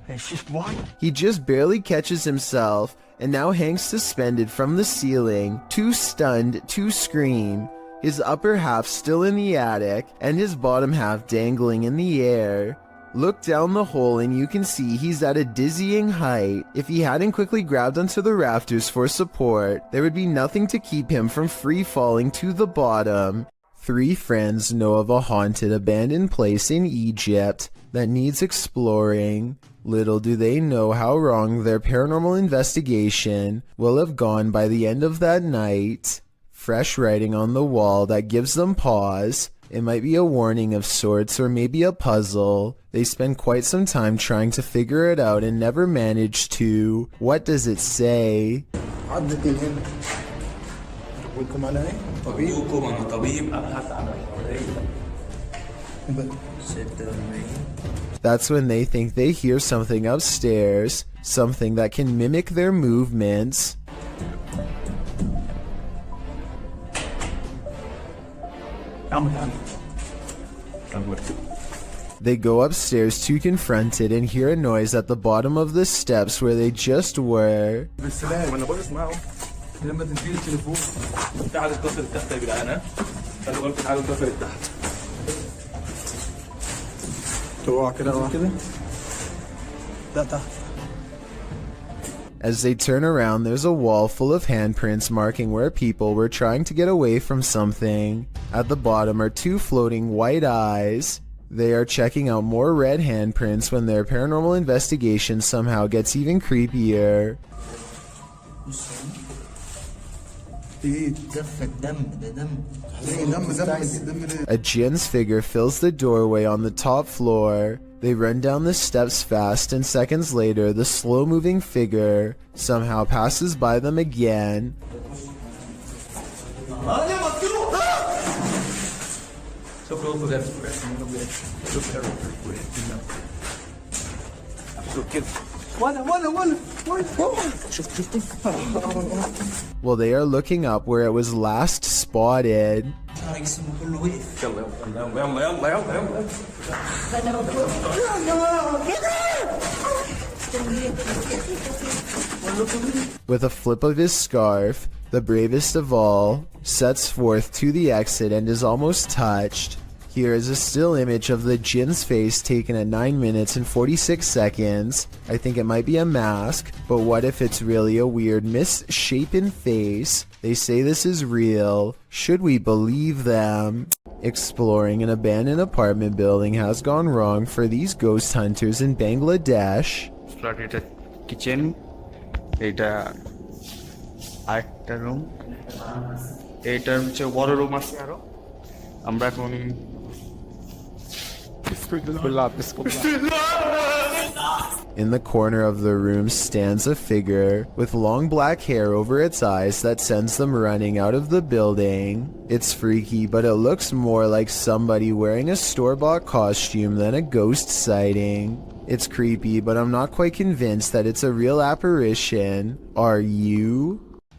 S21: It's just white.
S1: He just barely catches himself and now hangs suspended from the ceiling, too stunned to scream. His upper half still in the attic and his bottom half dangling in the air. Look down the hole and you can see he's at a dizzying height. If he hadn't quickly grabbed onto the rafters for support, there would be nothing to keep him from free falling to the bottom. 3 friends know of a haunted abandoned place in Egypt that needs exploring. Little do they know how wrong their paranormal investigation will have gone by the end of that night. Fresh writing on the wall that gives them pause. It might be a warning of sorts or maybe a puzzle. They spend quite some time trying to figure it out and never manage to. What does it say? That's when they think they hear something upstairs, something that can mimic their movements. They go upstairs to confront it and hear a noise at the bottom of the steps where they just were. As they turn around, there's a wall full of handprints marking where people were trying to get away from something. At the bottom are two floating white eyes. They are checking out more red handprints when their paranormal investigation somehow gets even creepier. A jinn's figure fills the doorway on the top floor. They run down the steps fast, and seconds later, the slow-moving figure somehow passes by them again. Well, they are looking up where it was last spotted. With a flip of his scarf, the bravest of all sets forth to the exit and is almost touched. Here is a still image of the jinn's face taken at 9 minutes and 46 seconds. I think it might be a mask, but what if it's really a weird misshapen face? They say this is real. Should we believe them? Exploring an abandoned apartment building has gone wrong for these ghost hunters in Bangladesh.
S6: Kitchen, এটা আরেকটা room, এইটার হচ্ছে বড় room আছে আরো। আমরা এখন
S1: In the corner of the room stands a figure with long black hair over its eyes that sends them running out of the building. It's freaky, but it looks more like somebody wearing a store-bought costume than a ghost sighting. It's creepy, but I'm not quite convinced that it's a real apparition. Are you?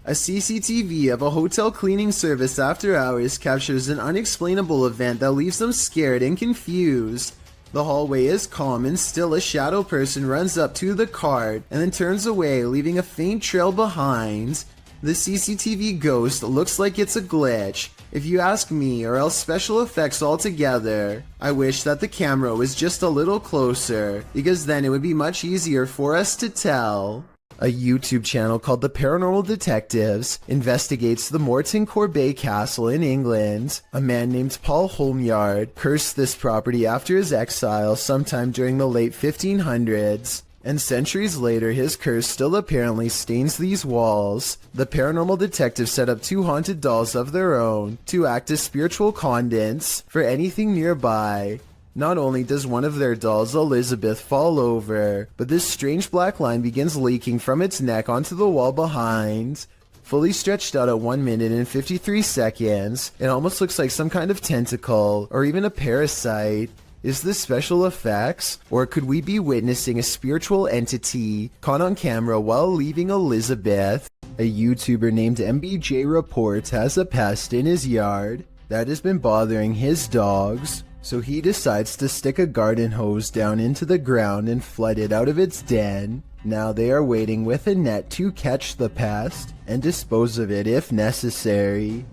S1: A CCTV of a hotel cleaning service after hours captures an unexplainable event that leaves them scared and confused. The hallway is calm and still a shadow person runs up to the cart and then turns away, leaving a faint trail behind. The CCTV ghost looks like it's a glitch, if you ask me, or else special effects altogether. I wish that the camera was just a little closer, because then it would be much easier for us to tell. A YouTube channel called The Paranormal Detectives investigates the Morton Corbet Castle in England. A man named Paul Holmyard cursed this property after his exile sometime during the late 1500s. And centuries later, his curse still apparently stains these walls. The paranormal detectives set up 2 haunted dolls of their own to act as spiritual conduits for anything nearby. Not only does one of their dolls, Elizabeth, fall over, but this strange black line begins leaking from its neck onto the wall behind. Fully stretched out at 1 minute and 53 seconds, it almost looks like some kind of tentacle, or even a parasite. Is this special effects? Or could we be witnessing a spiritual entity caught on camera while leaving Elizabeth? A YouTuber named MBJ Reports has a pest in his yard that has been bothering his dogs. So he decides to stick a garden hose down into the ground and flood it out of its den. Now they are waiting with a net to catch the pest and dispose of it if necessary.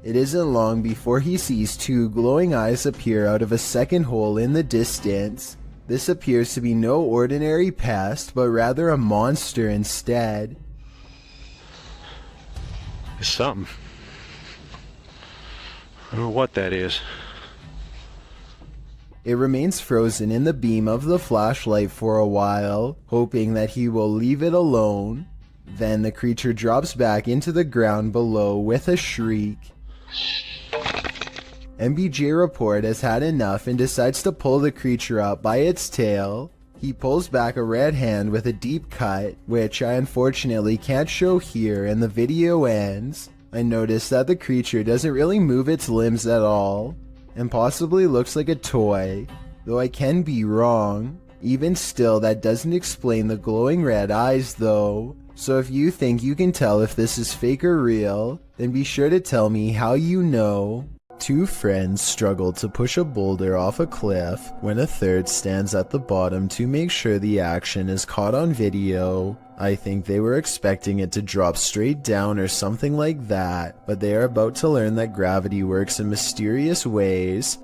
S1: It isn't long before he sees 2 glowing eyes appear out of a second hole in the distance. This appears to be no ordinary pest, but rather a monster instead.
S13: It's something. I don't know what that is.
S1: It remains frozen in the beam of the flashlight for a while, hoping that he will leave it alone. Then the creature drops back into the ground below with a shriek. MBJ Report has had enough and decides to pull the creature up by its tail. He pulls back a red hand with a deep cut, which I unfortunately can't show here, and the video ends. I notice that the creature doesn't really move its limbs at all, and possibly looks like a toy, though I can be wrong. Even still, that doesn't explain the glowing red eyes though. So if you think you can tell if this is fake or real, then be sure to tell me how you know. Two friends struggle to push a boulder off a cliff when a third stands at the bottom to make sure the action is caught on video. I think they were expecting it to drop straight down or something like that, but they are about to learn that gravity works in mysterious ways.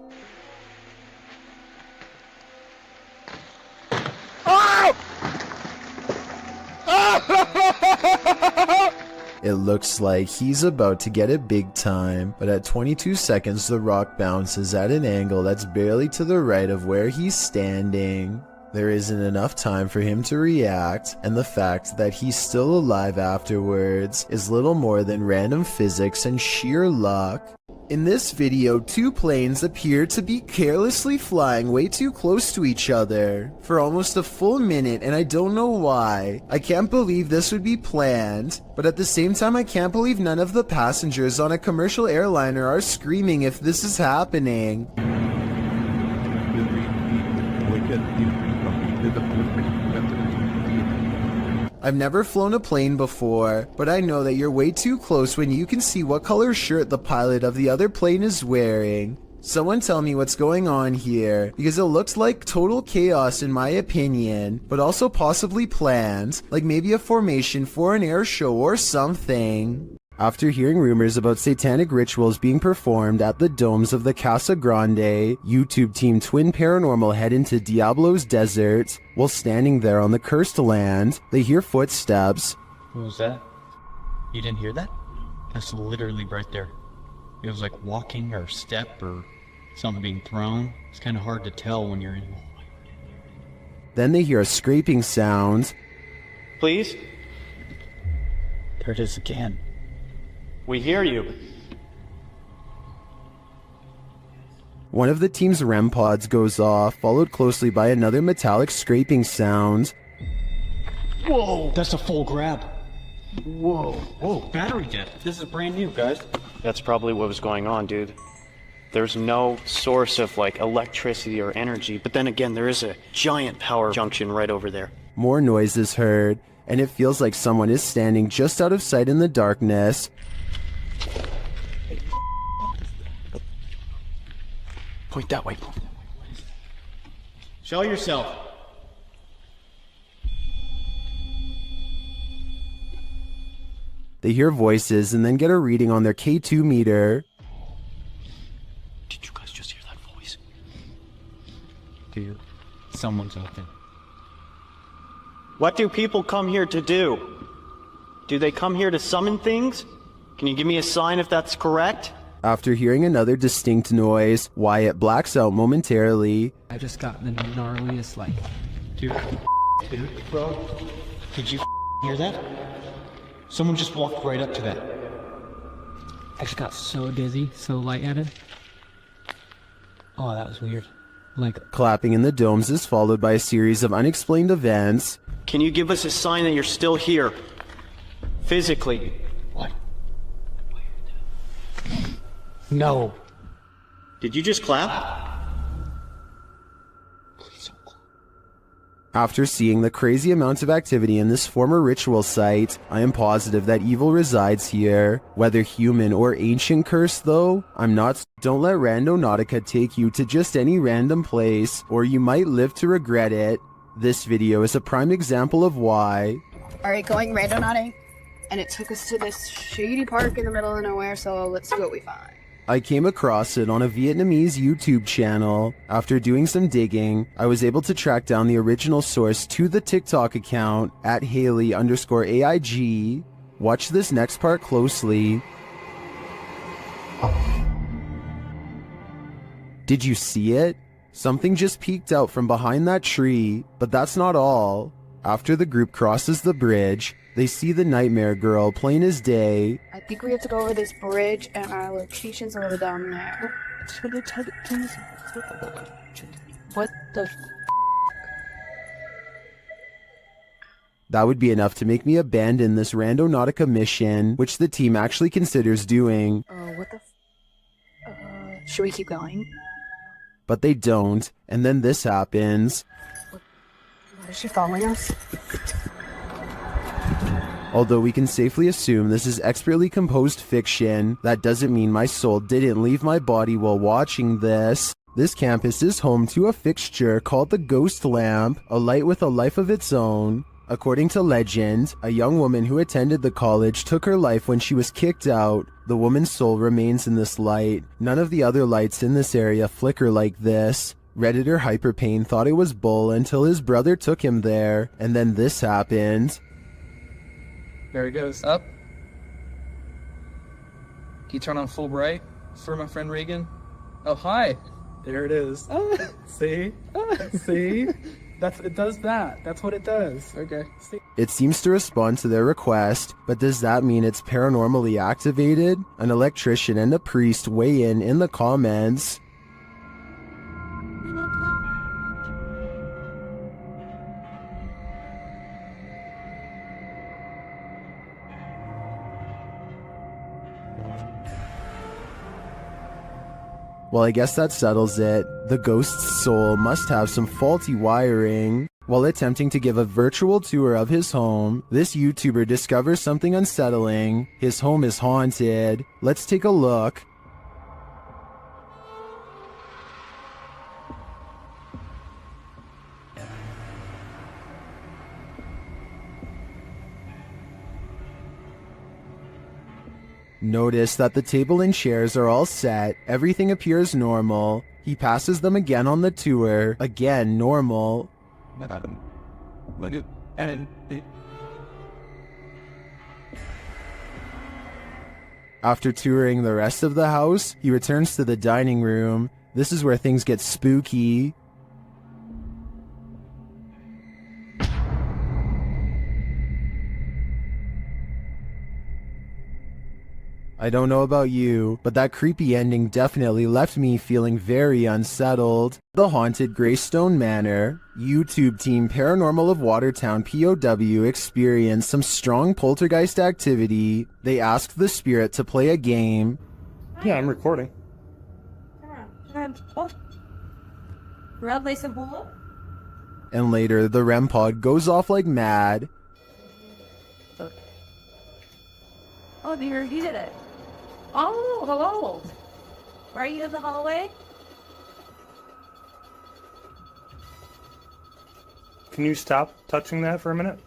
S1: It looks like he's about to get it big time, but at 22 seconds the rock bounces at an angle that's barely to the right of where he's standing. There isn't enough time for him to react, and the fact that he's still alive afterwards is little more than random physics and sheer luck. In this video, two planes appear to be carelessly flying way too close to each other for almost a full minute, and I don't know why. I can't believe this would be planned, but at the same time I can't believe none of the passengers on a commercial airliner are screaming if this is happening. I've never flown a plane before, but I know that you're way too close when you can see what color shirt the pilot of the other plane is wearing. Someone tell me what's going on here, because it looks like total chaos in my opinion, but also possibly planned, like maybe a formation for an air show or something. After hearing rumors about satanic rituals being performed at the domes of the Casa Grande, YouTube team Twin Paranormal head into Diablo's desert. While standing there on the cursed land, they hear footsteps.
S11: What was that? You didn't hear that? That's literally right there. It was like walking or step or something being thrown. It's kind of hard to tell when you're in.
S1: Then they hear a scraping sound.
S11: Please? There it is again. We hear you.
S1: One of the team's REM pods goes off, followed closely by another metallic scraping sound.
S11: Whoa! That's a full grab. Whoa. Whoa, battery dead. This is brand new, guys.
S7: That's probably what was going on, dude. There's no source of, like, electricity or energy, but then again, there is a giant power junction right over there.
S1: More noise is heard, and it feels like someone is standing just out of sight in the darkness.
S11: Point that way. Show yourself.
S1: They hear voices and then get a reading on their K2 meter.
S11: Did you guys just hear that voice? Dude, someone's out there.
S7: What do people come here to do? Do they come here to summon things? Can you give me a sign if that's correct?
S1: After hearing another distinct noise, Wyatt blacks out momentarily.
S15: I just got the gnarliest, like...
S11: Dude, bro, did you hear that? Someone just walked right up to that.
S15: I just got so dizzy, so lightheaded. Oh, that was weird. Like...
S1: Clapping in the domes is followed by a series of unexplained events.
S7: Can you give us a sign that you're still here? Physically.
S11: What? No.
S7: Did you just clap?
S1: After seeing the crazy amount of activity in this former ritual site, I am positive that evil resides here. Whether human or ancient curse though, I'm not. Don't let Randonautica take you to just any random place, or you might live to regret it. This video is a prime example of why.
S23: Alright, going randonauting, and it took us to this shady park in the middle of nowhere, so let's see what we find.
S1: I came across it on a Vietnamese YouTube channel. After doing some digging, I was able to track down the original source to the TikTok account at Haley_AIG. Watch this next part closely. Did you see it? Something just peeked out from behind that tree, but that's not all. After the group crosses the bridge, they see the nightmare girl plain as day.
S23: I think we have to go over this bridge, and our location's over down there. What the?
S1: That would be enough to make me abandon this Randonautica mission, which the team actually considers doing.
S23: What the? Should we keep going?
S1: But they don't, and then this happens.
S23: Why is she following us?
S1: Although we can safely assume this is expertly composed fiction, that doesn't mean my soul didn't leave my body while watching this. This campus is home to a fixture called the Ghost Lamp, a light with a life of its own. According to legend, a young woman who attended the college took her life when she was kicked out. The woman's soul remains in this light. None of the other lights in this area flicker like this. Redditor Hyperpain thought it was bull until his brother took him there, and then this happened.
S8: There he goes. Up. Can you turn on full bright for my friend Regan? Oh, hi. There it is. See? See? It does that. That's what it does. Okay. See?
S1: It seems to respond to their request, but does that mean it's paranormally activated? An electrician and a priest weigh in the comments. Well, I guess that settles it. The ghost's soul must have some faulty wiring. While attempting to give a virtual tour of his home, this YouTuber discovers something unsettling. His home is haunted. Let's take a look. Notice that the table and chairs are all set, everything appears normal. He passes them again on the tour, again normal. After touring the rest of the house, he returns to the dining room. This is where things get spooky. I don't know about you, but that creepy ending definitely left me feeling very unsettled. The Haunted Greystone Manor. YouTube team Paranormal of Watertown POW experienced some strong poltergeist activity. They asked the spirit to play a game.
S9: Yeah, I'm recording.
S1: And later, the REM pod goes off like mad.
S23: Oh dear, he did it. Oh, hello. Are you in the hallway?
S9: Can you stop touching that for a minute?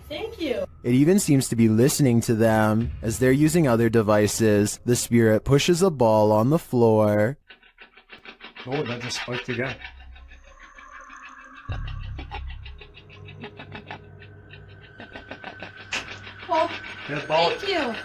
S23: Thank you.
S1: It even seems to be listening to them. As they're using other devices, the spirit pushes a ball on the floor.
S9: Oh, that just spiked again.
S23: Oh,
S9: Yeah, ball.
S23: thank you.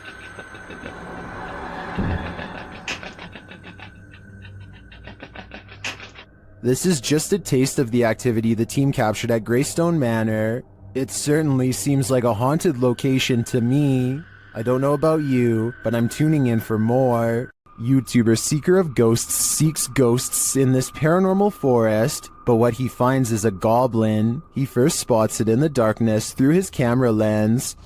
S1: This is just a taste of the activity the team captured at Greystone Manor. It certainly seems like a haunted location to me. I don't know about you, but I'm tuning in for more. YouTuber Seeker of Ghosts seeks ghosts in this paranormal forest, but what he finds is a goblin. He first spots it in the darkness through his camera lens.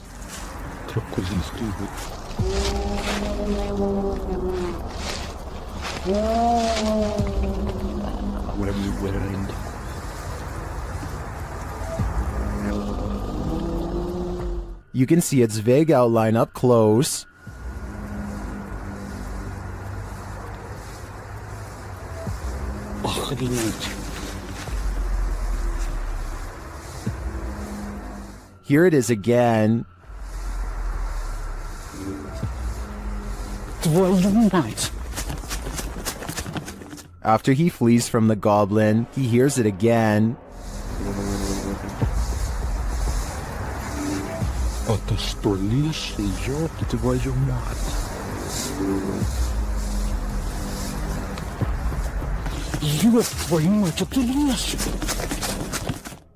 S9: What are you wearing?
S1: You can see its vague outline up close. Here it is again. After he flees from the goblin, he hears it again.
S9: Это что, леший, ёб твою мать.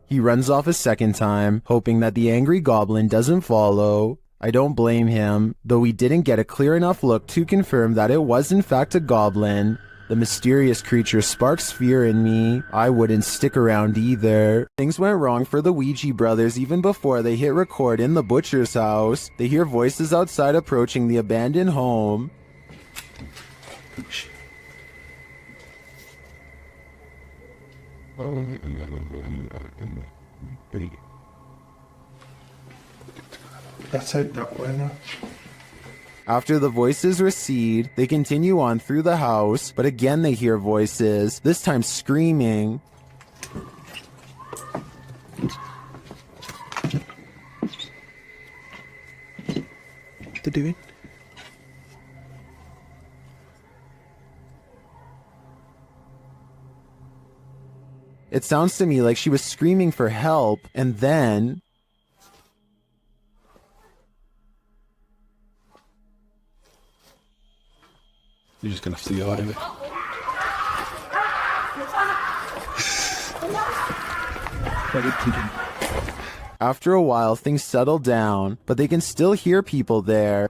S1: He runs off a second time, hoping that the angry goblin doesn't follow. I don't blame him, though we didn't get a clear enough look to confirm that it was in fact a goblin. The mysterious creature sparks fear in me. I wouldn't stick around either. Things went wrong for the Ouija brothers even before they hit record in the butcher's house. They hear voices outside approaching the abandoned home.
S21: That's out that way now.
S1: After the voices recede, they continue on through the house, but again they hear voices, this time screaming.
S21: What they doing?
S1: It sounds to me like she was screaming for help, and then...
S21: You're just gonna have to go out of it.
S1: After a while, things settle down, but they can still hear people there.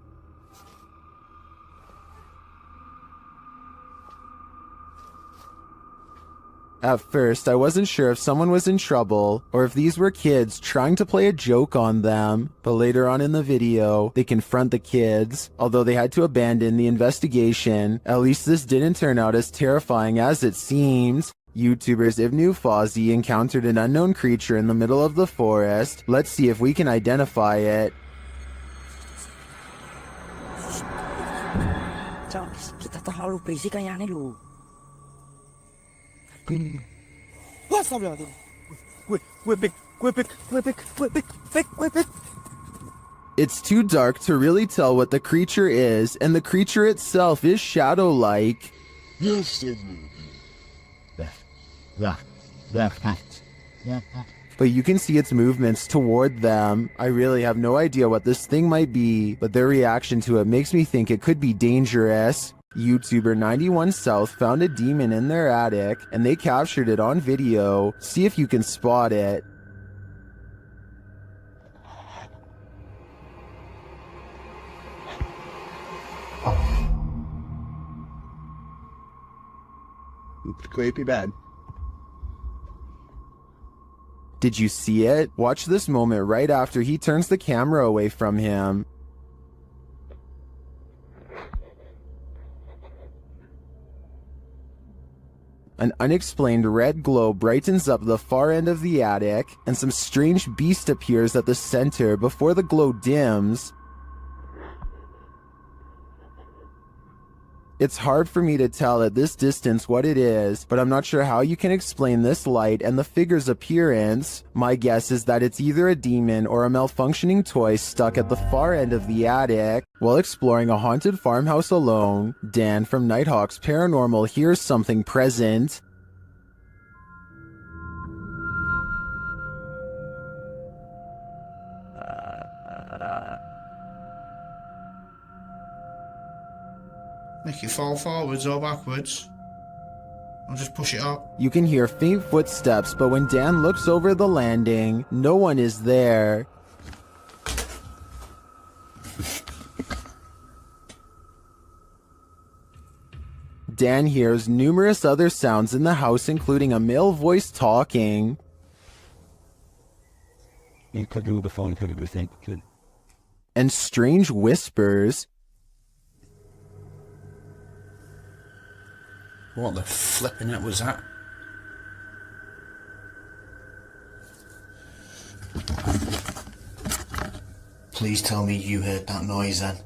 S1: At first, I wasn't sure if someone was in trouble, or if these were kids trying to play a joke on them, but later on in the video, they confront the kids. Although they had to abandon the investigation, at least this didn't turn out as terrifying as it seems. YouTubers Ibnu Fawzi encountered an unknown creature in the middle of the forest. Let's see if we can identify it.
S2: What's up, brother?
S1: It's too dark to really tell what the creature is, and the creature itself is shadow-like.
S2: Yes,
S1: But you can see its movements toward them. I really have no idea what this thing might be, but their reaction to it makes me think it could be dangerous. YouTuber 91 South found a demon in their attic, and they captured it on video. See if you can spot it.
S21: Creepy bad.
S1: Did you see it? Watch this moment right after he turns the camera away from him. An unexplained red glow brightens up the far end of the attic, and some strange beast appears at the center before the glow dims. It's hard for me to tell at this distance what it is, but I'm not sure how you can explain this light and the figure's appearance. My guess is that it's either a demon or a malfunctioning toy stuck at the far end of the attic. While exploring a haunted farmhouse alone, Dan from Nighthawk's Paranormal hears something present.
S2: Make it fall forwards or backwards. I'll just push it up.
S1: You can hear faint footsteps, but when Dan looks over the landing, no one is there. Dan hears numerous other sounds in the house, including a male voice talking. And strange whispers.
S2: What the flipping it was that? Please tell me you heard that noise then.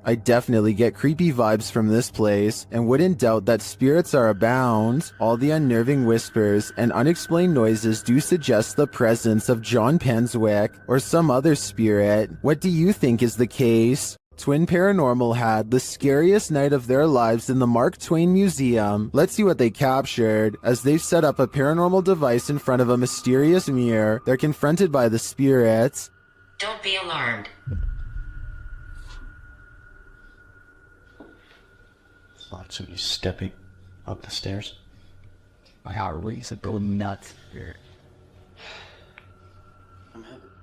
S1: I definitely get creepy vibes from this place, and wouldn't doubt that spirits are abound. All the unnerving whispers and unexplained noises do suggest the presence of John Penswick or some other spirit. What do you think is the case? Twin Paranormal had the scariest night of their lives in the Mark Twain Museum. Let's see what they captured. As they've set up a paranormal device in front of a mysterious mirror, they're confronted by the spirits.
S5: Don't be alarmed.
S7: Thought somebody stepping up the stairs.
S19: My heart races go nuts here.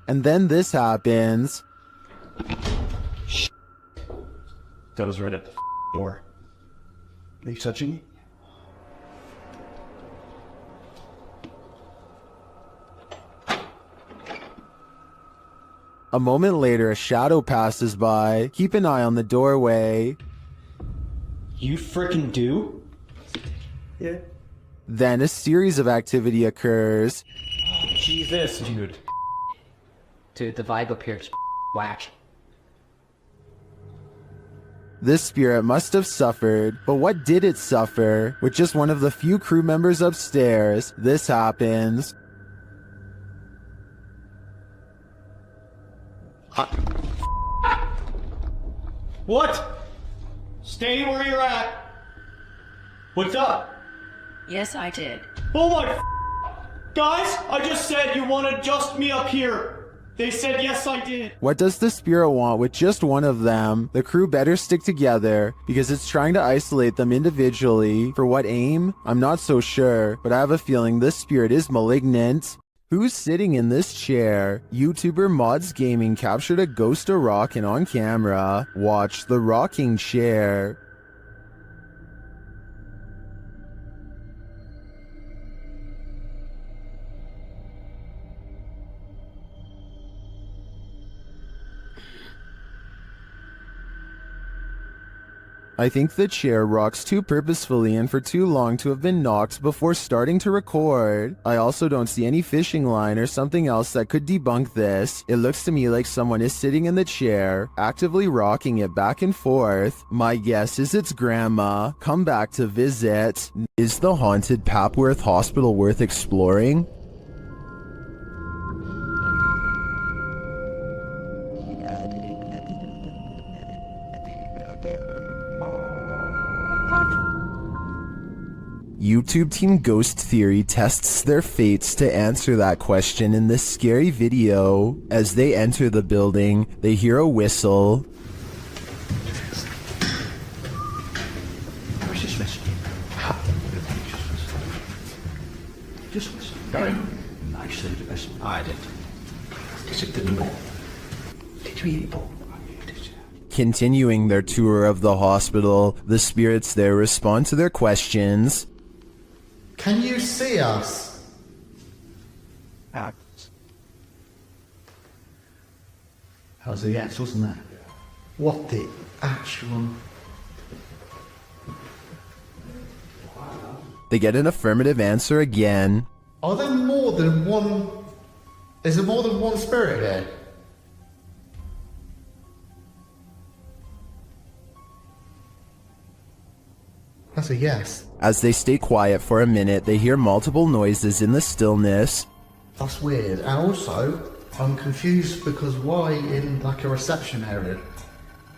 S1: And then this happens.
S3: That was right at the door. Are you touching me?
S1: A moment later, a shadow passes by. Keep an eye on the doorway.
S11: You frickin' do?
S3: Yeah.
S1: Then a series of activity occurs.
S11: Jesus, dude.
S15: Dude, the vibe up here is whack.
S1: This spirit must have suffered, but what did it suffer? With just one of the few crew members upstairs, this happens.
S11: What? Stay where you're at. What's up?
S23: Yes, I did.
S11: Oh my guys, I just said you wanted just me up here. They said yes, I did.
S1: What does the spirit want with just one of them? The crew better stick together because it's trying to isolate them individually. For what aim? I'm not so sure, but I have a feeling this spirit is malignant. Who's sitting in this chair? YouTuber Mods Gaming captured a ghost of rocking on camera. Watch the rocking chair. I think the chair rocks too purposefully and for too long to have been knocked before starting to record. I also don't see any fishing line or something else that could debunk this. It looks to me like someone is sitting in the chair, actively rocking it back and forth. My guess is it's Grandma, come back to visit. Is the haunted Papworth Hospital worth exploring? YouTube Team Ghost Theory tests their fates to answer that question in this scary video. As they enter the building, they hear a whistle.
S19: Where's this whistle? Just whistle. Don't. Nice to whistle. I did. Is it the door? Did you eat it?
S1: Continuing their tour of the hospital, the spirits there respond to their questions.
S2: Can you see us?
S19: How's the axe, wasn't that?
S2: What the actual...
S1: They get an affirmative answer again.
S2: Are there more than one... Is there more than one spirit here? That's a yes.
S1: As they stay quiet for a minute, they hear multiple noises in the stillness.
S2: That's weird. And also, I'm confused because why in like a reception area?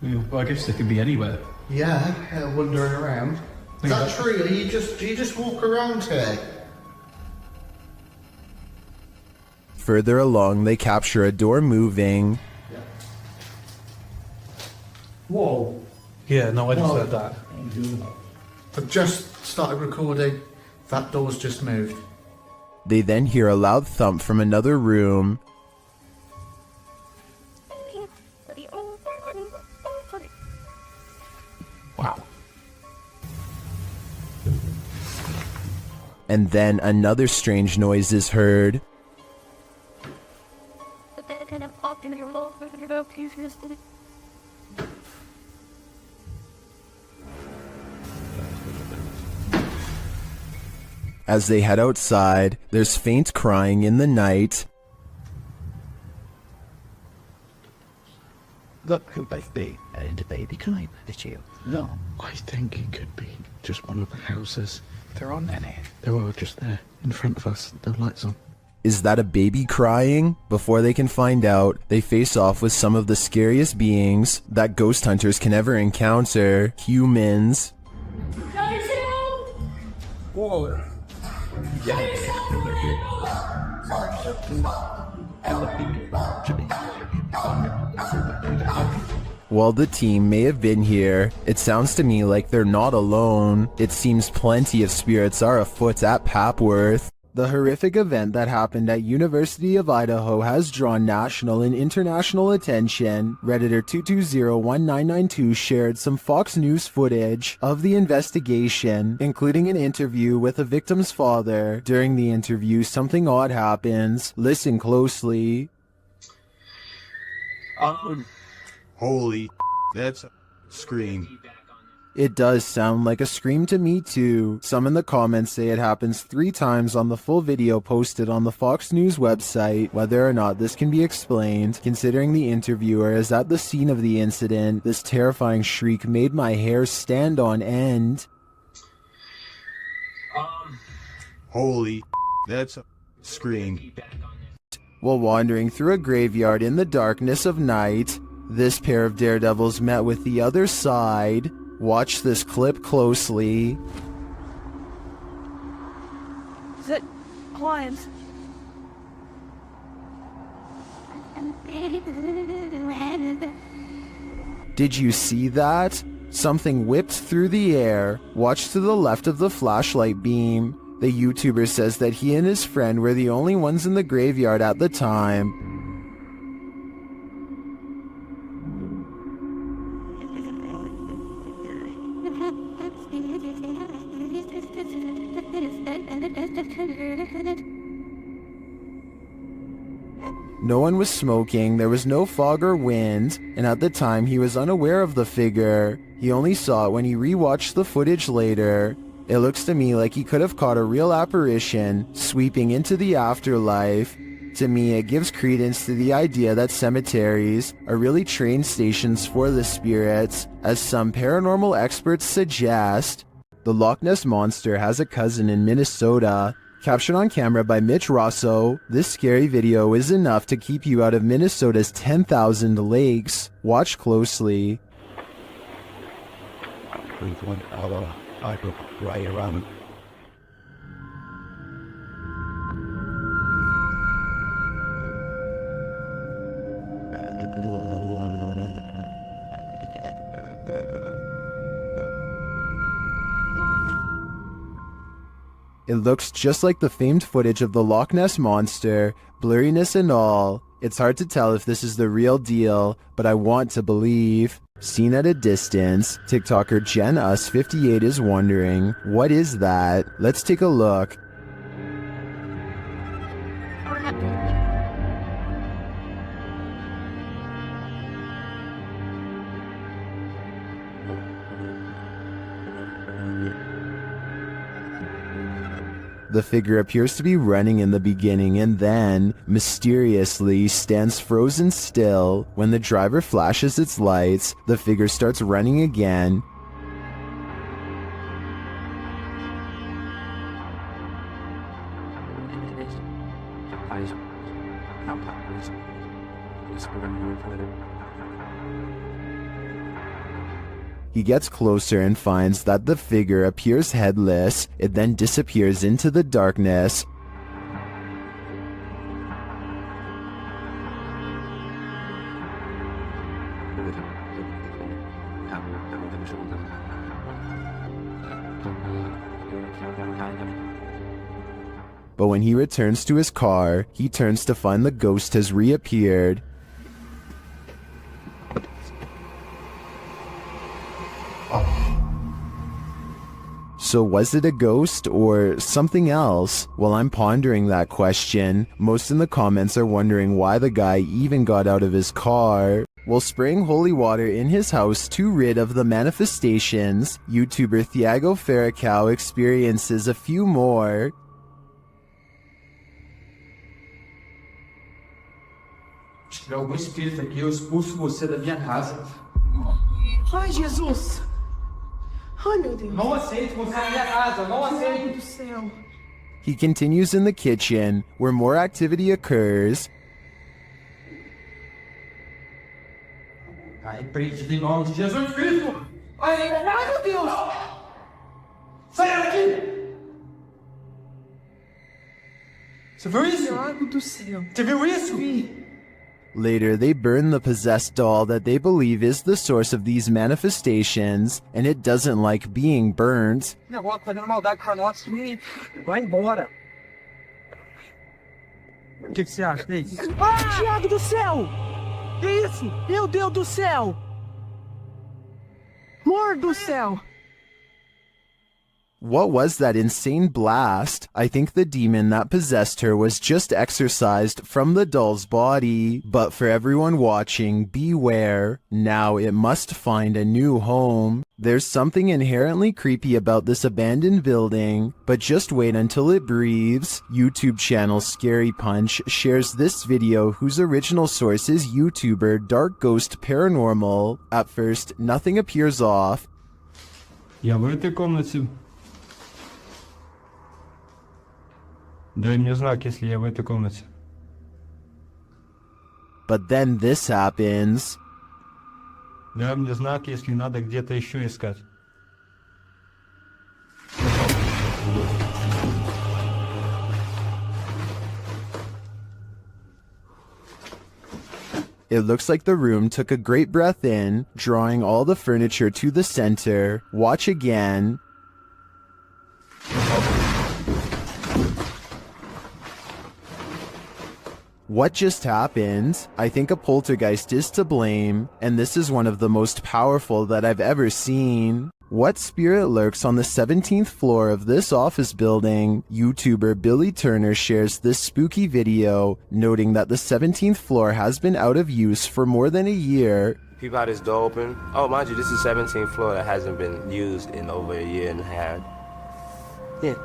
S19: Well, I guess they could be anywhere.
S2: Yeah, wandering around. Is that true? Do you just walk around here?
S1: Further along, they capture a door moving.
S2: Whoa.
S8: Yeah, no, I just said that.
S2: I've just started recording. That door's just moved.
S1: They then hear a loud thump from another room.
S19: Wow.
S1: And then another strange noise is heard. As they head outside, there's faint crying in the night.
S19: Look who might be and the baby climb at you. No, I think it could be just one of the houses. There aren't any. They're all just there in front of us. No lights on.
S1: Is that a baby crying? Before they can find out, they face off with some of the scariest beings that ghost hunters can ever encounter: humans.
S19: Whoa.
S1: While the team may have been here, it sounds to me like they're not alone. It seems plenty of spirits are afoot at Papworth. The horrific event that happened at University of Idaho has drawn national and international attention. Redditor 2201992 shared some Fox News footage of the investigation, including an interview with the victim's father. During the interview, something odd happens. Listen closely.
S5: Holy, that's a scream.
S1: It does sound like a scream to me too. Some in the comments say it happens 3 times on the full video posted on the Fox News website. Whether or not this can be explained, considering the interviewer is at the scene of the incident, this terrifying shriek made my hair stand on end.
S5: Holy, that's a scream.
S1: While wandering through a graveyard in the darkness of night, this pair of daredevils met with the other side. Watch this clip closely.
S23: Is it clients?
S1: Did you see that? Something whipped through the air. Watch to the left of the flashlight beam. The YouTuber says that he and his friend were the only ones in the graveyard at the time. No one was smoking, there was no fog or wind, and at the time he was unaware of the figure. He only saw it when he rewatched the footage later. It looks to me like he could have caught a real apparition sweeping into the afterlife. To me, it gives credence to the idea that cemeteries are really train stations for the spirits, as some paranormal experts suggest. The Loch Ness Monster has a cousin in Minnesota. Captured on camera by Mitch Rosso, this scary video is enough to keep you out of Minnesota's 10,000 lakes. Watch closely.
S19: We've went I look right around.
S1: It looks just like the famed footage of the Loch Ness Monster, blurriness and all. It's hard to tell if this is the real deal, but I want to believe. Seen at a distance, TikToker JenUs58 is wondering, what is that? Let's take a look. The figure appears to be running in the beginning and then, mysteriously, stands frozen still. When the driver flashes its lights, the figure starts running again. He gets closer and finds that the figure appears headless. It then disappears into the darkness. But when he returns to his car, he turns to find the ghost has reappeared. So was it a ghost or something else? While I'm pondering that question, most in the comments are wondering why the guy even got out of his car. While spraying holy water in his house to rid of the manifestations, YouTuber Thiago Ferracao experiences a few more.
S2: Se tiver algum espírito aqui, eu expulso você da minha casa. Ai, Jesus! Ai, meu Deus! Não aceito você na minha casa, não aceito! Meu Deus do céu!
S1: He continues in the kitchen, where more activity occurs.
S2: Ai, perdido em nome de Jesus Cristo! Ai, meu Deus! Sai daqui! Você viu isso? Meu Deus do céu! Você viu isso? Vi.
S1: Later, they burn the possessed doll that they believe is the source of these manifestations, and it doesn't like being burnt.
S8: O que você acha? É isso? Ah, Thiago do céu! Que isso? Meu Deus do céu! Amor do céu!
S1: What was that insane blast? I think the demon that possessed her was just exorcised from the doll's body. But for everyone watching, beware. Now it must find a new home. There's something inherently creepy about this abandoned building, but just wait until it breathes. YouTube channel Scary Punch shares this video whose original source is YouTuber Dark Ghost Paranormal. At first, nothing appears off.
S13: Я в этой комнате. Дай мне знак, если я в этой комнате.
S1: But then this happens.
S13: Дай мне знак, если надо где-то еще искать.
S1: It looks like the room took a great breath in, drawing all the furniture to the center. Watch again. What just happened? I think a poltergeist is to blame, and this is one of the most powerful that I've ever seen. What spirit lurks on the 17th floor of this office building? YouTuber Billy Turner shares this spooky video, noting that the 17th floor has been out of use for more than a year.
S10: People out this door open. Oh, mind you, this is 17th floor that hasn't been used in over a year and a half. Yeah.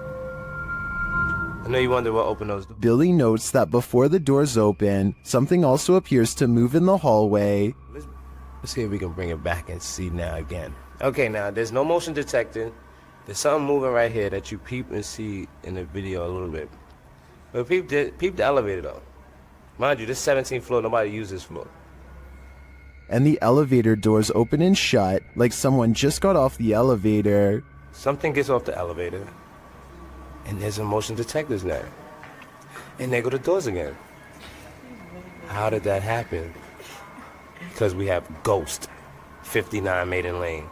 S10: I know you wonder what opened those doors.
S1: Billy notes that before the doors open, something also appears to move in the hallway.
S10: Let's see if we can bring it back and see now again. Okay, now there's no motion detected. There's something moving right here that you peep and see in the video a little bit. But peep the elevator though. Mind you, this 17th floor, nobody uses this floor.
S1: And the elevator doors open and shut, like someone just got off the elevator.
S10: Something gets off the elevator, and there's a motion detectors now. And there go the doors again. How did that happen? Because we have Ghost, 59 Maiden Lane.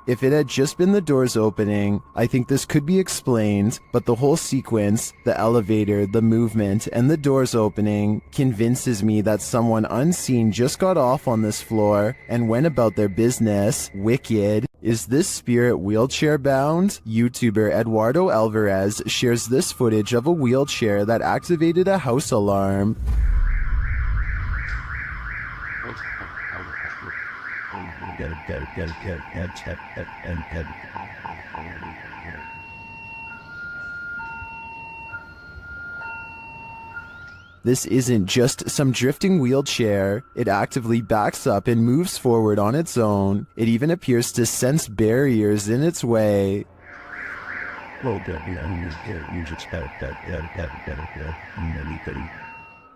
S1: If it had just been the doors opening, I think this could be explained, but the whole sequence, the elevator, the movement, and the doors opening, convinces me that someone unseen just got off on this floor and went about their business. Wicked. Is this spirit wheelchair bound? YouTuber Eduardo Alvarez shares this footage of a wheelchair that activated a house alarm. This isn't just some drifting wheelchair. It actively backs up and moves forward on its own. It even appears to sense barriers in its way.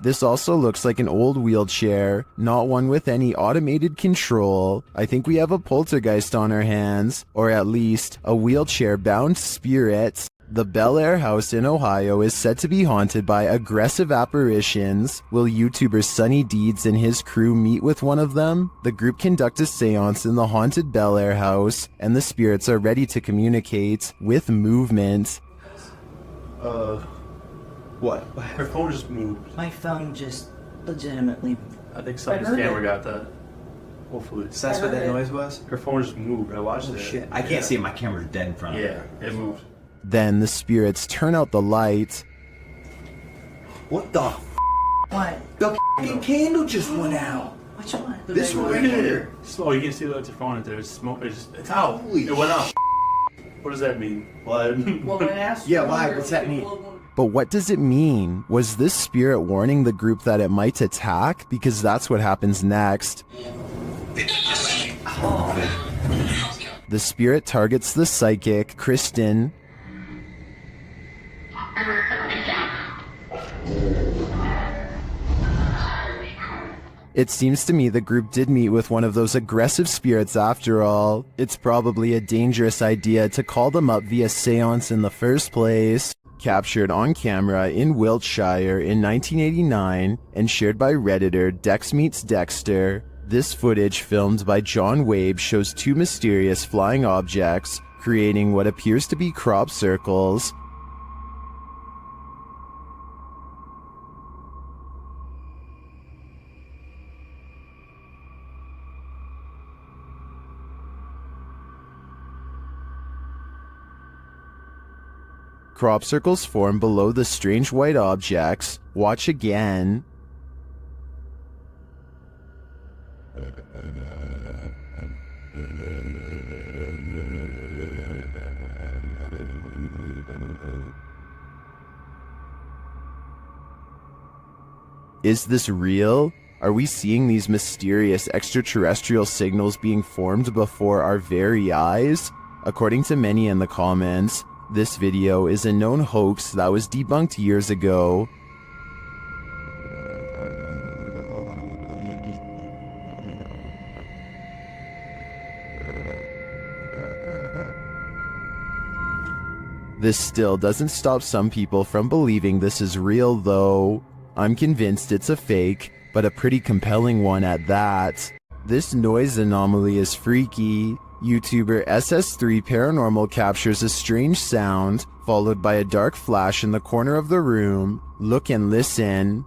S1: This also looks like an old wheelchair, not one with any automated control. I think we have a poltergeist on our hands, or at least a wheelchair-bound spirit. The Bel Air house in Ohio is said to be haunted by aggressive apparitions. Will YouTuber Sunny Deeds and his crew meet with one of them? The group conduct a seance in the haunted Bel Air house, and the spirits are ready to communicate with movement.
S3: What? Her phone just moved.
S16: My phone just legitimately.
S3: I think somebody's camera got that. Hopefully.
S16: So that's what that noise
S3: was? Her phone just moved. I watched it.
S16: Shit. I can't see it. My camera's dead in front of me.
S3: Yeah, it moved.
S1: Then the spirits turn out the light.
S16: What the What? The f***ing candle just went out. Which one? This one right here.
S3: Oh, you can see that's your phone right there. It's smoke. It's out. It went out. What does that mean? What?
S16: Yeah, why? What's that mean?
S1: But what does it mean? Was this spirit warning the group that it might attack? Because that's what happens next. The spirit targets the psychic, Kristen. It seems to me the group did meet with one of those aggressive spirits after all. It's probably a dangerous idea to call them up via seance in the first place. captured on camera in Wiltshire in 1989 and shared by Redditor Dex Meets Dexter. This footage, filmed by John Wabe, shows two mysterious flying objects creating what appears to be crop circles. Crop circles form below the strange white objects. Watch again. Is this real? Are we seeing these mysterious extraterrestrial signals being formed before our very eyes? According to many in the comments, this video is a known hoax that was debunked years ago. This still doesn't stop some people from believing this is real though. I'm convinced it's a fake, but a pretty compelling one at that. This noise anomaly is freaky. YouTuber SS3 Paranormal captures a strange sound, followed by a dark flash in the corner of the room. Look and listen.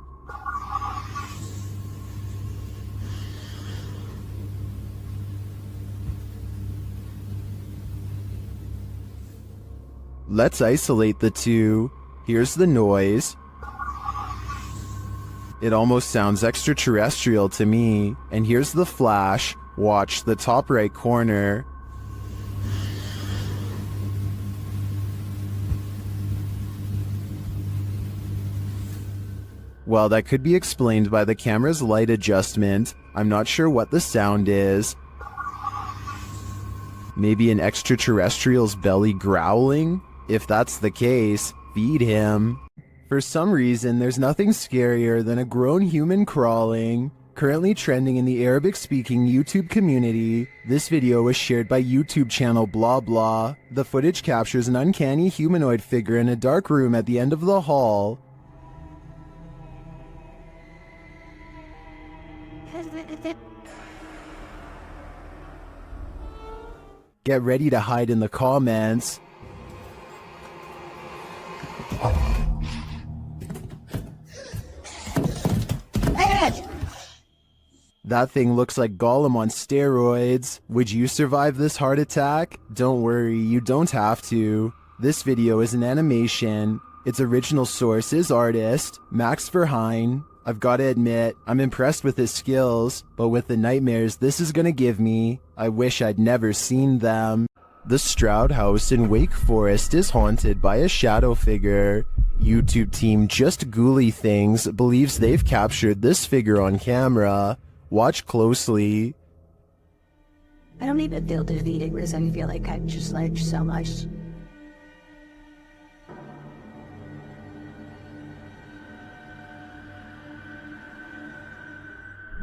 S1: Let's isolate the two. Here's the noise. It almost sounds extraterrestrial to me. And here's the flash. Watch the top right corner. Well, that could be explained by the camera's light adjustment. I'm not sure what the sound is. Maybe an extraterrestrial's belly growling? If that's the case, feed him. For some reason, there's nothing scarier than a grown human crawling. Currently trending in the Arabic-speaking YouTube community, this video was shared by YouTube channel Blah Blah. The footage captures an uncanny humanoid figure in a dark room at the end of the hall. Get ready to hide in the comments. That thing looks like Gollum on steroids. Would you survive this heart attack? Don't worry, you don't have to. This video is an animation. Its original source is artist Max Verheyen. I've got to admit, I'm impressed with his skills, but with the nightmares this is gonna give me, I wish I'd never seen them. The Stroud House in Wake Forest is haunted by a shadow figure. YouTube team Just Ghouly Things believes they've captured this figure on camera. Watch closely.
S23: I don't even feel defeated because I feel like I've just learned so much.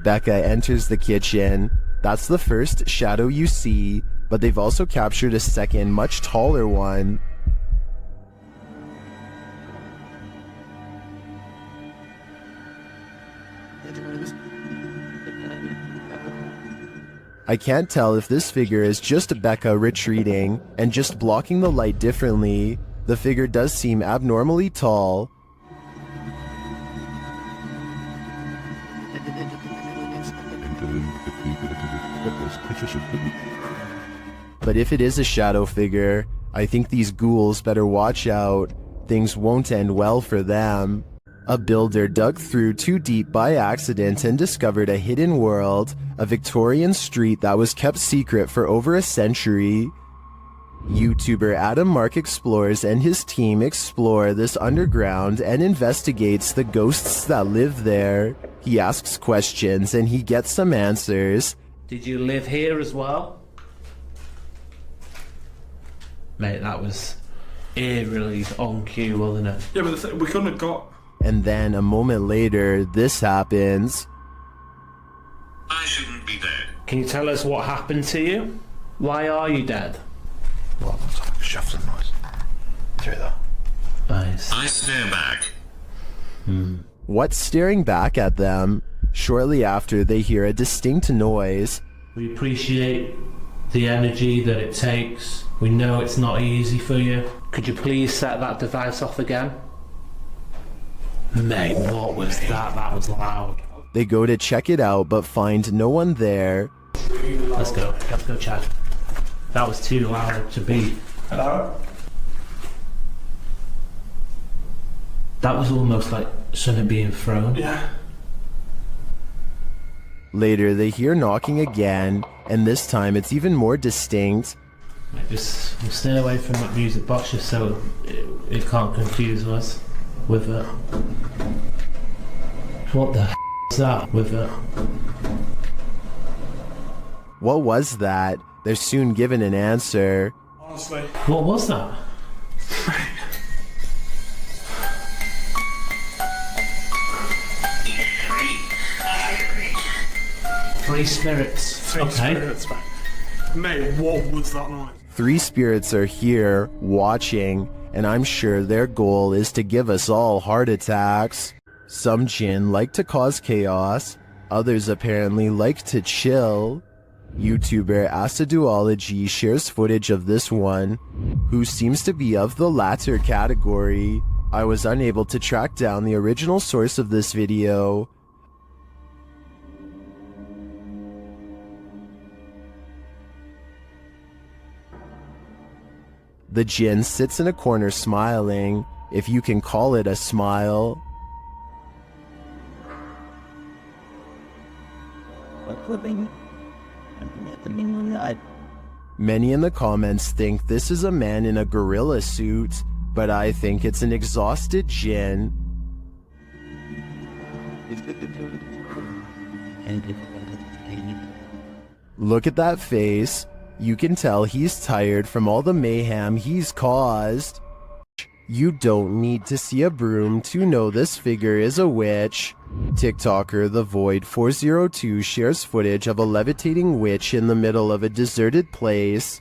S1: Becca enters the kitchen. That's the first shadow you see, but they've also captured a second, much taller one. I can't tell if this figure is just Becca retreating and just blocking the light differently. The figure does seem abnormally tall. But if it is a shadow figure, I think these ghouls better watch out. Things won't end well for them. A builder dug through too deep by accident and discovered a hidden world, a Victorian street that was kept secret for over a century. YouTuber Adam Mark Explores and his team explore this underground and investigates the ghosts that live there. He asks questions and he gets some answers.
S12: Did you live here as well? Mate, that was eerily on cue, wasn't it?
S9: Yeah, but we couldn't have got...
S1: And then a moment later, this happens.
S12: I shouldn't be dead. Can you tell us what happened to you? Why are you dead?
S19: Well, that's like a shuffling noise. Through there.
S14: eyes.
S12: I stare back.
S1: What's staring back at them? Shortly after, they hear a distinct noise.
S14: We appreciate the energy that it takes. We know it's not easy for you. Could you please set that device off again? Mate, what was that? That was loud.
S1: They go to check it out, but find no one there.
S14: Let's go, Chad. That was too loud to beat. Hello? That was almost like something being thrown. Yeah.
S1: Later, they hear knocking again, and this time it's even more distinct.
S14: Just stay away from that music box just so it can't confuse us with it. What the is that with it?
S1: What was that? They're soon given an answer.
S14: Honestly. What was that? Three spirits. Okay.
S9: Spirits, mate, what was that noise?
S1: 3 spirits are here, watching, and I'm sure their goal is to give us all heart attacks. Some jinn like to cause chaos, others apparently like to chill. YouTuber Aciduology shares footage of this one, who seems to be of the latter category. I was unable to track down the original source of this video. The jinn sits in a corner smiling, if you can call it a smile. Many in the comments think this is a man in a gorilla suit, but I think it's an exhausted jinn. Look at that face. You can tell he's tired from all the mayhem he's caused. You don't need to see a broom to know this figure is a witch. TikToker The Void 402 shares footage of a levitating witch in the middle of a deserted place.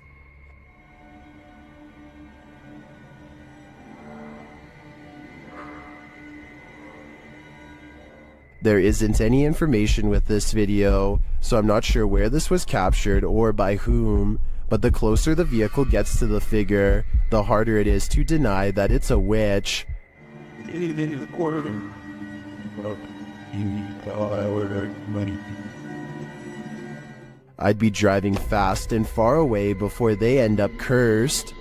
S1: There isn't any information with this video, so I'm not sure where this was captured or by whom, but the closer the vehicle gets to the figure, the harder it is to deny that it's a witch. I'd be driving fast and far away before they end up cursed.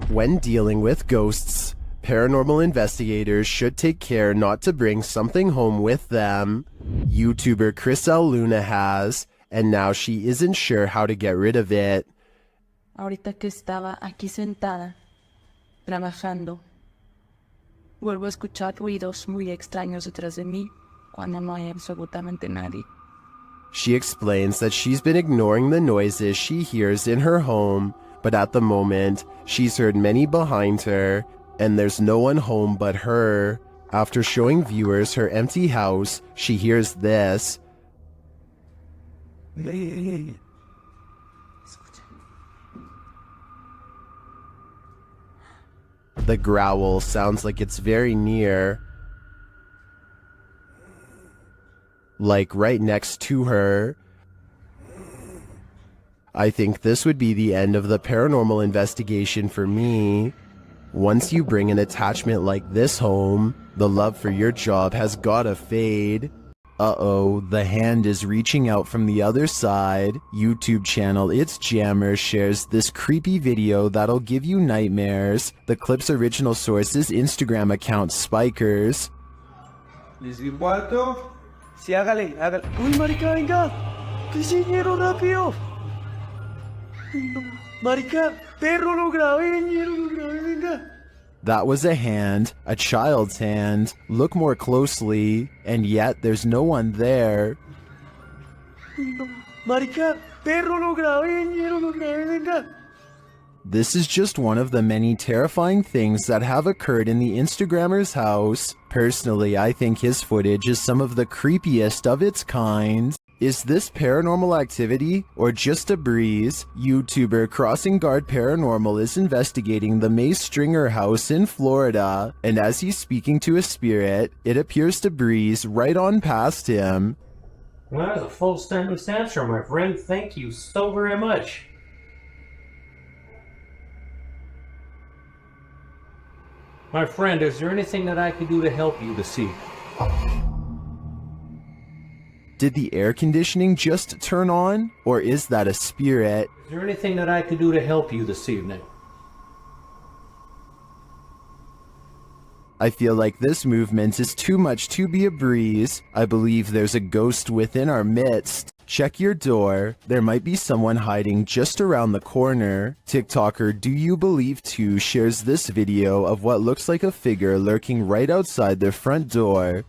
S1: When dealing with ghosts, paranormal investigators should take care not to bring something home with them. YouTuber Chris L. Luna has, and now she isn't sure how to get rid of it.
S22: Ahorita que estaba aquí sentada, trabajando, vuelvo a escuchar ruidos muy extraños detrás de mí cuando no hay absolutamente nadie.
S1: She explains that she's been ignoring the noises she hears in her home, but at the moment, she's heard many behind her, and there's no one home but her. After showing viewers her empty house, she hears this. The growl sounds like it's very near, like right next to her. I think this would be the end of the paranormal investigation for me. Once you bring an attachment like this home, the love for your job has gotta fade. Uh-oh, the hand is reaching out from the other side. YouTube channel It's Jammer shares this creepy video that'll give you nightmares. The clip's original source is Instagram account Spikers.
S2: ¿Les di un cuarto? Sí, hágale. ¡Uy, marica, venga! ¿Qué señero rápido? No, marica, perro, lo grabé, venga.
S1: That was a hand, a child's hand. Look more closely, and yet there's no one there.
S2: No, marica, perro, lo grabé, venga.
S1: This is just one of the many terrifying things that have occurred in the Instagrammer's house. Personally, I think his footage is some of the creepiest of its kind. Is this paranormal activity or just a breeze? YouTuber Crossing Guard Paranormal is investigating the May Stringer house in Florida, and as he's speaking to a spirit, it appears to breeze right on past him.
S14: Well, that was a full sentence answer, my friend. Thank you so very much. My friend, is there anything that I can do to help you this evening?
S1: Did the air conditioning just turn on? Or is that a spirit?
S14: Is there anything that I can do to help you this evening?
S1: I feel like this movement is too much to be a breeze. I believe there's a ghost within our midst. Check your door. There might be someone hiding just around the corner. TikToker Do You Believe 2 shares this video of what looks like a figure lurking right outside their front door.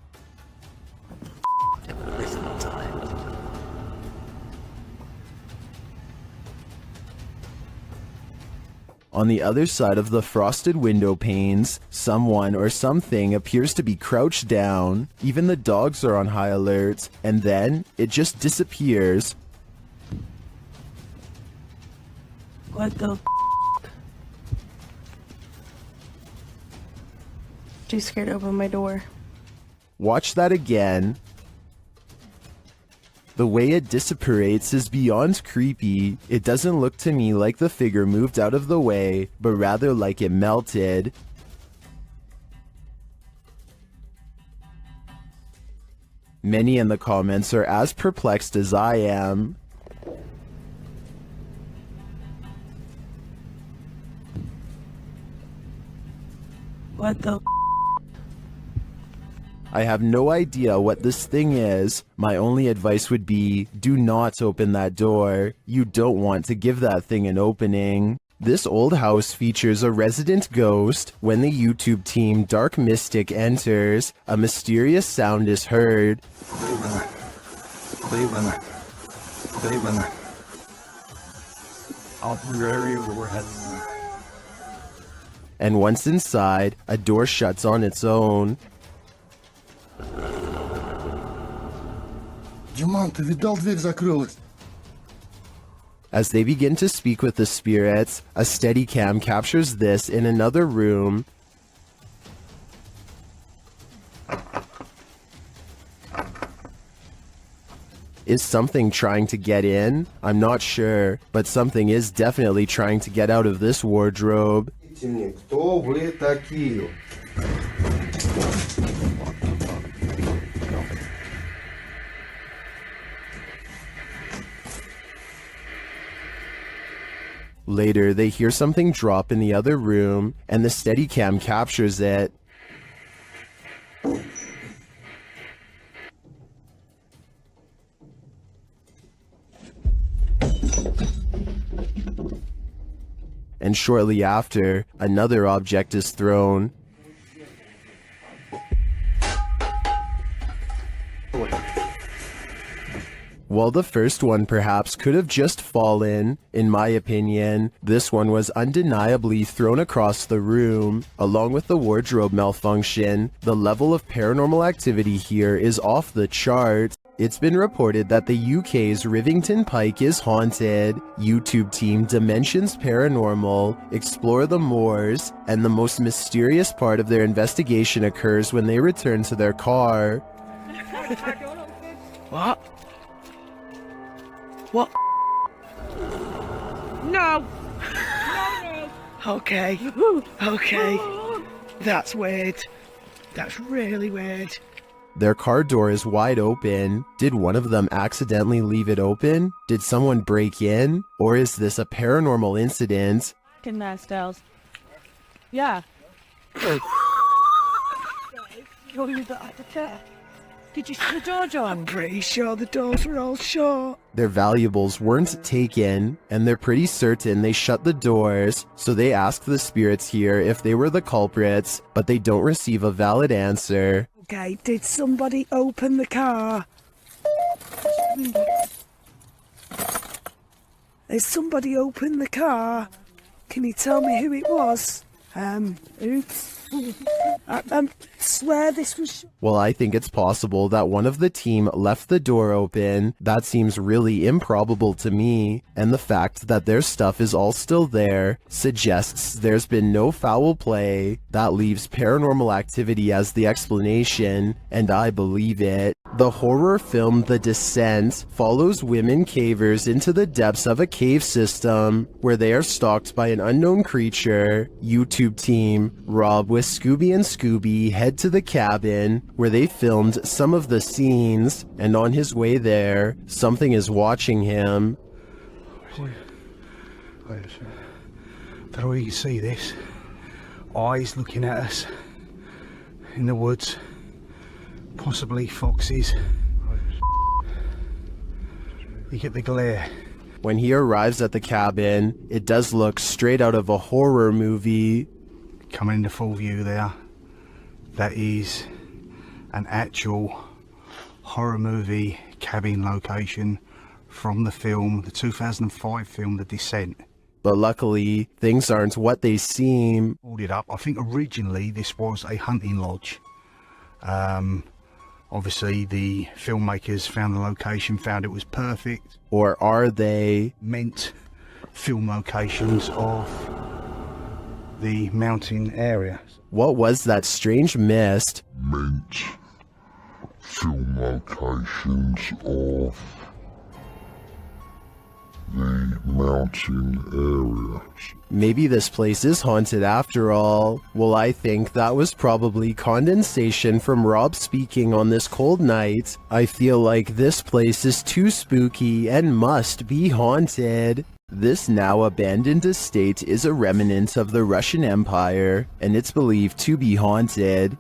S1: On the other side of the frosted window panes, someone or something appears to be crouched down. Even the dogs are on high alert, and then it just disappears.
S22: What the Too scared to open my door.
S1: Watch that again. The way it dissipates is beyond creepy. It doesn't look to me like the figure moved out of the way, but rather like it melted. Many in the comments are as perplexed as I am.
S22: What the
S1: I have no idea what this thing is. My only advice would be, do not open that door. You don't want to give that thing an opening. This old house features a resident ghost. When the YouTube team Dark Mystic enters, a mysterious sound is heard. And once inside, a door shuts on its own.
S21: Диман, ты видал, дверь закрылась.
S1: As they begin to speak with the spirits, a Steadicam captures this in another room. Is something trying to get in? I'm not sure, but something is definitely trying to get out of this wardrobe.
S21: Кто вы такие?
S1: Later, they hear something drop in the other room, and the Steadicam captures it. And shortly after, another object is thrown. While the first one perhaps could have just fallen, in my opinion, this one was undeniably thrown across the room. Along with the wardrobe malfunction, the level of paranormal activity here is off the chart. It's been reported that the UK's Rivington Pike is haunted. YouTube team Dimensions Paranormal explore the moors, and the most mysterious part of their investigation occurs when they return to their car.
S2: What? What? No! No! Okay. Okay. That's weird. That's really weird.
S1: Their car door is wide open. Did one of them accidentally leave it open? Did someone break in? Or is this a paranormal incident?
S22: Fucking nice girls. Yeah. You're the attack. Did you see the door, John?
S2: I'm pretty sure the doors were all shut.
S1: Their valuables weren't taken, and they're pretty certain they shut the doors, so they ask the spirits here if they were the culprits, but they don't receive a valid answer.
S2: Okay, did somebody open the car? Has somebody opened the car? Can you tell me who it was? Oops. I swear this was...
S1: Well, I think it's possible that one of the team left the door open. That seems really improbable to me, and the fact that their stuff is all still there suggests there's been no foul play. That leaves paranormal activity as the explanation, and I believe it. The horror film The Descent follows women cavers into the depths of a cave system where they are stalked by an unknown creature. YouTube team Rob with Scooby and Scooby head to the cabin where they filmed some of the scenes, and on his way there, something is watching him.
S4: Wait a second. Don't know where you can see this. Eyes looking at us in the woods. Possibly foxes. You get the glare.
S1: When he arrives at the cabin, it does look straight out of a horror movie.
S4: Coming into full view there, that is an actual horror movie cabin location from the film, the 2005 film, The Descent.
S1: But luckily, things aren't what they seem.
S4: Pulled it up. I think originally this was a hunting lodge. Obviously, the filmmakers found the location, found it was perfect.
S1: Or are they?
S4: Meant film locations of the mountain area.
S1: What was that strange mist?
S17: Meant film locations of the mountain areas.
S1: Maybe this place is haunted after all. Well, I think that was probably condensation from Rob speaking on this cold night. I feel like this place is too spooky and must be haunted. This now abandoned estate is a remnant of the Russian Empire, and it's believed to be haunted.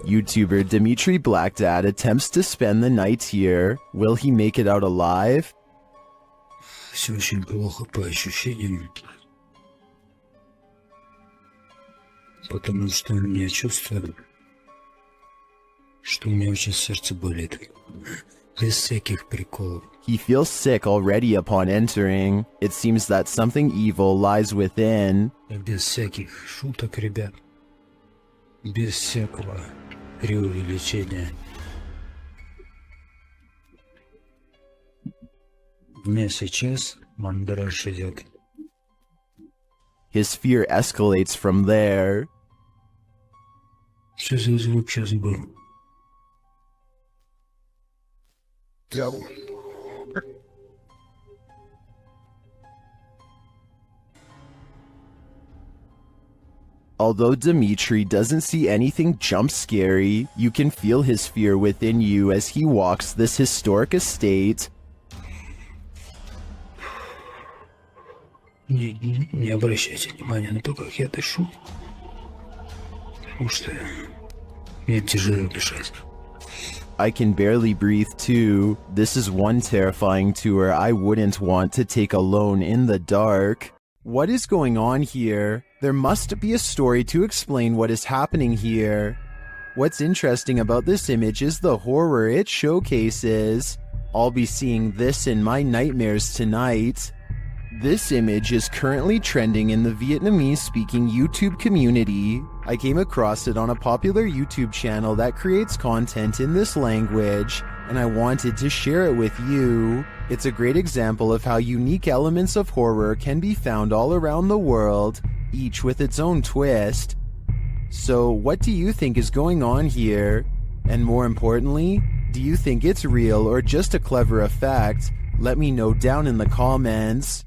S1: YouTuber Dimitri Blackdad attempts to spend the night here. Will he make it out alive?
S18: Все очень плохо по ощущениям, потому что у меня чувство, что у меня очень сердце болит. Без всяких приколов.
S1: He feels sick already upon entering. It seems that something evil lies within.
S18: Без всяких шуток, ребят. Без всякого преувеличения. У меня сейчас мандраж идет.
S1: His fear escalates from there.
S18: Что за звук сейчас был?
S1: Although Dimitri doesn't see anything jump scary, you can feel his fear within you as he walks this historic estate.
S18: Не обращайте внимания на то, как я дышу. Потому что мне тяжело дышать.
S1: I can barely breathe too. This is one terrifying tour I wouldn't want to take alone in the dark. What is going on here? There must be a story to explain what is happening here. What's interesting about this image is the horror it showcases. I'll be seeing this in my nightmares tonight. This image is currently trending in the Vietnamese-speaking YouTube community. I came across it on a popular YouTube channel that creates content in this language, and I wanted to share it with you. It's a great example of how unique elements of horror can be found all around the world, each with its own twist. So, what do you think is going on here? And more importantly, do you think it's real or just a clever effect? Let me know down in the comments.